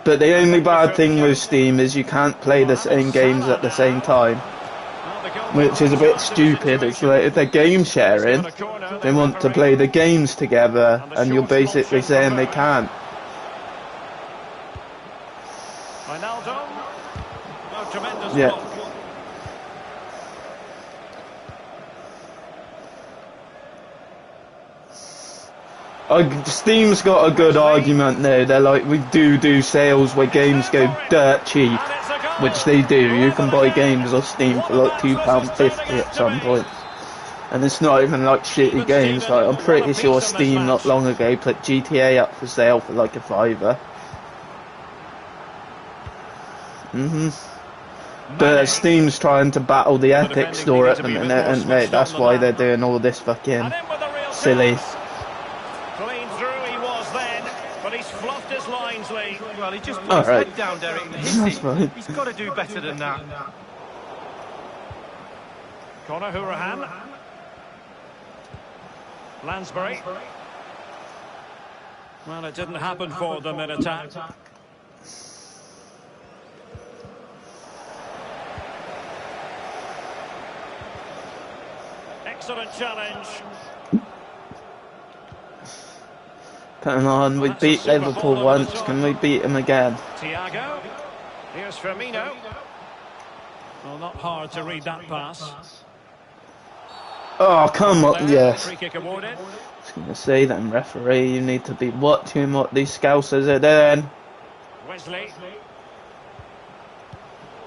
But the only bad thing with Steam is you can't play the same games at the same time, which is a bit stupid. It's like, if they're game sharing, they want to play the games together, and you're basically saying they can't. Yeah. Steam's got a good argument there. They're like, we do sales where games go dirt cheap, which they do. You can buy games off Steam for like £2.50 at some point, and it's not even like shitty games. Like, I'm pretty sure Steam not long ago put GTA up for sale for like a £5. But Steam's trying to battle the Epic Store at the minute, and that's why they're doing all this fucking silly. Clean through he was then, but he's fluffed his lines, Lee. Well, he just put his head down, Derek, and hit That's it. fine. He's got to do better than that. Conor Hourihane. Lansbury. Well, it didn't happen for them in attack. Excellent challenge. Come on, we beat Liverpool once, can we beat them again? Thiago. Here's Firmino. Well, not hard to read that pass. Oh, come on, yes. Free kick awarded. I was going to say then, referee, you need to be watching what these scousers are doing. Wesley.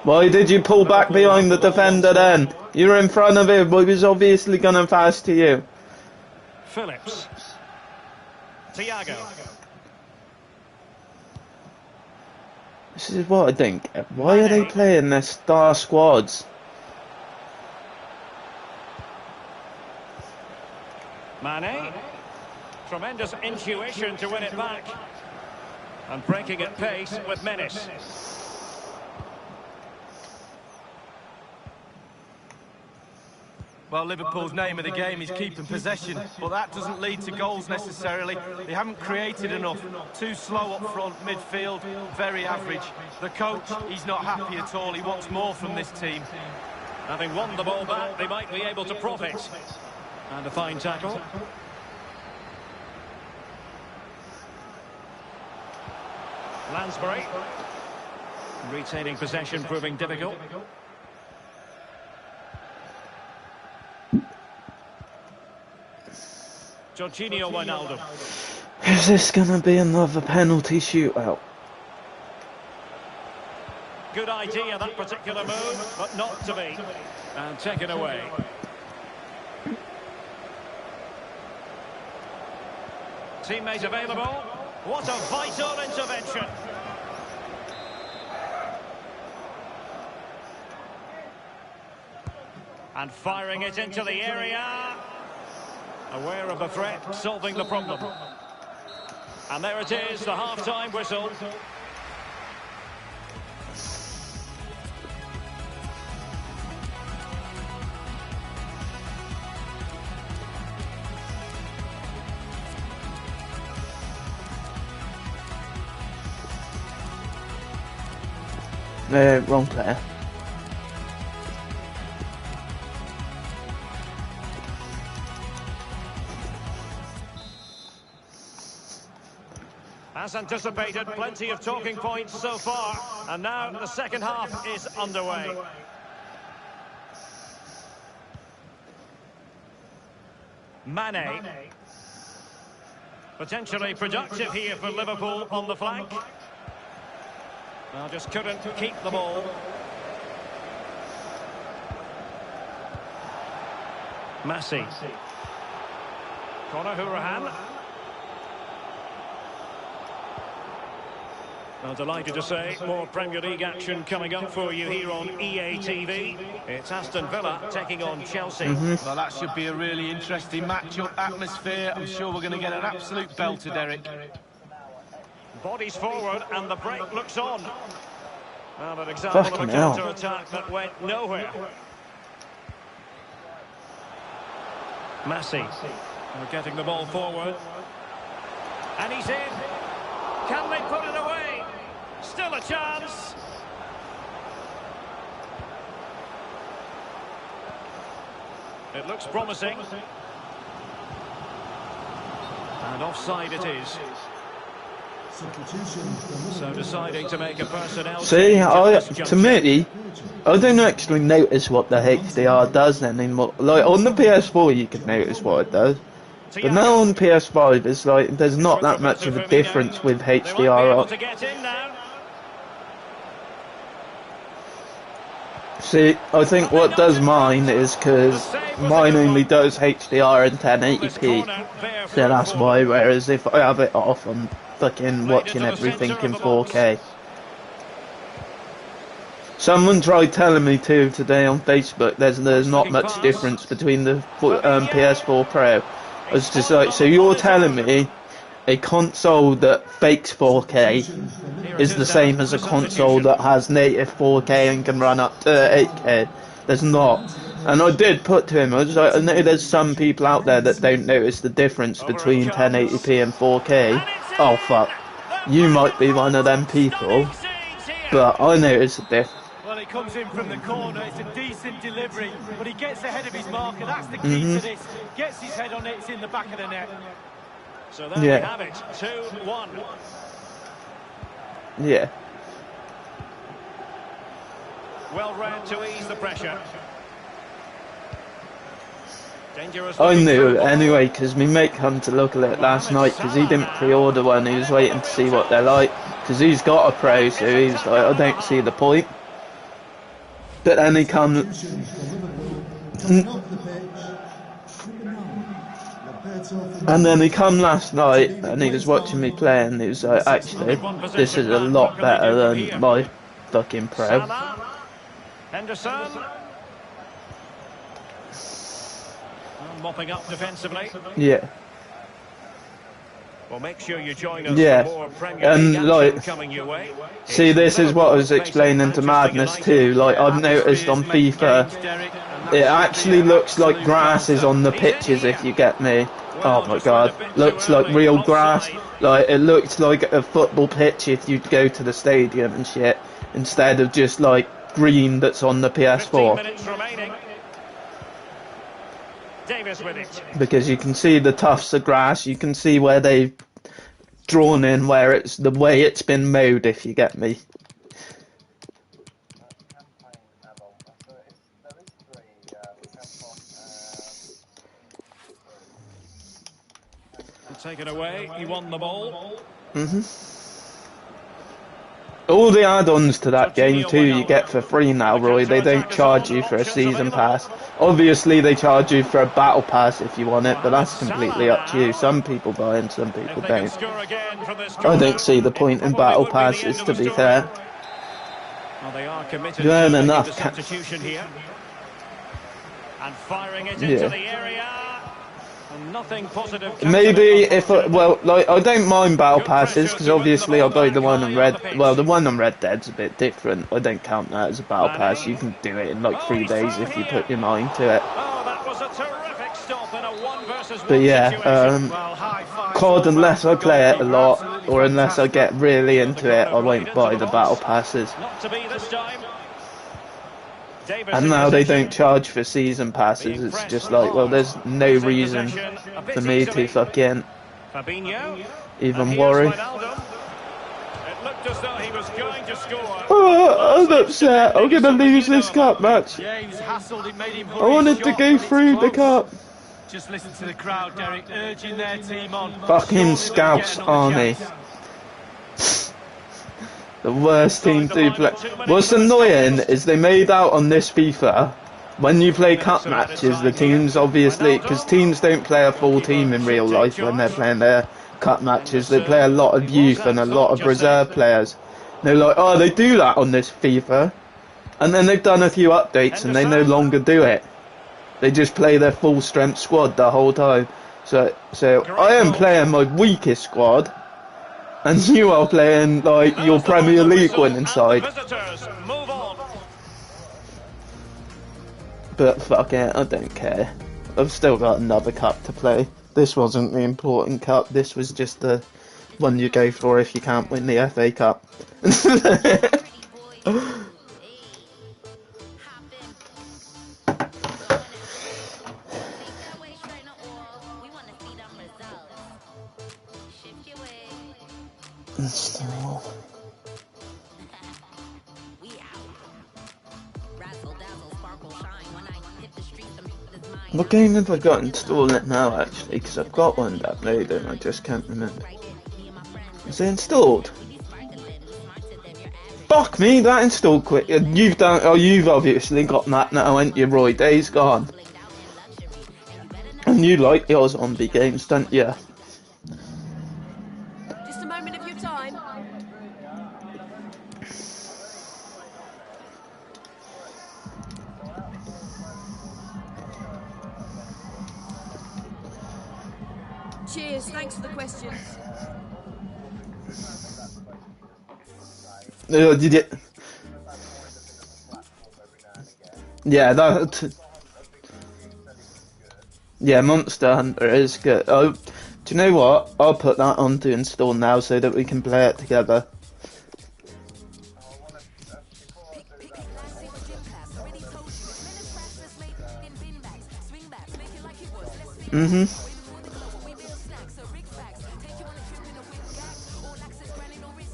Why did you pull back behind the defender then? You were in front of him, but he was obviously going to pass to you. Phillips. Thiago. This is what I think. Why are they playing their star squads? Tremendous intuition to win it back. And breaking at pace with menace. Well, Liverpool's name of the game is keeping possession, but that doesn't lead to goals necessarily. They haven't created enough. Too slow up front, midfield, very average. The coach, he's not happy at all. He wants more from this team. Having won the ball back, they might be able to profit. And a fine tackle. Lansbury. Retaining possession proving difficult. Jorginho Wijnaldum. Is this going to be another penalty shootout? Good idea, that particular move, but not to be. And taken away. Teammate available. What a vital intervention. And firing it into the area. Aware of the threat, solving the problem. And there it is, the half-time whistle. Wrong player. As anticipated, plenty of talking points so far. And now the second half is underway. Mane. Potentially productive here for Liverpool on the flank. Well, just couldn't keep the ball. Massey. Conor Hourihane. Well, delighted to say, more Premier League action coming up for you here on EA TV. It's Aston Villa taking on Chelsea. Well, that should be a really interesting match-up atmosphere. I'm sure we're going to get an absolute belter, Derek. Bodies forward and the break looks on. Well, an example of a counter-attack that went nowhere. Massey. We're getting the ball forward. And he's in. Can they put it away? Still a chance. It looks promising. And offside it is. So deciding to make a personnel See, change to me, I don't actually notice what the HDR does anymore. Like, on the PS4 you can notice what it does. But now on PS5, it's like, there's not that much of a difference with HDR up. See, I think what does mine is because mine only does HDR and 1080p. So that's why, whereas if I have it off, I'm fucking watching everything in 4K. Someone tried telling me too today on Facebook there's not much difference between the PS4 Pro. I was just like, so you're telling me a console that fakes 4K is the same as a console that has native 4K and can run up to 8K? There's not. And I did put to him, I was like, I know there's some people out there that don't notice the difference between 1080p and 4K. Oh fuck, you might be one of them people, but I notice the difference. Well, it comes in from the corner, it's a decent delivery, but he gets ahead of his marker, that's the key to this. Gets his head on it, it's in the back of the net. So there we have it, 2-1. Yeah. Well read to ease the pressure. Dangerous. I knew anyway, because my mate come to look at it last night, because he didn't pre-order one, he was waiting to see what they're like, because he's got a Pro, so he's like, I don't see the point. But then he come... And then he come last night, and he was watching me play, and he was like, actually, this is a lot better than my fucking Pro. Henderson. Mopping up defensively. Yeah. Well, make sure you join us Yeah. for more Premier League And action like, coming your way. see, It's this is what I Liverpool was facing explaining to Manchester Madness United. too. Like, I've noticed Atmospheres on make FIFA, games, Derek, and that it should be actually an looks like absolute grass is belter. on the He's in pitches, here. if you get me. Well, Oh my just went god, a bit looks too like early. real grass. Offside. Like, it looks like a football pitch if you go to the stadium and shit, instead of just like green that's on the 15 PS4. minutes remaining. Davis with it. Because you can see the tufts of grass, you can see where they've drawn in, where it's the way it's been mowed, if you get me. Taken away. He won the ball. All the add-ons to that game too you get for free now, Roy. They don't charge you for a season pass. Obviously they charge you for a battle pass if you want it, but that's completely up to you. Some people buy and some people If they can don't. score again from this I corner, don't see the point in probably battle would be the end passes, of to the be story. fair. Well, they are committed You to earn making enough, the substitution here. And firing it Yeah. into the area. And nothing positive comes of Maybe it, if like, I don't mind battle passes because obviously I buy the one on Red. Well, the one on Red Dead's a bit different. I don't count that as a battle pass. You can do it in like 3 days if you put your mind to it. Oh, that was a terrific stop in a 1 versus 1 But yeah, situation. Well, high fives COD, all unless I round for the play it a goalkeeper. lot, Absolutely or unless I get fantastic. really into it, I won't buy the battle passes. Not to be this time. Davis And in now they possession. don't charge for season passes. It's just like, well, there's no Losing reason possession a bit for me easily. to fucking Fabinho. And even here's worry. Wijnaldum. It looked as though he was going to score. Oh, I'm upset. I'm gonna lose this cup match. Yeah, he was hassled. It made him I wanted to go through the cup. Just listen to the crowd, Derek, urging their team on. Fucking Surely they'll Scouse get another army. chance. The worst team to play. What's annoying is they made out on this FIFA, when you play cup matches, the teams obviously, because teams don't play a full team in real life when they're playing their cup matches, they play a lot of youth and a lot of reserve players. And they're like, oh, they do that on this FIFA. And then they've done a few updates and they no longer do it. They just play their full strength squad the whole time. So I am playing my weakest squad. And you are playing, like, your Premier League winning side. But fuck it, I don't care. I've still got another cup to play. This wasn't the important cup, this was just the one you go for if you can't win the FA Cup. What game have I got installed it now, actually? Because I've got one uploaded and I just can't remember. Is it installed? Fuck me, that installed quick. You've done. Oh, you've obviously got that now, ain't you, Roy? Days gone. And you like your zombie games, don't you? Just a moment of your time. Cheers, thanks for the questions. Did you? Yeah, that. Yeah, Monster Hunter is good. Oh, do you know what? I'll put that on to install now so that we can play it together.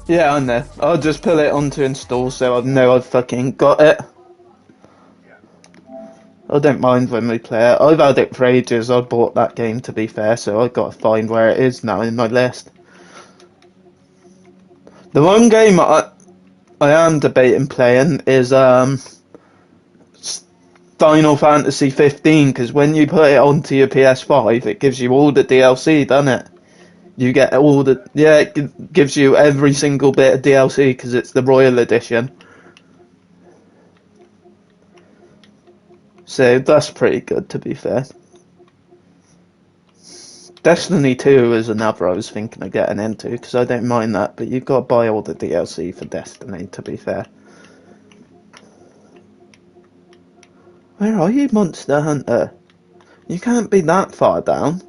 Yeah, I know. I'll just put it on to install so I know I've fucking got it. I don't mind when we play it. I've had it for ages. I bought that game, to be fair, so I've got to find where it is now in my list. The one game I am debating playing is Final Fantasy 15, because when you put it onto your PS5, it gives you all the DLC, doesn't it? You get all the... Yeah, it gives you every single bit of DLC, because it's the Royal Edition. So that's pretty good, to be fair. Destiny 2 is another I was thinking of getting into, because I don't mind that, but you've got to buy all the DLC for Destiny, to be fair. Where are you, Monster Hunter? You can't be that far down.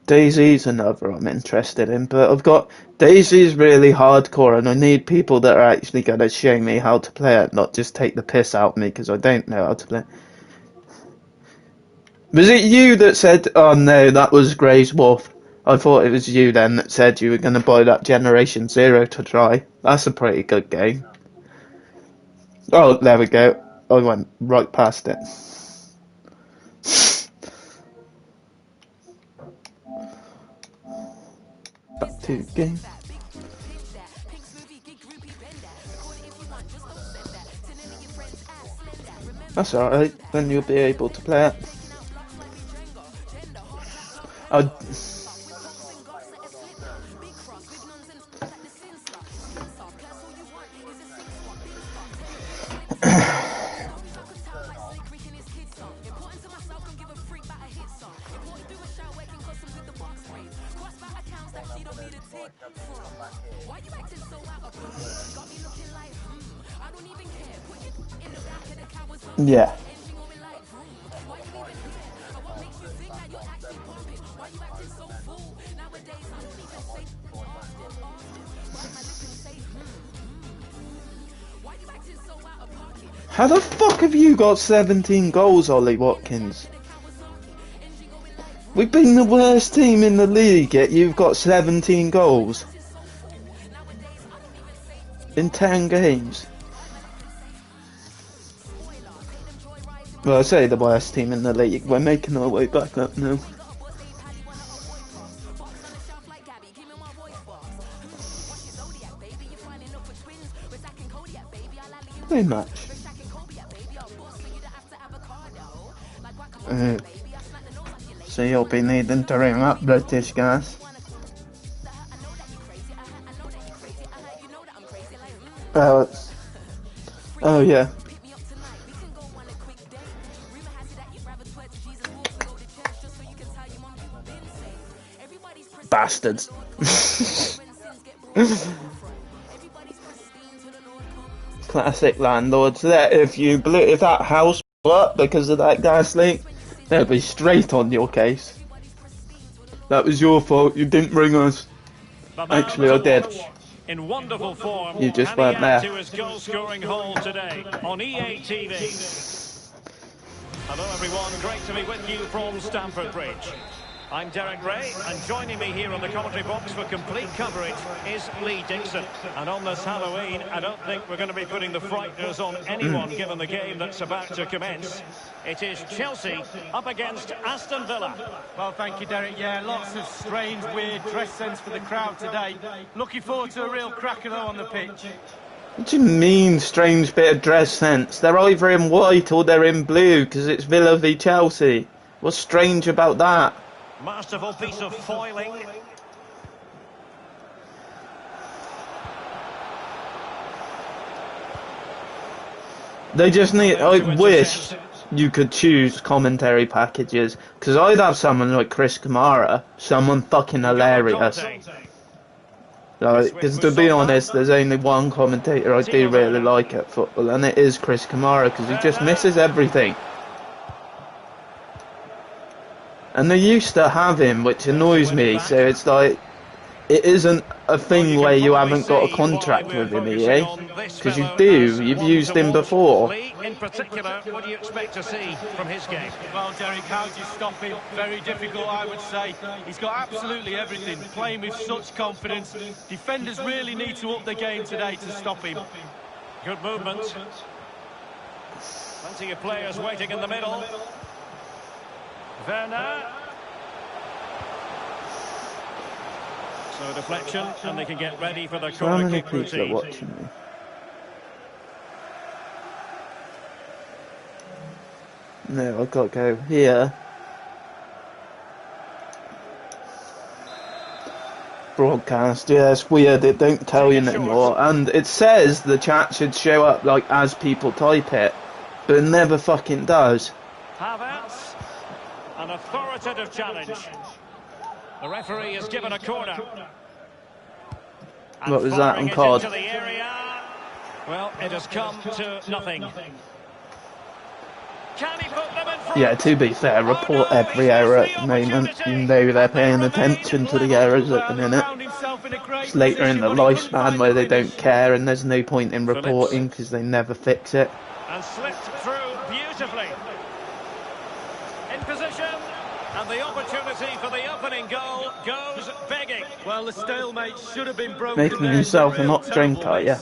DayZ's another I'm interested in, but I've got DayZ's really hardcore, and I need people that are actually going to show me how to play it, not just take the piss out of me because I don't know how to play. Was it you that said, oh no, that was Grey's Wolf? I thought it was you then that said you were going to buy that Generation Zero to try. That's a pretty good game. Oh, there we go. I went right past it. Back to game. That's alright, then you'll be able to play it. I'd... Yeah. How the fuck have you got 17 goals, Ollie Watkins? We've been the worst team in the league, yet you've got 17 goals. In 10 games. Well, I say the worst team in the league. We're making our way back up now. No match. So you'll be needing to ring up British gas. Oh yeah. Bastards. Classic landlords. That if that house blew up because of that gas leak, they'll be straight on your case. That was your fault. You didn't ring us. Actually, I did. In wonderful form, You just weren't there. to his goal-scoring haul today on EA TV. Hello everyone, great to be with you from Stamford Bridge. I'm Derek Ray, and joining me here on the commentary box for complete coverage is Lee Dixon. And on this Halloween, I don't think we're going to be putting the frighteners on anyone given the game that's about to commence. It is Chelsea up against Aston Villa. Well, thank you, Derek. Yeah, lots of strange, weird dress sense for the crowd today. Looking forward to a real cracker, though, on the pitch. What do you mean, strange bit of dress sense? They're either in white or they're in blue, because it's Villa v Chelsea. What's strange about that? Masterful piece of foiling. They just need... I wish you could choose commentary packages, because I'd have someone like Chris Kamara, someone fucking hilarious. Because to be honest, there's only one commentator I do really like at football, and it is Chris Kamara, because he just misses everything. And they used to have him, which annoys me, so it's like, it isn't a thing where you haven't got a contract with him, EA. Because you do, you've used him before. In particular, what do you expect to see from his game? Well, Derek, how do you stop him? Very difficult, I would say. He's got absolutely everything, playing with such confidence. Defenders really need to up their game today to stop him. Good movement. Plenty of players waiting in the middle. Werner. So deflection, and they can get ready for the corner kick routine. Watching me? No, I've got to go here. broadcast. Yeah, it's weird. It don't tell you anymore, and it says the chat should show up like as people type it, but it never fucking does. Havertz, an authoritative challenge. The referee has given a corner. And What was that firing on card? it into the area. Well, it has come to nothing. Can he put them in front? Yeah, to be fair, report every error at the moment. You know they're paying attention to the errors at the minute. It's later in the lifespan where they don't care, and there's no point in reporting because they never fix it. And slipped through beautifully. In position, and the opportunity for the opening goal goes begging. Well, the stalemate should have been broken. Making himself a not drinker, yeah.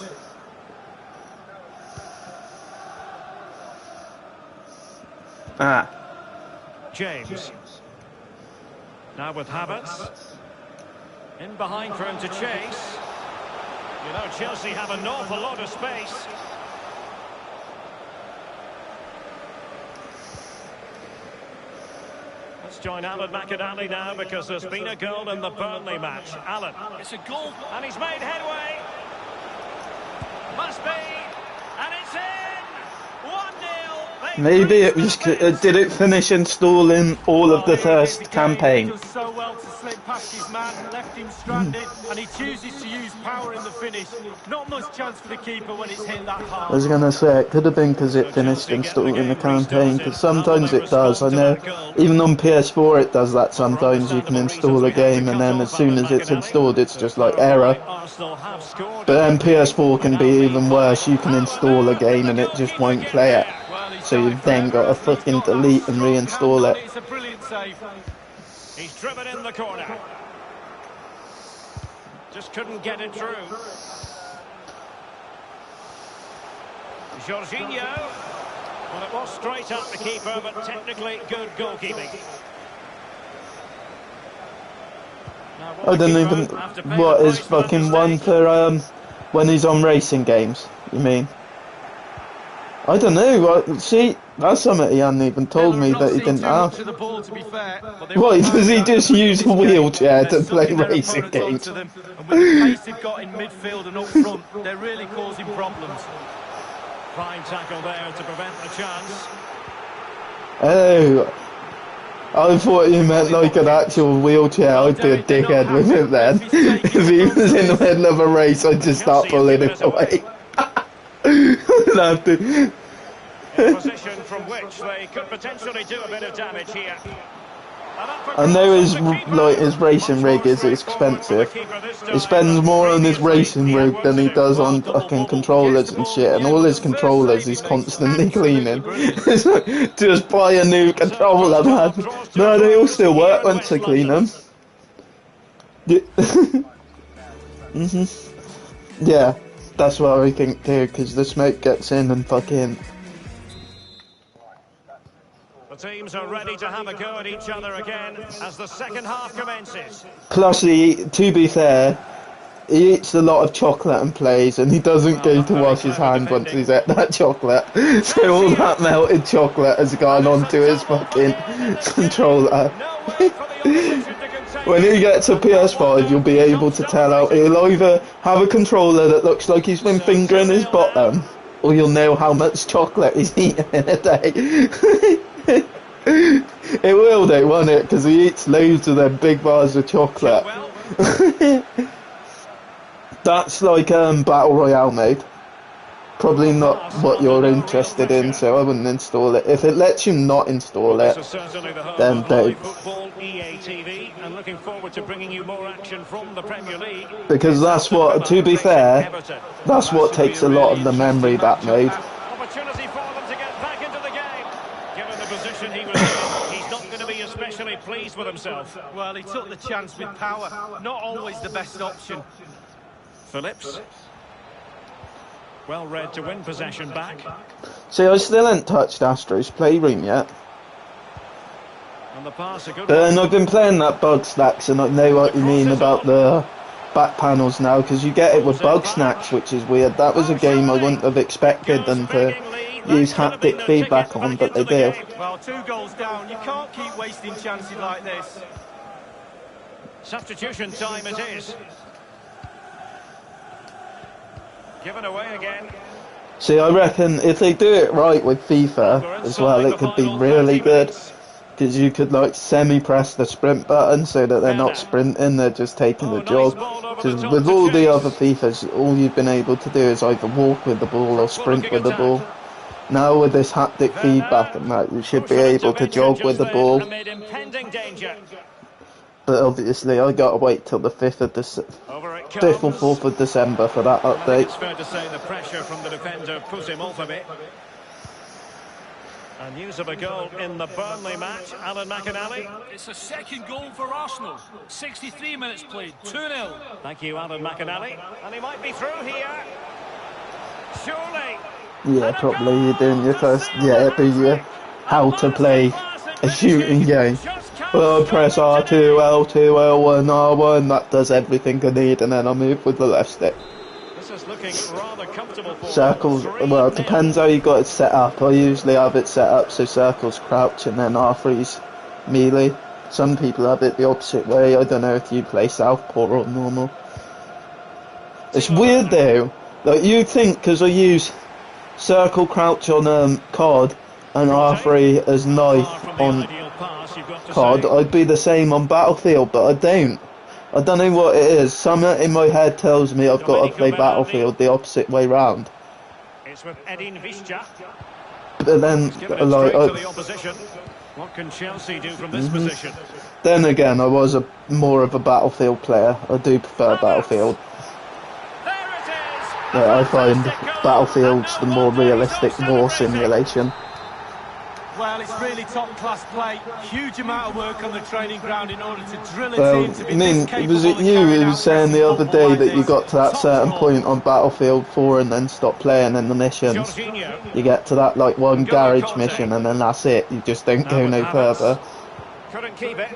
Ah. James. Now with Havertz. In behind for him to chase. You know, Chelsea have an awful lot of space. Let's join Alan McAdally now because there's been a goal in the Burnley match. Alan. It's a goal. And he's made headway. Must be. And it's in. 1-0. Maybe it was. Did it finish installing all of the first campaign? He does so well to slip past his man, left him stranded, and he chooses to use power in the finish. Not much chance for the keeper when it's hit that hard. I was gonna say it could have been because it finished installing the campaign. Because sometimes it does. I know, even on PS4 it does that. Sometimes you can install a game and then as soon as it's installed, it's just like error. But then PS4 can be even worse. You can install a game and it just won't play it. So you've then got to fucking delete and reinstall it. It's a brilliant save. He's driven in the corner. Just couldn't get it through. Jorginho. Well, it was straight at the keeper, but technically good goalkeeping. I don't even. What is fucking one for when he's on racing games? You mean? I don't know. See, that's something he hadn't even told me that he didn't have. Why does he just use a wheelchair to play racing games? And with the pace they've got in midfield and up front, they're really causing problems. Prime tackle there to prevent the chance. Oh, I thought you meant like an actual wheelchair. I'd be a dickhead with him then. If he was in the middle of a race, I'd just start pulling him away. I'd have to. In position from which they could potentially do a bit of damage here. I know his racing rig is expensive. He spends more on his racing rig than he does on fucking controllers and shit. And all his controllers he's constantly cleaning. Just buy a new controller, man. No, they all still work once I clean them. Yeah, that's what I think too. Because the smoke gets in and fucking. The teams are ready to have a go at each other again as the second half commences. Plus, to be fair, he eats a lot of chocolate and plays, and he doesn't go to wash his hands once he's ate that chocolate. So all that melted chocolate has gone onto his fucking controller. When he gets a PS5, you'll be able to tell out. He'll either have a controller that looks like he's been fingering his bottom, or you'll know how much chocolate he's eaten in a day. It will though, won't it? Because he eats loads of them big bars of chocolate. That's like Battle Royale mode. Probably not what you're interested in, so I wouldn't install it. If it lets you not install it, then don't. And looking forward to bringing you more action from the Premier League. Because that's what, to be fair, that's what takes a lot of the memory, that mode. Opportunity for them to get back into the game. Given the position he was in, he's not going to be especially pleased with himself. Well, he took the chance with power. Not always the best option. Phillips. Well read to win possession back. See, I still haven't touched Astro's Playroom yet. And the pass, a good And I've been playing that Bug Snacks, and I know what you mean about the back panels now, because you get it with Bug Snacks, which is weird. That was a game I wouldn't have expected them to use haptic feedback on, but they do. Well, 2 goals down, you can't keep wasting chances like this. Substitution time it is. Given away again. See, I reckon if they do it right with FIFA as well, it could be really good. Because you could like semi-press the sprint button so that they're not sprinting, they're just taking the jog. Because with all the other FIFAs, all you've been able to do is either walk with the ball or sprint with the ball. Now with this haptic feedback and that, you should be able to jog with the ball. But obviously, I gotta wait till the 5th or 4th of December for that update. It's fair to say the pressure from the defender put him off a bit. And news of a goal in the Burnley match, Alan McInally. It's a second goal for Arsenal. 63 minutes played, 2-0. Thank you, Alan McInally. And he might be through here. Surely. Yeah, probably you're doing your first, it'd be how to play a shooting game. Well, I press R2, L2, L1, R1, that does everything I need, and then I move with the left stick. This is looking rather comfortable for Circles, well, it depends how you got it set up. I usually have it set up so circles crouch and then R3's melee. Some people have it the opposite way. I don't know if you play southpaw or normal. It's weird though, like you think because I use circle crouch on COD and R3 as knife on COD, I'd be the same on Battlefield, but I don't. I don't know what it is. Something in my head tells me I've got to play Battlefield the opposite way round. It's with Edin Visca. But then, like, what can Chelsea do from this position? Then again, I was more of a Battlefield player. I do prefer Battlefield. Yeah, I find Battlefield's the more realistic war simulation. Well, it's really top-class play. Huge amount of work on the training ground in order to drill it in to be this capable. Was it you who was saying the other day that you got to that certain point on Battlefield 4 and then stopped playing in the missions? You get to that like one garage mission and then that's it. You just don't go no further. Couldn't keep it.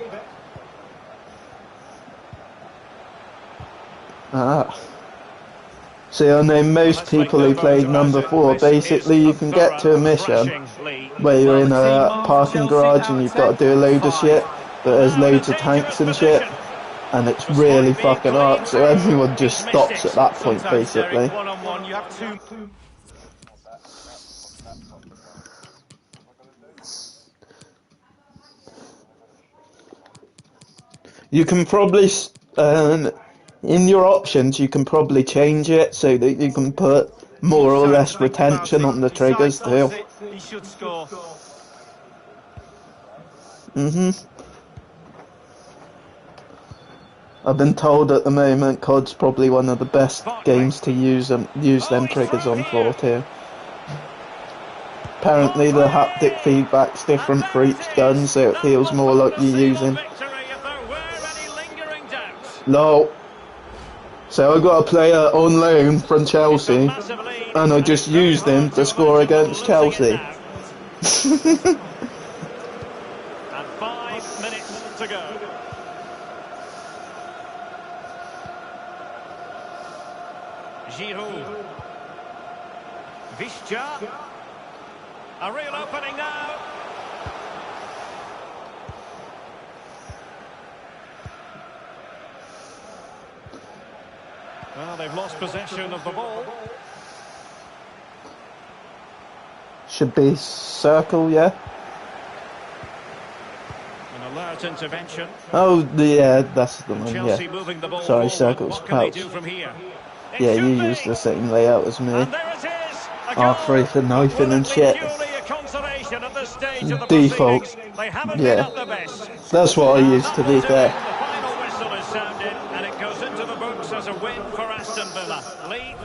See, I know most people who played number 4, basically you can get to a mission where you're in a parking garage and you've got to do a load of shit, but there's loads of tanks and shit, and it's really fucking hard, so everyone just stops at that point, basically. You can probably... in your options, you can probably change it so that you can put more or less retention on the triggers too. He should score. I've been told at the moment COD's probably one of the best games to use them triggers on for too. Apparently the haptic feedback's different for each gun, so it feels more like you're using. No. So I got a player on loan from Chelsea, and I just used him to score against Chelsea. And 5 minutes to go. Giroud. Visca. A real opening now. Well, they've lost possession of the ball. Should be circle, yeah. An alert intervention. Oh, yeah, that's the one, Chelsea yeah. moving the ball Sorry, forward. circle's What can they crouch. do from here? Yeah, you use the same layout as me. And there it is. A goal. R3 for knifing and shit. Purely a consolation at this stage of the Default. proceedings. They haven't Yeah. been at their best. That's what I used to be fair. The final whistle is sounded, and it goes into the books as a win for Aston Villa. Lee.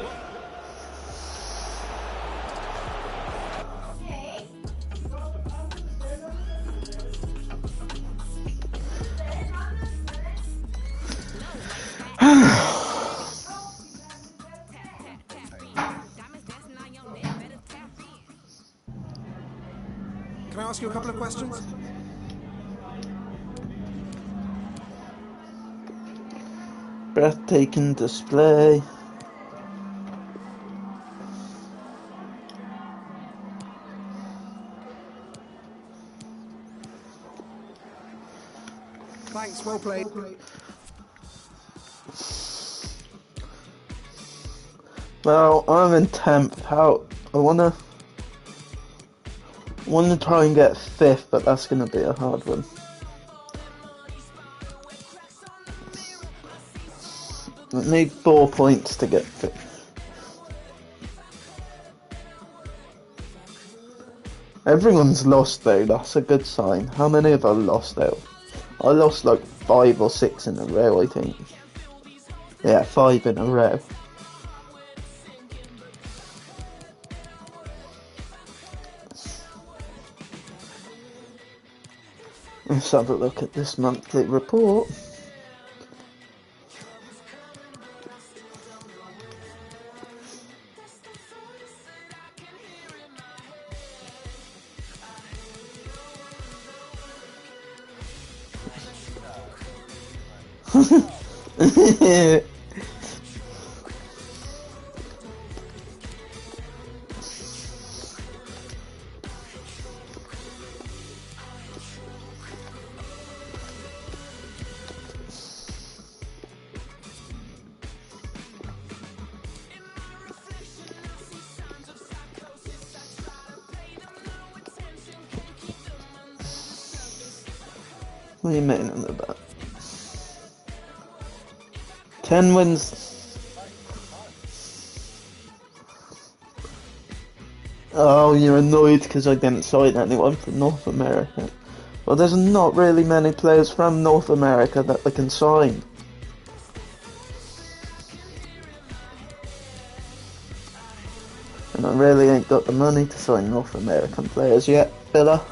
Can I ask you a couple of questions? Breathtaking display. Thanks, well played. Well, I'm in 10th. How I wanna try and get 5th, but that's gonna be a hard one. I need 4 points to get 5th. Everyone's lost though, that's a good sign. How many have I lost though? I lost like 5 or 6 in a row, I think. Yeah, 5 in a row. Let's have a look at this monthly report. What are you making about? 10 wins. Oh, you're annoyed because I didn't sign anyone from North America. Well, there's not really many players from North America that they can sign. And I really ain't got the money to sign North American players yet, Villa.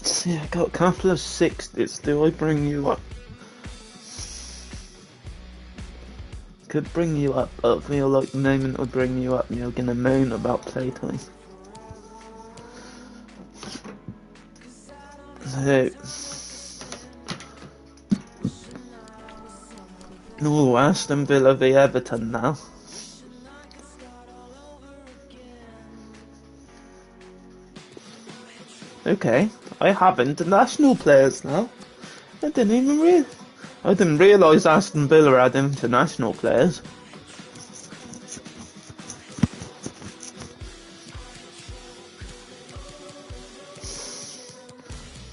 See, I got a couple of 60s. Do I bring you up? Could bring you up, but I feel like the moment I bring you up, you're gonna moan about playtime. So, oh, Aston Villa v Everton now. Okay, I have international players now. I didn't realise Aston Villa had international players.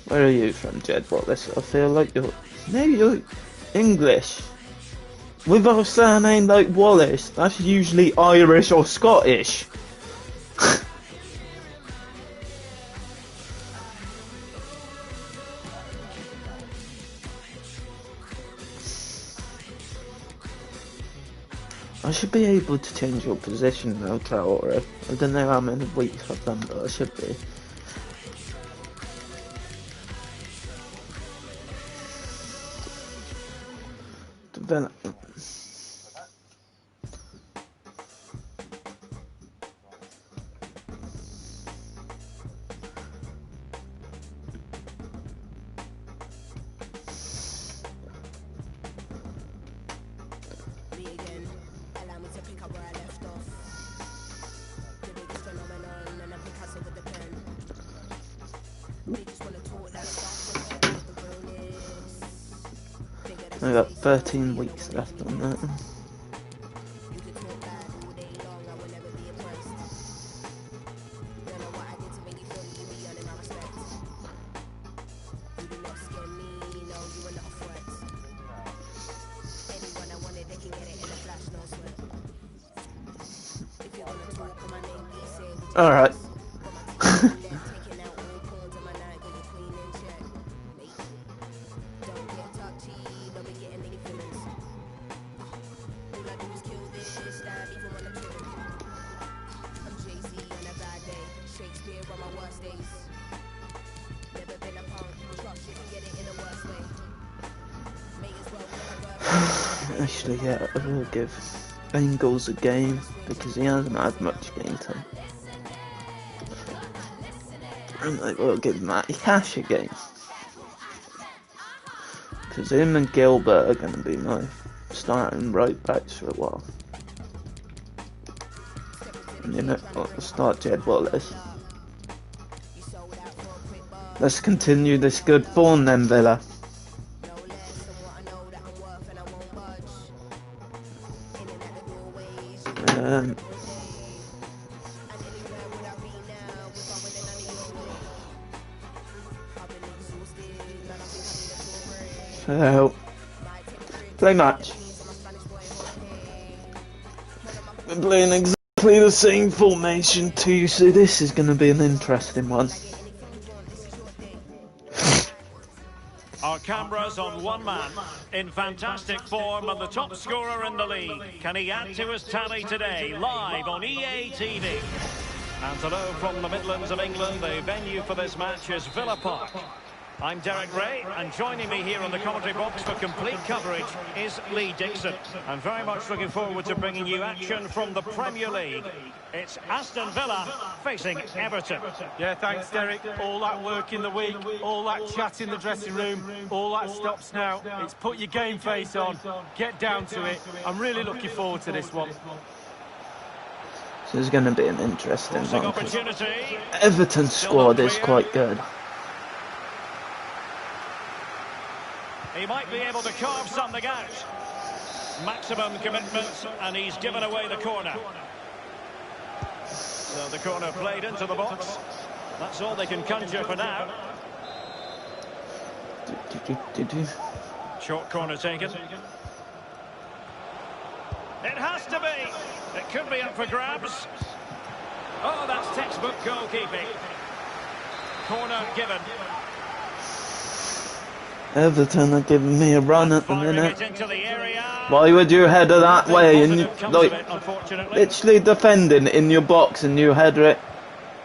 Where are you from, Jed Wallace? I feel like you're English. With a surname like Wallace, that's usually Irish or Scottish. I should be able to change your position now, Traore. I don't know how many weeks I've done, but I should be. Development. I got 13 weeks left on that. Alright. Actually, yeah, I will give Bengals a game because he hasn't had much game time. And I will give Matty Cash a game because him and Gilbert are going to be my starting right backs for a while. And you know, I'll start Jed Wallace. Let's continue this good form then, Villa. So, play match. We're playing exactly the same formation too, so this is going to be an interesting one. Our cameras on one man, in fantastic form and the top scorer in the league. Can he add to his tally today, live on EA TV? And hello from the Midlands of England, the venue for this match is Villa Park. I'm Derek Ray, and joining me here on the commentary box for complete coverage is Lee Dixon. I'm very much looking forward to bringing you action from the Premier League. It's Aston Villa facing Everton. Yeah, thanks, Derek. All that work in the week, all that chat in the dressing room, all that stops now. It's put your game face on, get down to it. I'm really looking forward to this one. This is going to be an interesting one. Opportunity. Everton's squad is quite good. He might be able to carve something out. Maximum commitment, and he's given away the corner. So the corner played into the box. That's all they can conjure for now. Short corner taken. It has to be. It could be up for grabs. Oh, that's textbook goalkeeping. Corner given. Everton are giving me a run at the minute. Why would you header that way and you, like, literally defending in your box and you header it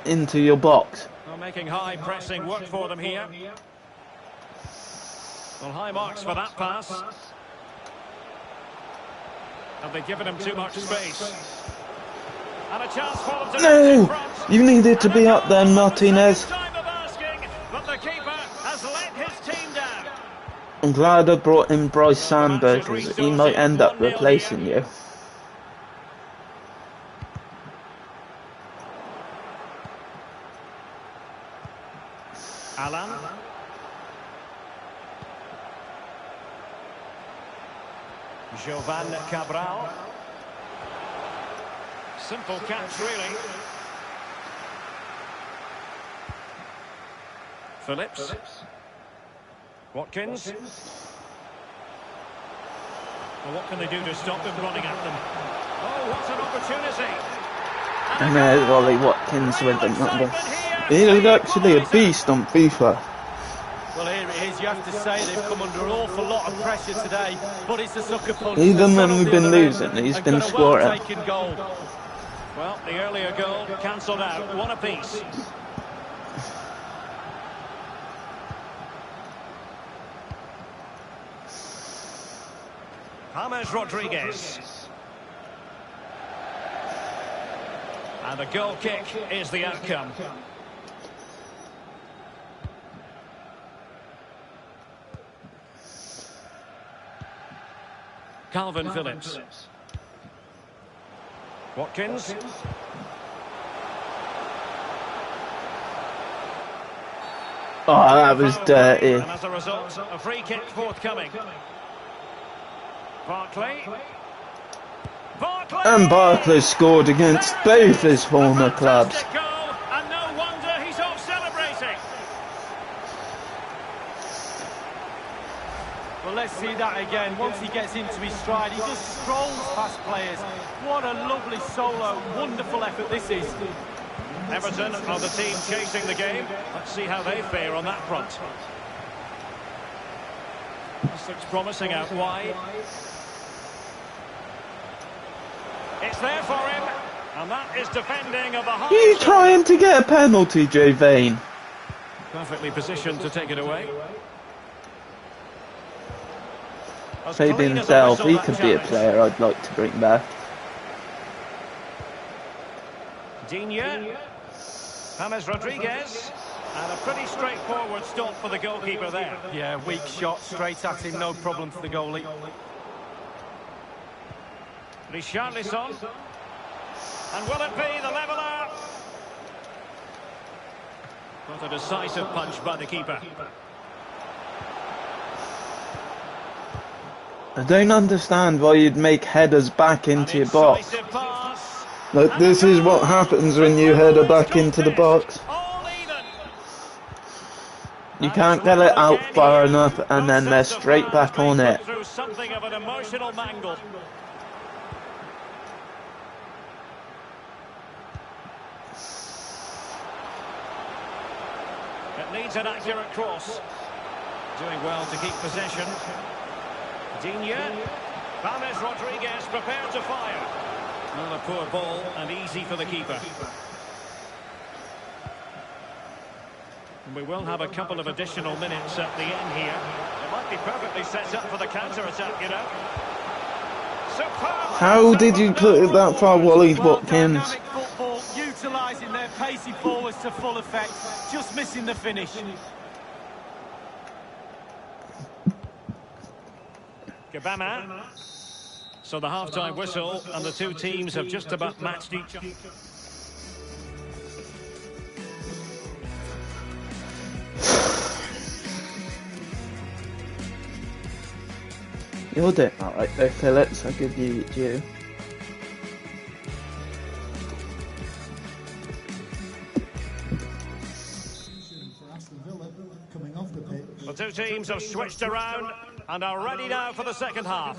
into your box? Well, making high pressing work for them here. Well, high marks for that pass. Have they given him too much space? And a chance for them to No! You needed to be up there, Martinez. But the keeper has let his team down. I'm glad I brought in Bryce Sandberg because he might end up replacing you. Alan. Jovan Cabral. Simple catch, really. Phillips. Watkins. Well, what can they do to stop him running at them? Oh, what an opportunity! And there's Ollie Watkins with the number. He is actually a beast on FIFA. Well, here it is. You have to say they've come under an awful lot of pressure today, but it's a sucker punch. Even when we've been losing, he's been scoring. Well, the earlier goal cancelled out. One apiece. James Rodriguez. And the goal kick is the outcome. Calvin Phillips. Watkins. Oh, that was dirty. And as a result, a free kick forthcoming. Barkley. And Barkley scored against both his former clubs. Goal, and no wonder he's off celebrating. Well, let's see that again. Once he gets into his stride, he just strolls past players. What a lovely solo. Wonderful effort this is. Everton are the team chasing the game. Let's see how they fare on that front. This looks promising out wide. It's there for him, and that is defending of the high. You trying to get a penalty, Joe Vane? Perfectly positioned to take it away. Fabian himself, he could be a player I'd like to bring back. Digne. James Rodriguez. And a pretty straightforward stop for the goalkeeper there. Yeah, weak shot, straight at him, no problem for the goalie. Richarlison. And will it be the leveller? What a decisive punch by the keeper. I don't understand why you'd make headers back into your box. Pass. Like, this is what happens when you header back into the box. All even. You can't get it out far enough, and then they're straight back on it. Through something of an emotional mangle. It needs an accurate cross. Doing well to keep possession. Digne. James Rodriguez prepared to fire. Not a poor ball and easy for the keeper. And we will have a couple of additional minutes at the end here. It might be perfectly set up for the counter-attack, you know. Superb. How did you put it that far, Wally Watkins? Dynamic football, utilising their pacey forwards to full effect, just missing the finish. Gabama. So the half-time whistle, and the two teams have just about matched each other. You're doing alright though, Phillips, I'll give you due. For Aston Villa, coming off the pitch. The two teams have switched around and are ready now for the second half.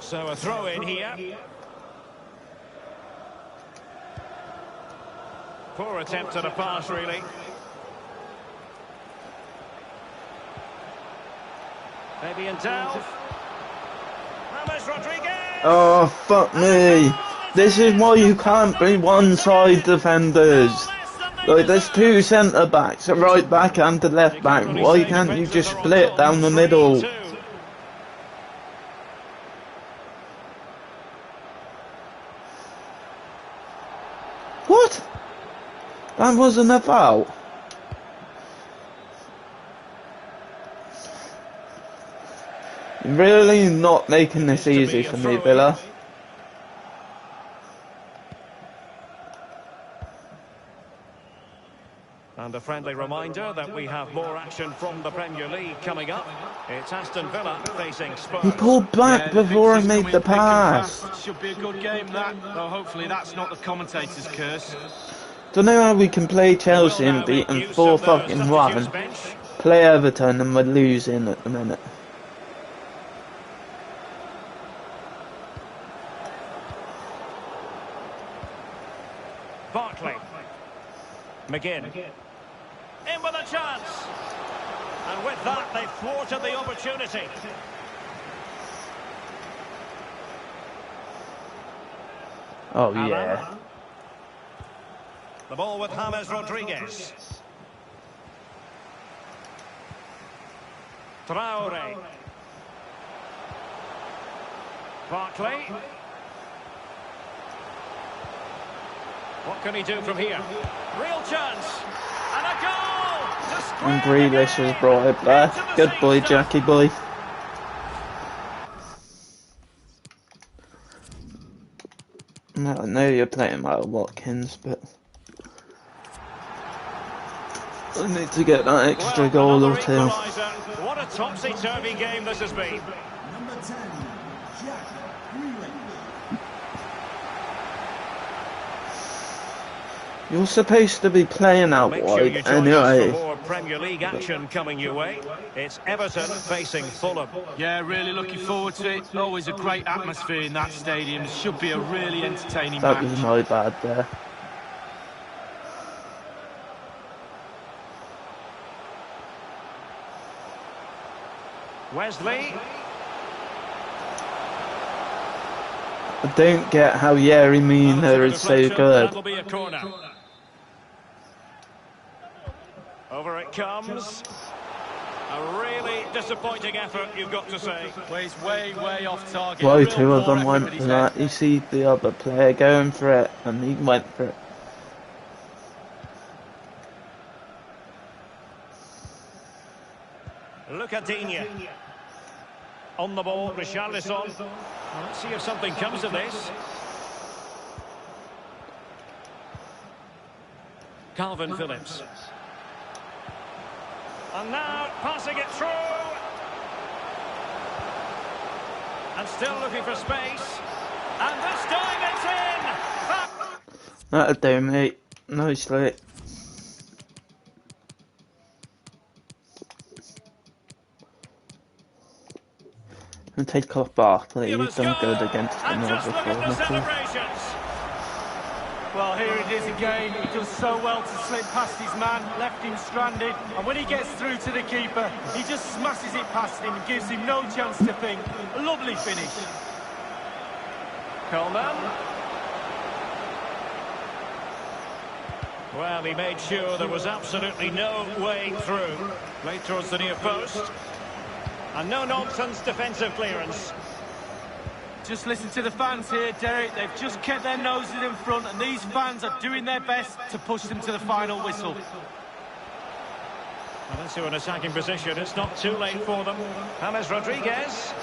So a throw in here. Poor attempt at a pass, really. Maybe in doubt. James Rodriguez! Oh, fuck me. This is why you can't be one-side defenders. Like, there's two centre-backs, a right-back and a left-back. Why can't you just split down the middle? What? That wasn't a foul. You're really not making this easy for me, Villa. And a friendly reminder that we have more action from the Premier League coming up. It's Aston Villa facing Spurs. He pulled back before I made the pass. Should be a good game, that. Though hopefully that's not the commentator's curse. Don't know how we can play Chelsea and beat them 4 fucking 1. Play Everton and we're losing at the minute. Barkley. McGinn. In with a chance. And with that, they thwarted the opportunity. Oh yeah. The ball with James Rodriguez. Traore. Barkley. What can he do from here? Real chance. And a goal! And Grealish has brought it back. Good boy, Jackie boy. No, I know you're playing well, Watkins, but I need to get that extra goal or two. What a topsy-turvy game this has been. Number 10, Jack Grealish. You're supposed to be playing out Make sure you wide join us for anyway. more Premier League action coming your way. It's Everton facing Fulham. Yeah, really looking forward to it. Always a great atmosphere in that stadium. Should be a really entertaining That match. was my bad there. Wesley. I don't get how Yerry Mina is so good. That'll be a corner. Over it comes. A really disappointing effort, you've got to say. Well, he's way, way off target. Why Real two of poor them effort went with for his that? head. You see the other player going for it, and he went for it. Look at Digne. On the ball, Richarlison. Well, let's see if something comes of this. Calvin Phillips. And now passing it through. And still looking for space. And this time it's in. That'll do, mate. Nicely. And take off Barkley. He's done good against the And just look at the Northern celebrations. Well, here it is again. He does so well to slip past his man, left him stranded, and when he gets through to the keeper, he just smashes it past him and gives him no chance to think. A lovely finish. Coleman. Well, he made sure there was absolutely no way through. Played towards the near post. And no-nonsense defensive clearance. Just listen to the fans here, Derek. They've just kept their noses in front, and these fans are doing their best to push them to the final whistle. Well, into an attacking position. It's not too late for them. James Rodriguez.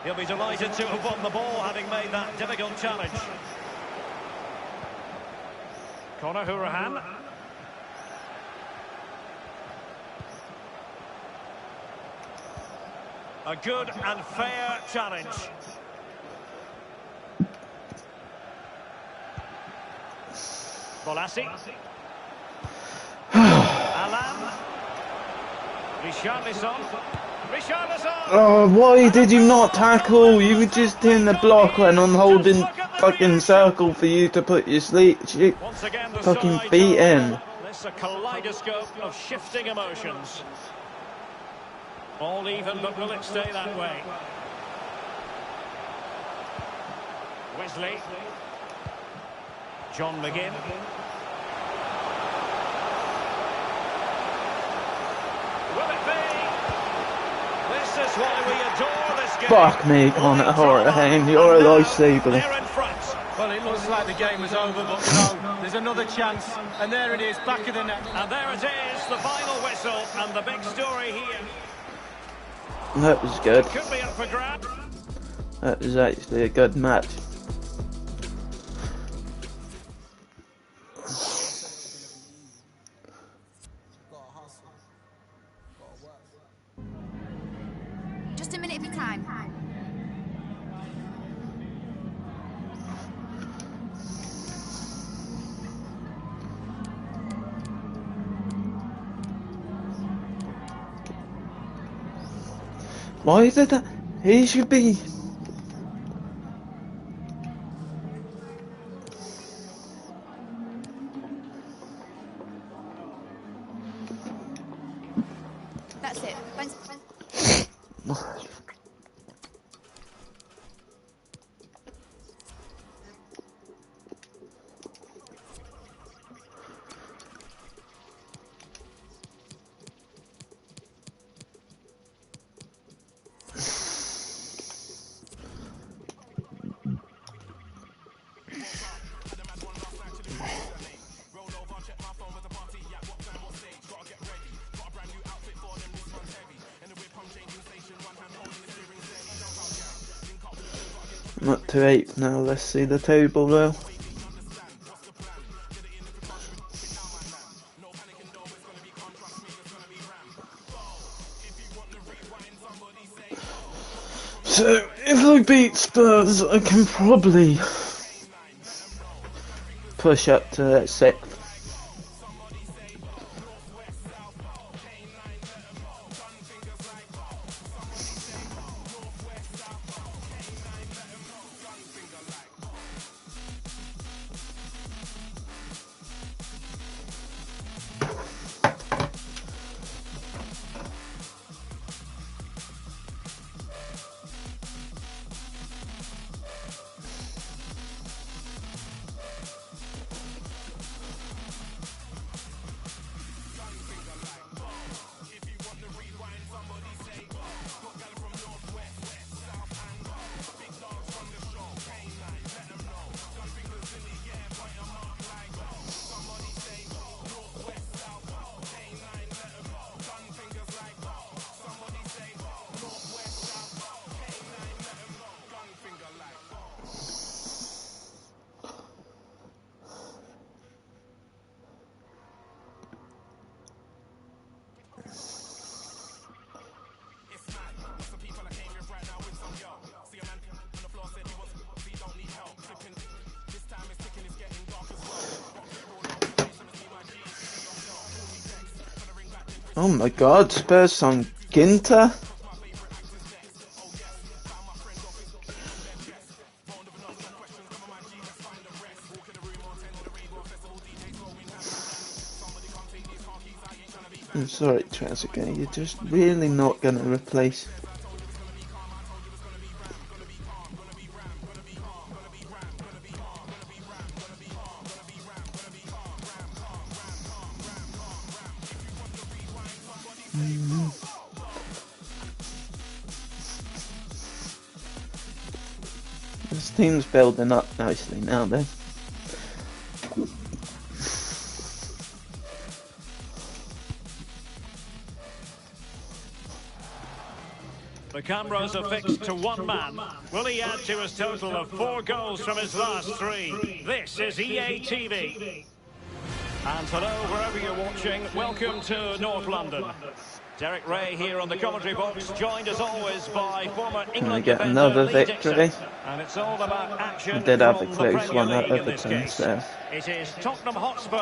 He'll be delighted to have won the ball, having made that difficult challenge. Conor Hourihane. A good and fair challenge. Bolassi. Alan. Richarlison. Richarlison. Oh, why did you not tackle? You were just in the block and on holding fucking circle for you to put your Once again, the fucking side feet over. in. This is a kaleidoscope of shifting emotions. All even, but will it stay that way? Wesley. John McGinn. Will it be? This is why we adore this game. Fuck me, Conor Hourihane, you're a lifesaver. They're in front. Well, it looks like the game was over, but no, there's another chance, and there it is, back of the net. And there it is, the final whistle, and the big story here. That was good. Could be up for grabs. That was actually a good match. Just a minute of your time. Why is it that he should be? That's it. Thanks. I'm up to 8 now, let's see the table though. So, if I beat Spurs, I can probably push up to 6th. Oh my God, Spurs on Ginter. I'm sorry, Trezeguet, you're just really not going to replace. This team's building up nicely now then. The cameras are fixed to one man. Will he add to his total of 4 goals from his last 3? This is EA TV. And hello, wherever you're watching, welcome to North London. Derek Ray here on the commentary box, joined as always by former England get defender another Lee victory. Dixon. And it's all about action I did have a from the close Premier one at League in this Everton, case. so. It is Tottenham Hotspur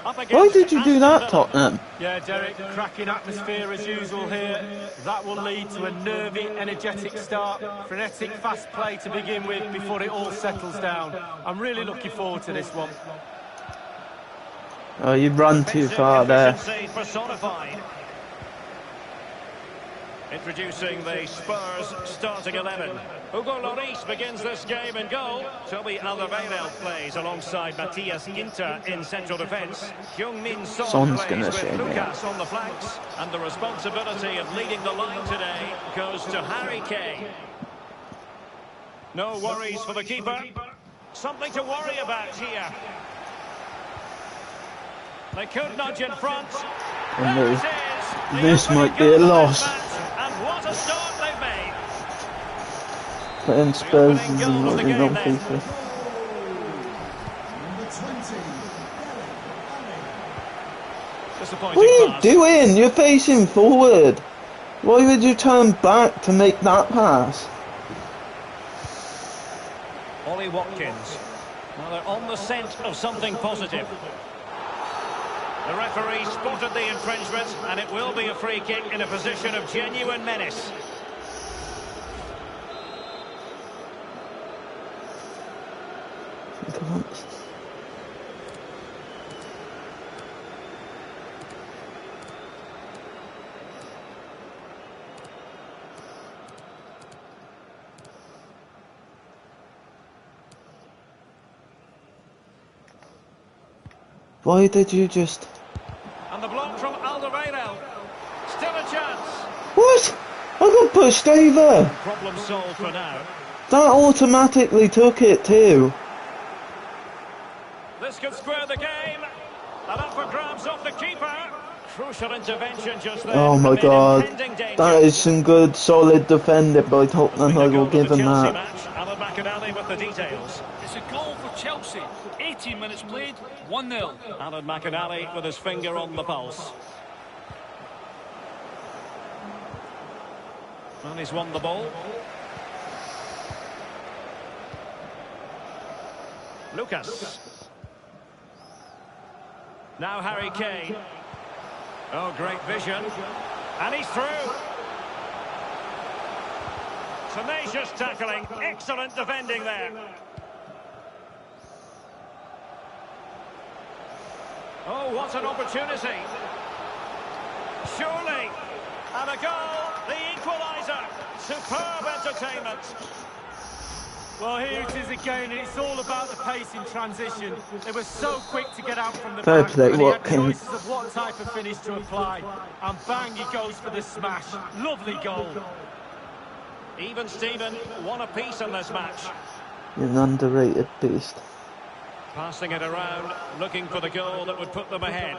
up against Why did you do Aston that, Villa. Tottenham? Yeah, Derek, cracking atmosphere as usual here. That will lead to a nervy, energetic start. Frenetic, fast play to begin with before it all settles down. I'm really looking forward to this one. Oh, you run too far there. Efficiency personified. Introducing the Spurs starting 11. Hugo Lloris begins this game in goal. Toby Alderweireld plays alongside Matthias Ginter in central defence. Heung-min Son Son's plays gonna with show me Lucas on the flanks. And the responsibility of leading the line today goes to Harry Kane. No worries for the keeper. Something to worry about here. They could nudge in front. And There it is. The this opening might be a goal of this loss. match. And what a start they've made. Playing Spurs is goal of the annoying on game then. FIFA. Number 20, Disappointing What are you pass. doing? You're facing forward. Why would you turn back to make that pass? Ollie Watkins. Now they're on the scent of something positive. The referee spotted the infringement, and it will be a free kick in a position of genuine menace. Why did you just... And the block from Alderweireld. Still a chance. What? I got pushed over. Problem solved for now. That automatically took it too. This could square the game. And up for grabs off the keeper. Crucial intervention just there. Oh my amid God. impending danger. That is some good solid defending by Tottenham, I will give him that. Alan McInally with the details. It's a goal for Chelsea. 18 minutes played, 1-0. Alan McInally with his finger on the pulse. And he's won the ball. Lucas. Now Harry Kane. Oh, great vision. And he's through. Tenacious tackling. Excellent defending there. Oh, what an opportunity. Surely. And a goal. The equaliser. Superb entertainment. Well, here it is again, and it's all about the pace in transition. They were so quick to get out from the Fair back, play, and he had Watkins. choices of what type of finish to apply. And bang, he goes for the smash. Lovely goal. Even Steven, one apiece in this match. You're an underrated beast. Passing it around, looking for the goal that would put them ahead.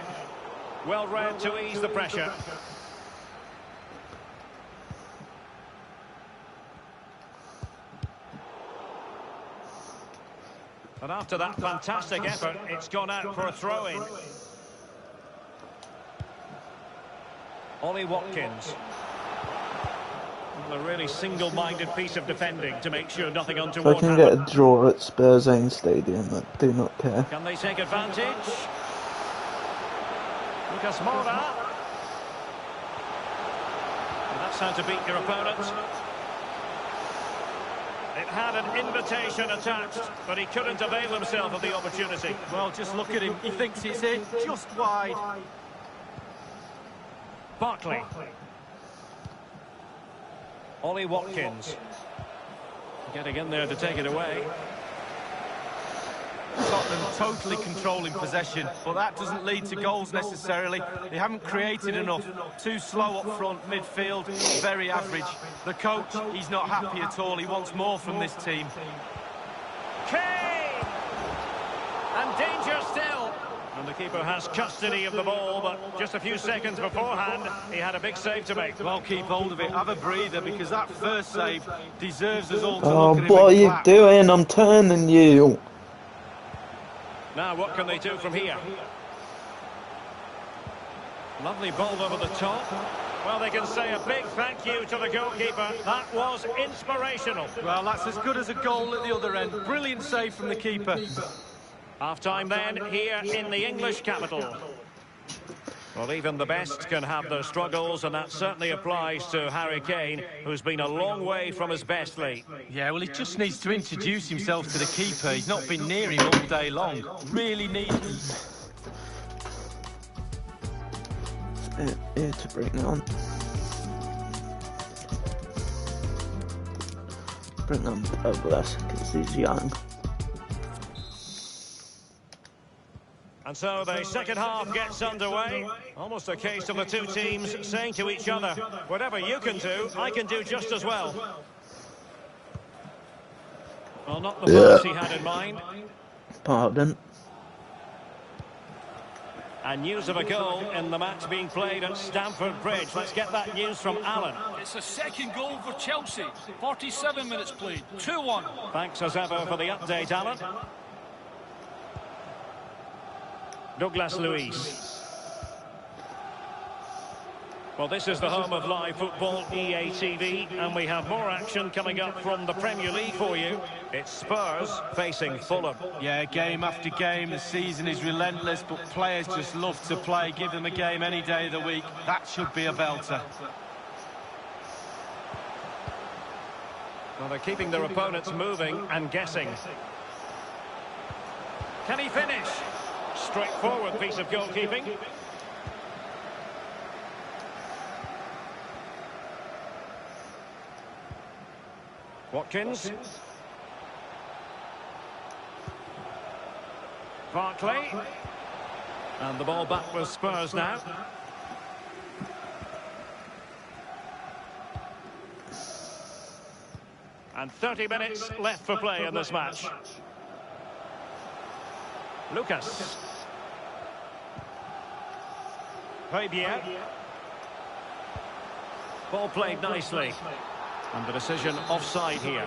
Well read to ease the pressure. And after that fantastic effort, it's gone out for a throw-in. Ollie Watkins. Well, a really single-minded piece of defending to make sure nothing If I untoward can get a happens. draw at Spurs own stadium, I do not care. Can they take advantage? Lucas Moura. That's how to beat your opponent. It had an invitation attached, but he couldn't avail himself of the opportunity. Well, just look at him. He thinks it's in, just wide. Barkley. Ollie Watkins. Getting in there to take it away. Tottenham totally controlling possession, but that doesn't lead to goals necessarily. They haven't created enough. Too slow up front, midfield, very average. The coach, he's not happy at all. He wants more from this team. Kane! And danger still. And the keeper has custody of the ball, but just a few seconds beforehand, he had a big save to make. Well, keep hold of it, have a breather, because that first save deserves us all to Oh, look at him what are and you clap. doing? I'm turning you. Now, what can they do from here? Lovely ball over the top. Well, they can say a big thank you to the goalkeeper. That was inspirational. Well, that's as good as a goal at the other end. Brilliant save from the keeper. Half-time then, here in the English capital. Well, even the best can have their struggles, and that certainly applies to Harry Kane, who's been a long way from his best lately. Yeah, well, he just needs to introduce himself to the keeper. He's not been near him all day long. Really needs... Here to bring on. Bring on Douglas, because he's young. And so the second half gets underway. Almost a case of the two teams saying to each other, whatever you can do, I can do just as well. Well, not the pass he had in mind. Pardon. And news of a goal in the match being played at Stamford Bridge. Let's get that news from Alan. It's a second goal for Chelsea. 47 minutes played. 2-1. Thanks as ever for the update, Alan. Douglas Luiz. Well, this is the home of live football, EA TV, and we have more action coming up from the Premier League for you. It's Spurs facing Fulham. Yeah, game after game, the season is relentless, but players just love to play. Give them a game any day of the week. That should be a belter. Well, they're keeping their opponents moving and guessing. Can he finish? Straightforward piece of goalkeeping. Watkins. Barkley. And the ball back with Spurs now. And 30 minutes left for play in this match. Lucas. Højbjerg. Ball played nicely. And the decision offside here.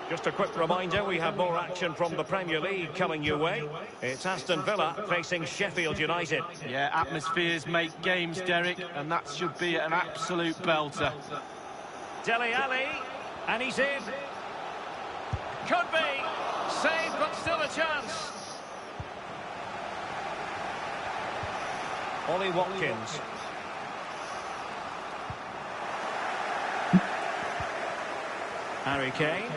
Just a quick reminder, we have more action from the Premier League coming your way. It's Aston Villa facing Sheffield United. Yeah, atmospheres make games, Derek, and that should be an absolute belter. Dele Alli, and he's in. Could be. Saved, but still a chance. Ollie Watkins. Harry Kane.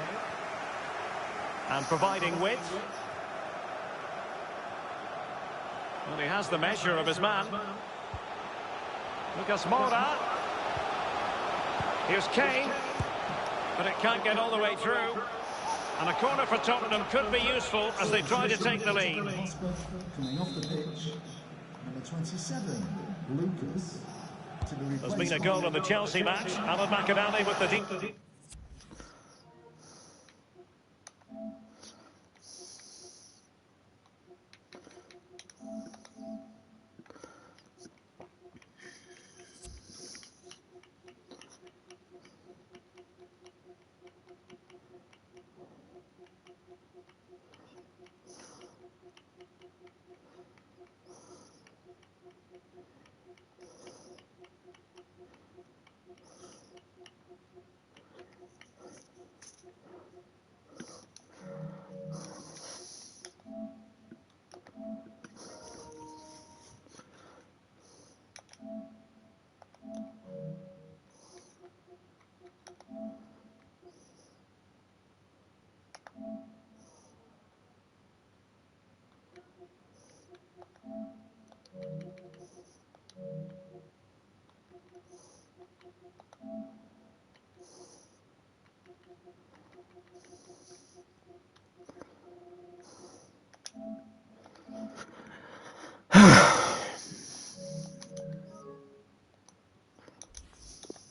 And providing width. Well, he has the measure of his man. Lucas Moura. Here's Kane. But it can't get all the way through. And a corner for Tottenham could be useful as they try to take the lead. Coming off the pitch, number 27, Lucas. There's been a goal in the Chelsea match. Alan McAdally with the deep...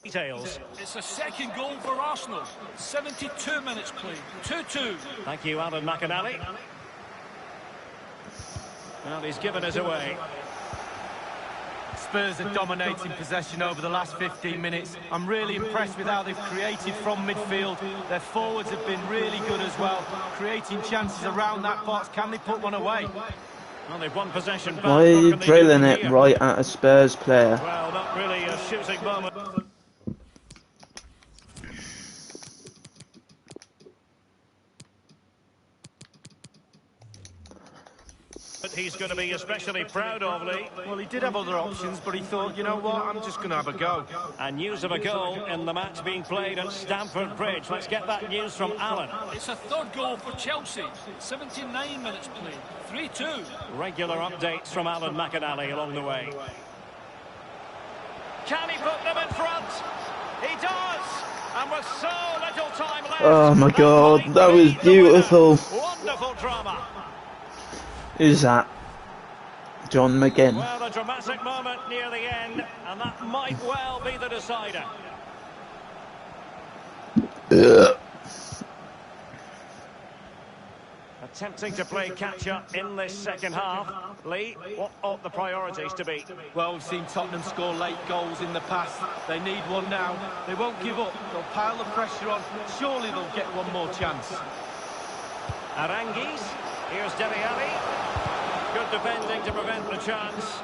Details. It's a second goal for Arsenal. 72 minutes played. 2-2. Thank you, Alan McAnally. Well, he's given us away. Spurs are dominating possession over the last 15 minutes. I'm really impressed with how they've created from midfield. Their forwards have been really good as well, creating chances around that box. Can they put one away? Well, they've won possession back. Why are you What can they drilling do it here? right at a Spurs player? Well, not really a shooting moment. But he's going to be especially proud of, Lee. Well, he did have other options, but he thought, you know what, I'm just going to have a go. And news of a goal in the match being played at Stamford Bridge. Let's get that news from Alan. It's a third goal for Chelsea. 79 minutes played. 3-2. Regular updates from Alan McAnally along the way. Can he put them in front? He does! And with so little time left... Oh my god, that was beautiful. Wonderful drama. Who's that? John McGinn. Well, a dramatic moment near the end, and that might well be the decider. Attempting to play catch-up in this second half. Lee, what ought the priorities to be? Well, we've seen Tottenham score late goals in the past. They need one now. They won't give up. They'll pile the pressure on. Surely they'll get one more chance. Arangis. Here's Dele Alli. Good defending to prevent the chance.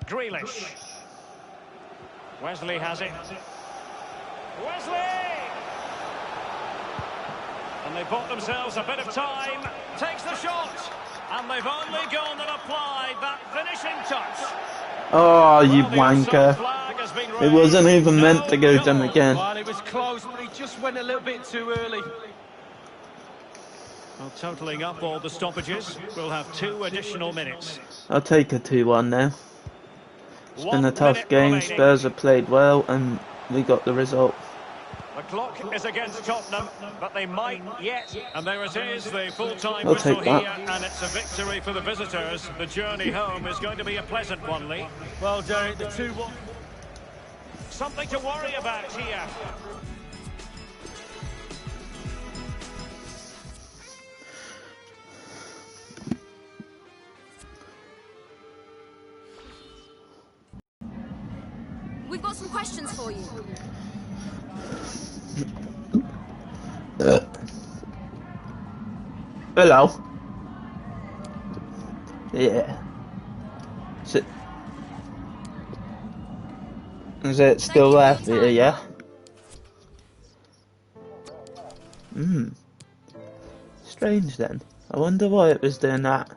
Grealish. Wesley has it. Wesley! And they bought themselves a bit of time. Takes the shot. And they've only gone and applied that finishing touch. Oh, you Well, the offside wanker. flag has been It wasn't raised. even meant to go to No goal. McGinn. Well, it was close, but he just went a little bit too early. Well, totalling up all the stoppages, we'll have 2 additional minutes. I'll take a 2-1 now. It's been 1 a tough minute game. remaining. Spurs have played well and we got the result. The clock is against Tottenham, but they might yet. And there it is, the full-time I'll whistle take that. here, and it's a victory for the visitors. The journey home is going to be a pleasant one, Lee. Well, Derek, the 2-1. Something to worry about here. We've got some questions for you. Hello. Yeah. Is it still there for you, yeah? Strange then. I wonder why it was doing that.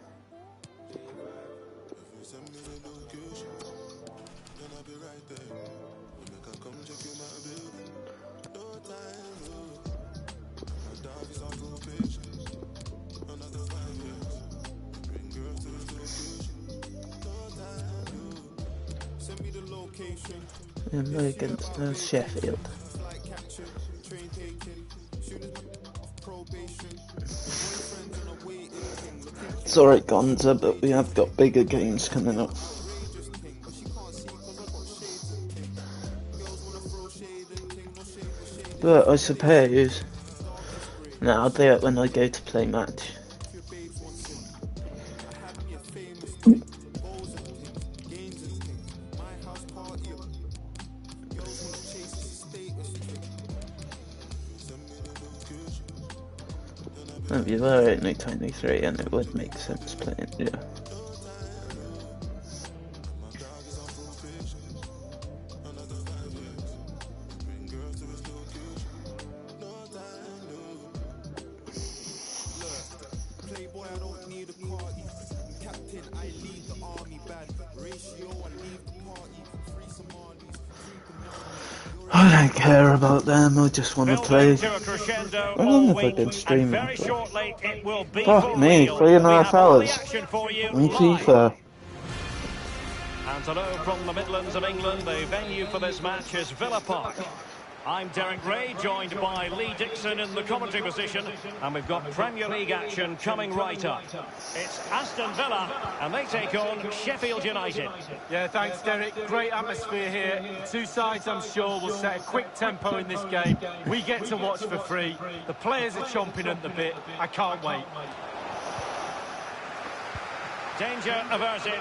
And we're against Sheffield. It's alright, Gonza, but we have got bigger games coming up. But I suppose... No, I'll do it when I go to play match. If you were only 23 and it would make sense playing, yeah. I don't care about them, I just want to play. How long have I been streaming for? Fuck me, 3.5 hours. On FIFA. And hello from the Midlands of England. The venue for this match is Villa Park. I'm Derek Ray, joined by Lee Dixon in the commentary position, and we've got Premier League action coming right up. It's Aston Villa, and they take on Sheffield United. Yeah, thanks, Derek. Great atmosphere here. The two sides, I'm sure, will set a quick tempo in this game. We get to watch for free. The players are chomping at the bit. I can't wait. Danger averted.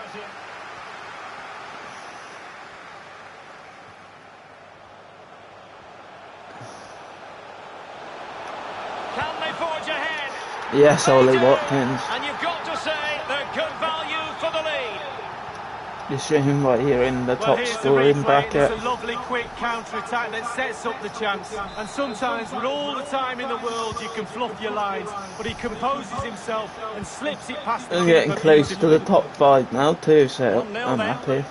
Can they forge ahead? Yes, Ollie Watkins. And you've got to say they're good value for the lead. You're showing right here in the Well, top here's the scoring replay. bracket. It's a lovely quick counter-attack that sets up the chance. And sometimes, with all the time in the world, you can fluff your lines. But he composes himself and slips it past the We're getting keeper close to the beautifully. top 5 now too, so 1-0 I'm then. happy.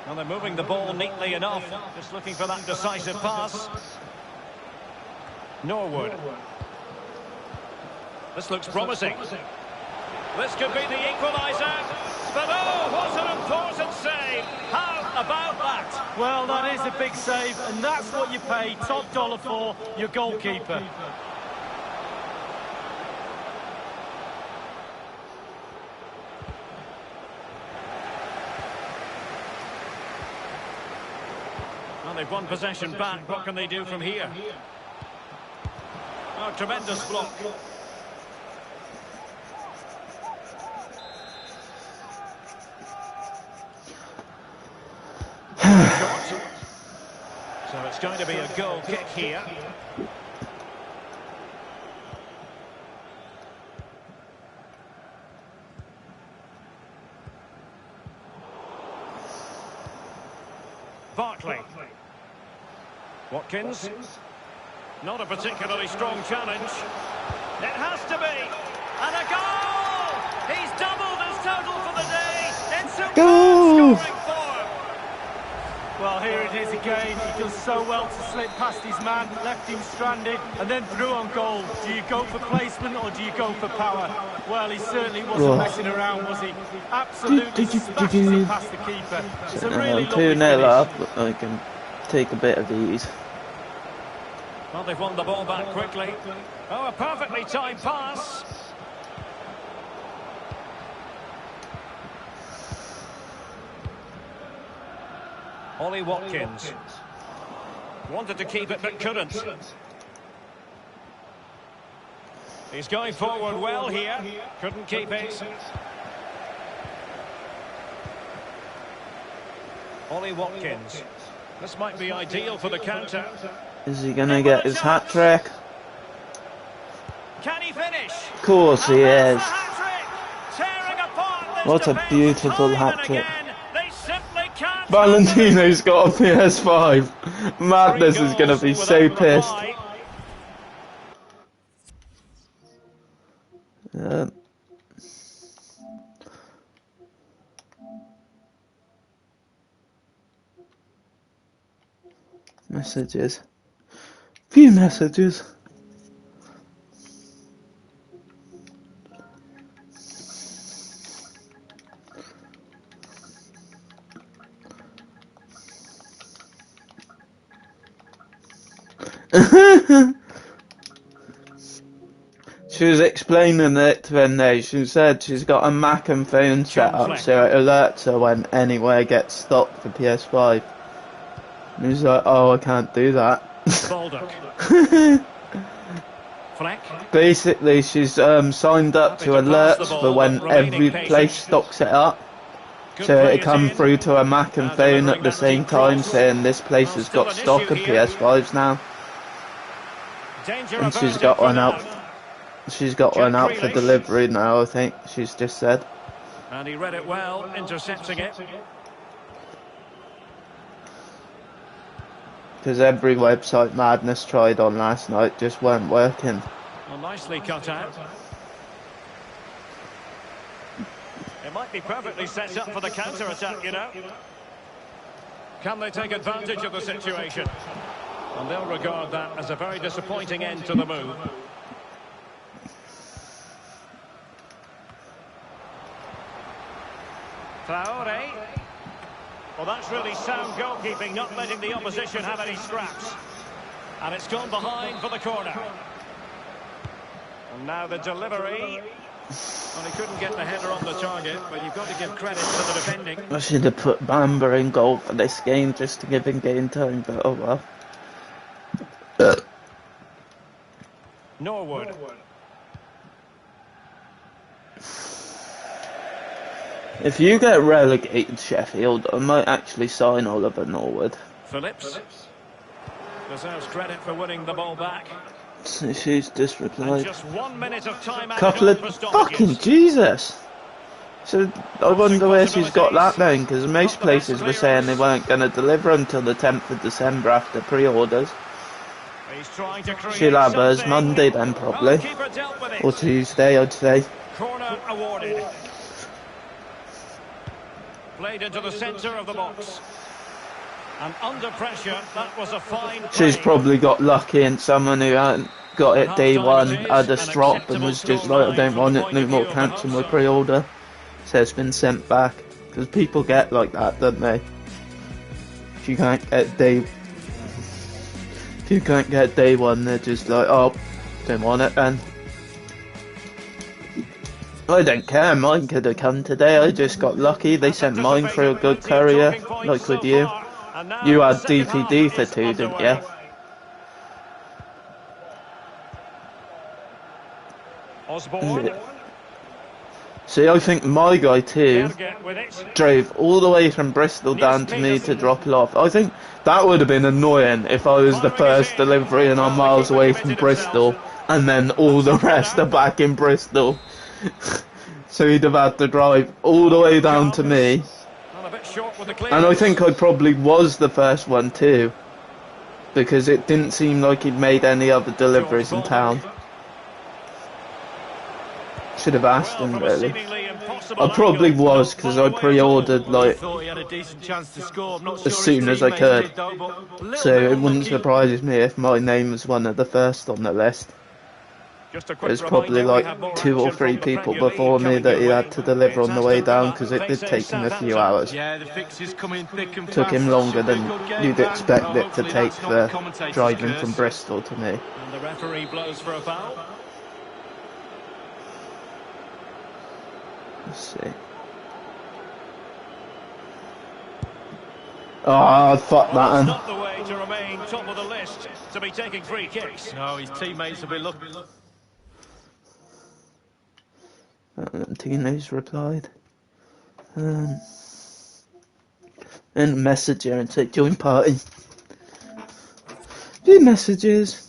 Well, they're moving the ball neatly enough. Just looking for that decisive pass. Norwood. This looks promising. This could be the equaliser. But oh, what an important save. How about that? Well, that is a big save, and that's what you pay top dollar for, your goalkeeper. Well, they've won possession back. What can they do from here? Oh, tremendous block. So it's going to be a goal kick here. Barkley. Watkins. Not a particularly strong challenge. It has to be. And a goal! He's doubled his total for the day. It's a Go! scoring form. Well, here it is again. He does so well to slip past his man, left him stranded, and then through on goal. Do you go for placement or do you go for power? Well, he certainly wasn't messing around, was he? Absolutely smashes it past the keeper. It's a really lovely 2-0 finish. up, I can take a bit of ease. Well, they've won the ball back quickly. Oh, a perfectly timed pass. Ollie Watkins. Wanted to keep it, but couldn't. He's going forward well here. Couldn't keep it. Ollie Watkins. This might be ideal for the counter. Is he going to get his hat-trick? Can he finish? Of course he And is. that's the hat-trick. Tearing apart this What a defence beautiful time and hat-trick. again. They simply can't. Valentino's got a PS5. Madness is going to be so pissed. Messages. Few messages. She was explaining it when she said she's got a Mac and phone set up so it alerts her when anywhere gets stopped for PS5. And he's like, oh, I can't do that. Baldock. Fleck. Basically, she's signed up to alerts for when every place stocks it up. So it come through to a Mac and phone at the same time saying this place has got stock of PS5s now. And she's got one out. She's got one out for delivery now, I think she's just said. And he read it well, intercepting it. Because every website Madness tried on last night just weren't working. Well, nicely cut out. It might be perfectly set up for the counter-attack, you know. Can they take advantage of the situation? And they'll regard that as a very disappointing end to the move. Traore. Well, that's really sound goalkeeping, not letting the opposition have any scraps. And it's gone behind for the corner. And now the delivery. Well, he couldn't get the header on the target, but you've got to give credit to the defending. I should have put Bamba in goal for this game just to give him game time, but oh well. Norwood. If you get relegated, Sheffield, I might actually sign Oliver Norwood. Phillips. Deserves credit for winning the ball back. She's just replied. And just 1 minute of time added Couple on of for stoppages. fucking Jesus. So I wonder where she's got that then, because most places were saying they weren't going to deliver until the 10th of December after pre-orders. He's trying to create She'll have hers something. Monday then probably, Goalkeeper dealt with it. or Tuesday I'd say. Corner awarded. Played into the centre of the box. And under pressure, that was a fine She's play. probably got lucky, and someone who hadn't got it day one had a strop and was just like, I don't want it, no more, cancel my pre-order. So it's been sent back, because people get like that, don't they? If you can't get day one, they're just like, oh, don't want it then. I don't care, mine could have come today, I just got lucky, they sent mine through a good courier, like with you. You had DPD for 2, didn't you? Osborne. See, I think my guy too Get with it. drove all the way from Bristol down to me to drop it off. I think that would have been annoying if I was the first delivery and I'm miles away from Bristol, and then all the rest are back in Bristol. So he'd have had to drive all the way down to me. And a bit short with the And I clearance. think I probably was the first one too, because it didn't seem like he'd made any other deliveries in town. Should have asked Well, him from a really. seemingly impossible I probably angle, was, no because far I away pre-ordered at all. like Thought he had a decent chance to score. I'm not as sure soon his as I teammates could. did, though, but a little So bit it wouldn't unlucky. surprise me if my name was one of the first on the list. Just a quick There's probably reminder, we have more like 2 or action 3 from the people Premier before League me coming that he your had way. to deliver It's on the way Aston down, Villa because it did faces take him a few Southampton. hours. Yeah, the fixtures coming thick and Took fast. him longer Should be a than good game, you'd Dan. expect Well, it to hopefully take that's not the for commentator's driving curse. from Bristol to me. And the referee blows for a foul. Let's see. Oh, fuck Well, that. that's not the way to remain top of the list, to be taking free kicks. No, his teammates will be looking. Tino's replied. In a messenger and said join party. Few messages.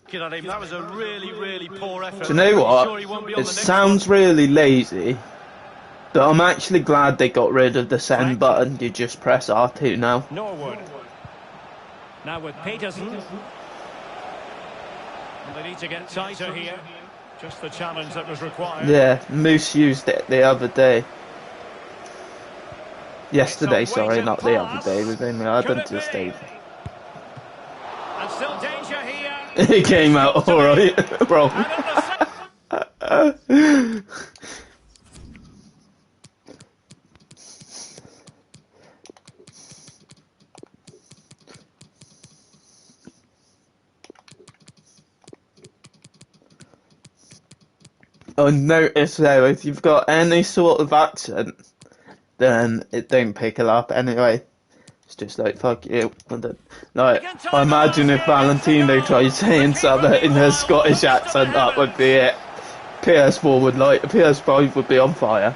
Looking at him, that was a really, really poor effort. Do you know what? Sure he won't be on It the next sounds really lazy, but I'm actually glad they got rid of the send button. You just press R2 now. Norwood. Now with Peterson. And they need to get tighter here. Just the challenge that was required. Yeah, Moose used it the other day. Yesterday, It's a sorry, weighted not the other pass. day. With him, I Could didn't it just be? say. And still danger here. It came out alright, bro. And in the I noticed though, if you've got any sort of accent, then it don't pick it up anyway. It's just like, fuck you. Like, I imagine if Valentino tried saying something in her Scottish accent, that would be it. PS4 would PS5 would be on fire.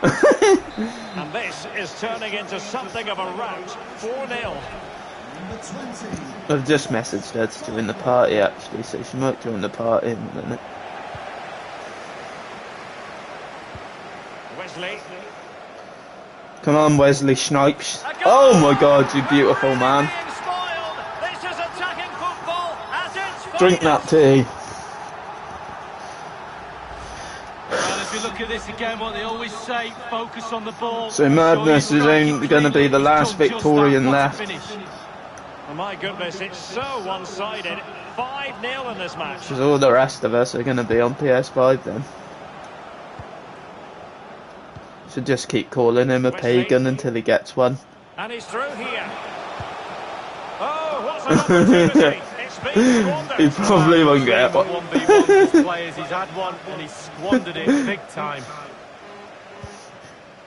And this is turning into something of a rout. 4-0. Number 20. I've just messaged her to join the party actually, so she might join the party in a minute. Wesley. Come on, Wesley Snipes. Oh my god, you beautiful man. Drink that tea. Well, if you look at this again, what they always say, focus on the ball. So Madness is only going to be the last Victorian left. Oh my goodness, it's so one-sided. 5-0 in this match. Because all the rest of us are going to be on PS5 then. Should just keep calling him a pagan until he gets one. And he's through here. Oh, what's an opportunity? It's been squandered. He probably won't get one. 1v1 with his players, he's had one and he's squandered it big time.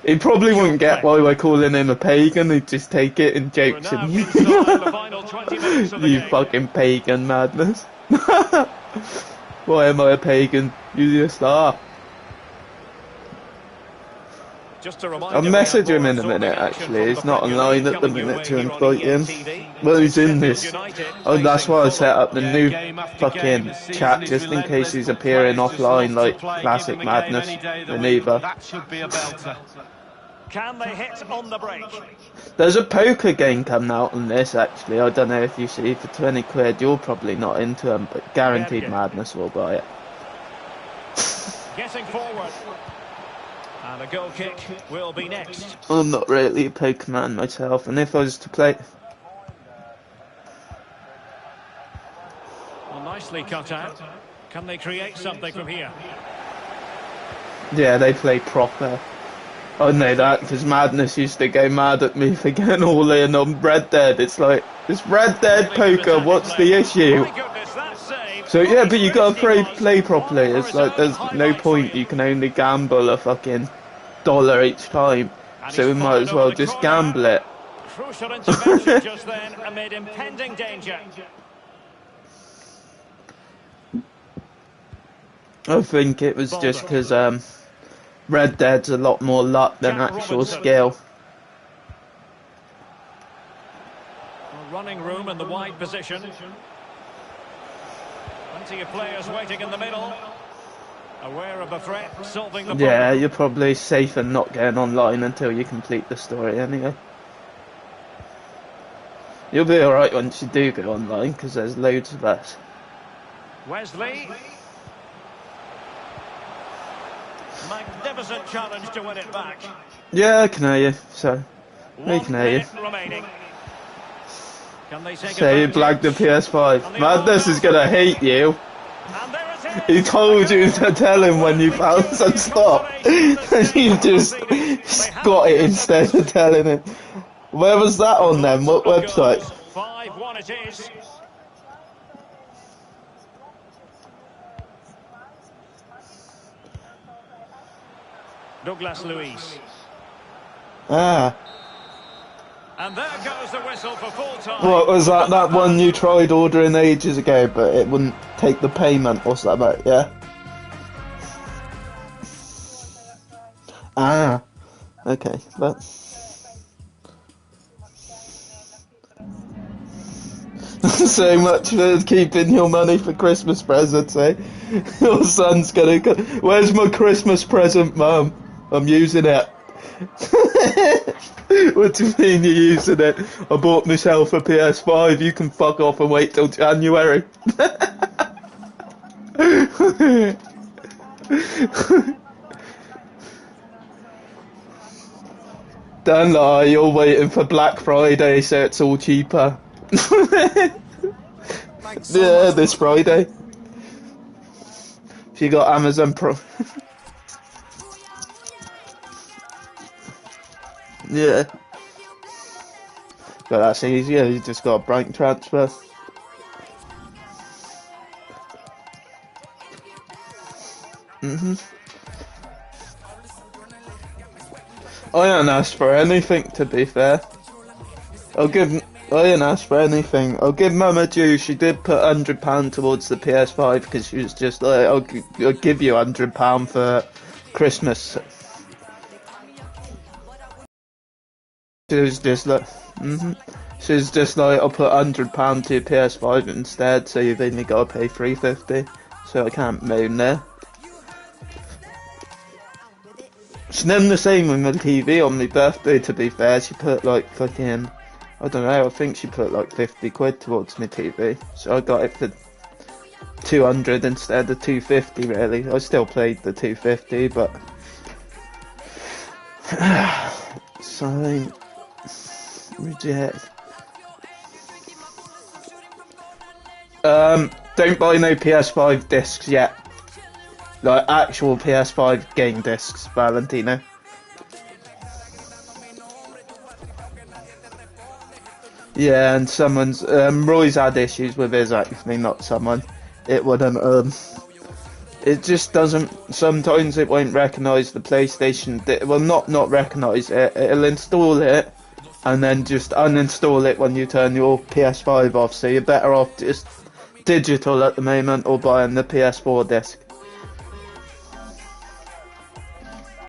He probably wouldn't get why we're calling him a pagan, he'd just take it and jokes him. You fucking pagan Madness. Why am I a pagan? You just are. I'll message him in a minute actually, he's not online at the minute to invite him. Well, he's in this. Oh, that's why I set up the new fucking chat, just in case he's appearing offline like Classic Madness Maneuver. That should be a belter. Can they hit on the break? There's a poker game coming out on this actually, I don't know if you see, for 20 quid, you're probably not into them, but guaranteed Madness will buy it. Getting forward. And a goal kick will be next. I'm not really a poker man myself, and if I was to play... Well, nicely cut out. Can they create something from here? Yeah, they play proper. I know that, because Madness used to go mad at me for getting all in on Red Dead. It's like, it's Red Dead poker, what's the issue? So yeah, but you gotta play properly. It's like, there's no point, you can only gamble a fucking $1 each time. So we might as well just gamble it. Crucial intervention just then amid impending danger. I think it was just because Red Dead's a lot more luck than actual skill. Running room in the wide position. Plenty of players waiting in the middle. Aware of the threat, solving the problem. Yeah, you're probably safer not getting online until you complete the story anyway. You'll be alright once you do go online, because there's loads of us. Wesley. Magnificent challenge to win it back. Yeah, I can hear you, so... I can hear you. Remaining. Can they take So you blagged the PS5. Madness is gonna hate you. He told you to tell him when you found some stop. And you just got it instead of telling him. Where was that on then? What website? 5-1 it is. Douglas Luiz. Ah. And there goes the whistle for full time. What was that? That one you tried ordering ages ago, but it wouldn't take the payment or something, yeah? Ah. Okay, but... So much for keeping your money for Christmas presents, eh? Your son's gonna go, where's my Christmas present, Mum? I'm using it. What do you mean you're using it? I bought myself a PS5, you can fuck off and wait till January. Don't lie, you're waiting for Black Friday so it's all cheaper. Yeah, this Friday. If you got Amazon Pro. Yeah. But that's easier, you just got a bank transfer. I don't ask for anything, to be fair. I didn't ask for anything. I'll give Mum a due. She did put £100 towards the PS5 because she was just like, I'll give you £100 for Christmas. She was just like, She was just like, I'll put £100 to your PS5 instead, so you've only got to pay $350. So I can't moan there. She done the same with my TV on my birthday, to be fair. She put like fucking, I don't know, I think she put like 50 quid towards my TV. So I got it for 200 instead of 250. Really, I still played the 250, but sign, reject. Don't buy no PS5 discs yet. Like actual PS5 game discs, Valentino. Yeah, and someone's Roy's had issues with his actually, not someone. It wouldn't it just doesn't. Sometimes it won't recognise the PlayStation. Well, not recognise it. It'll install it and then just uninstall it when you turn your PS5 off. So you're better off just digital at the moment or buying the PS4 disc.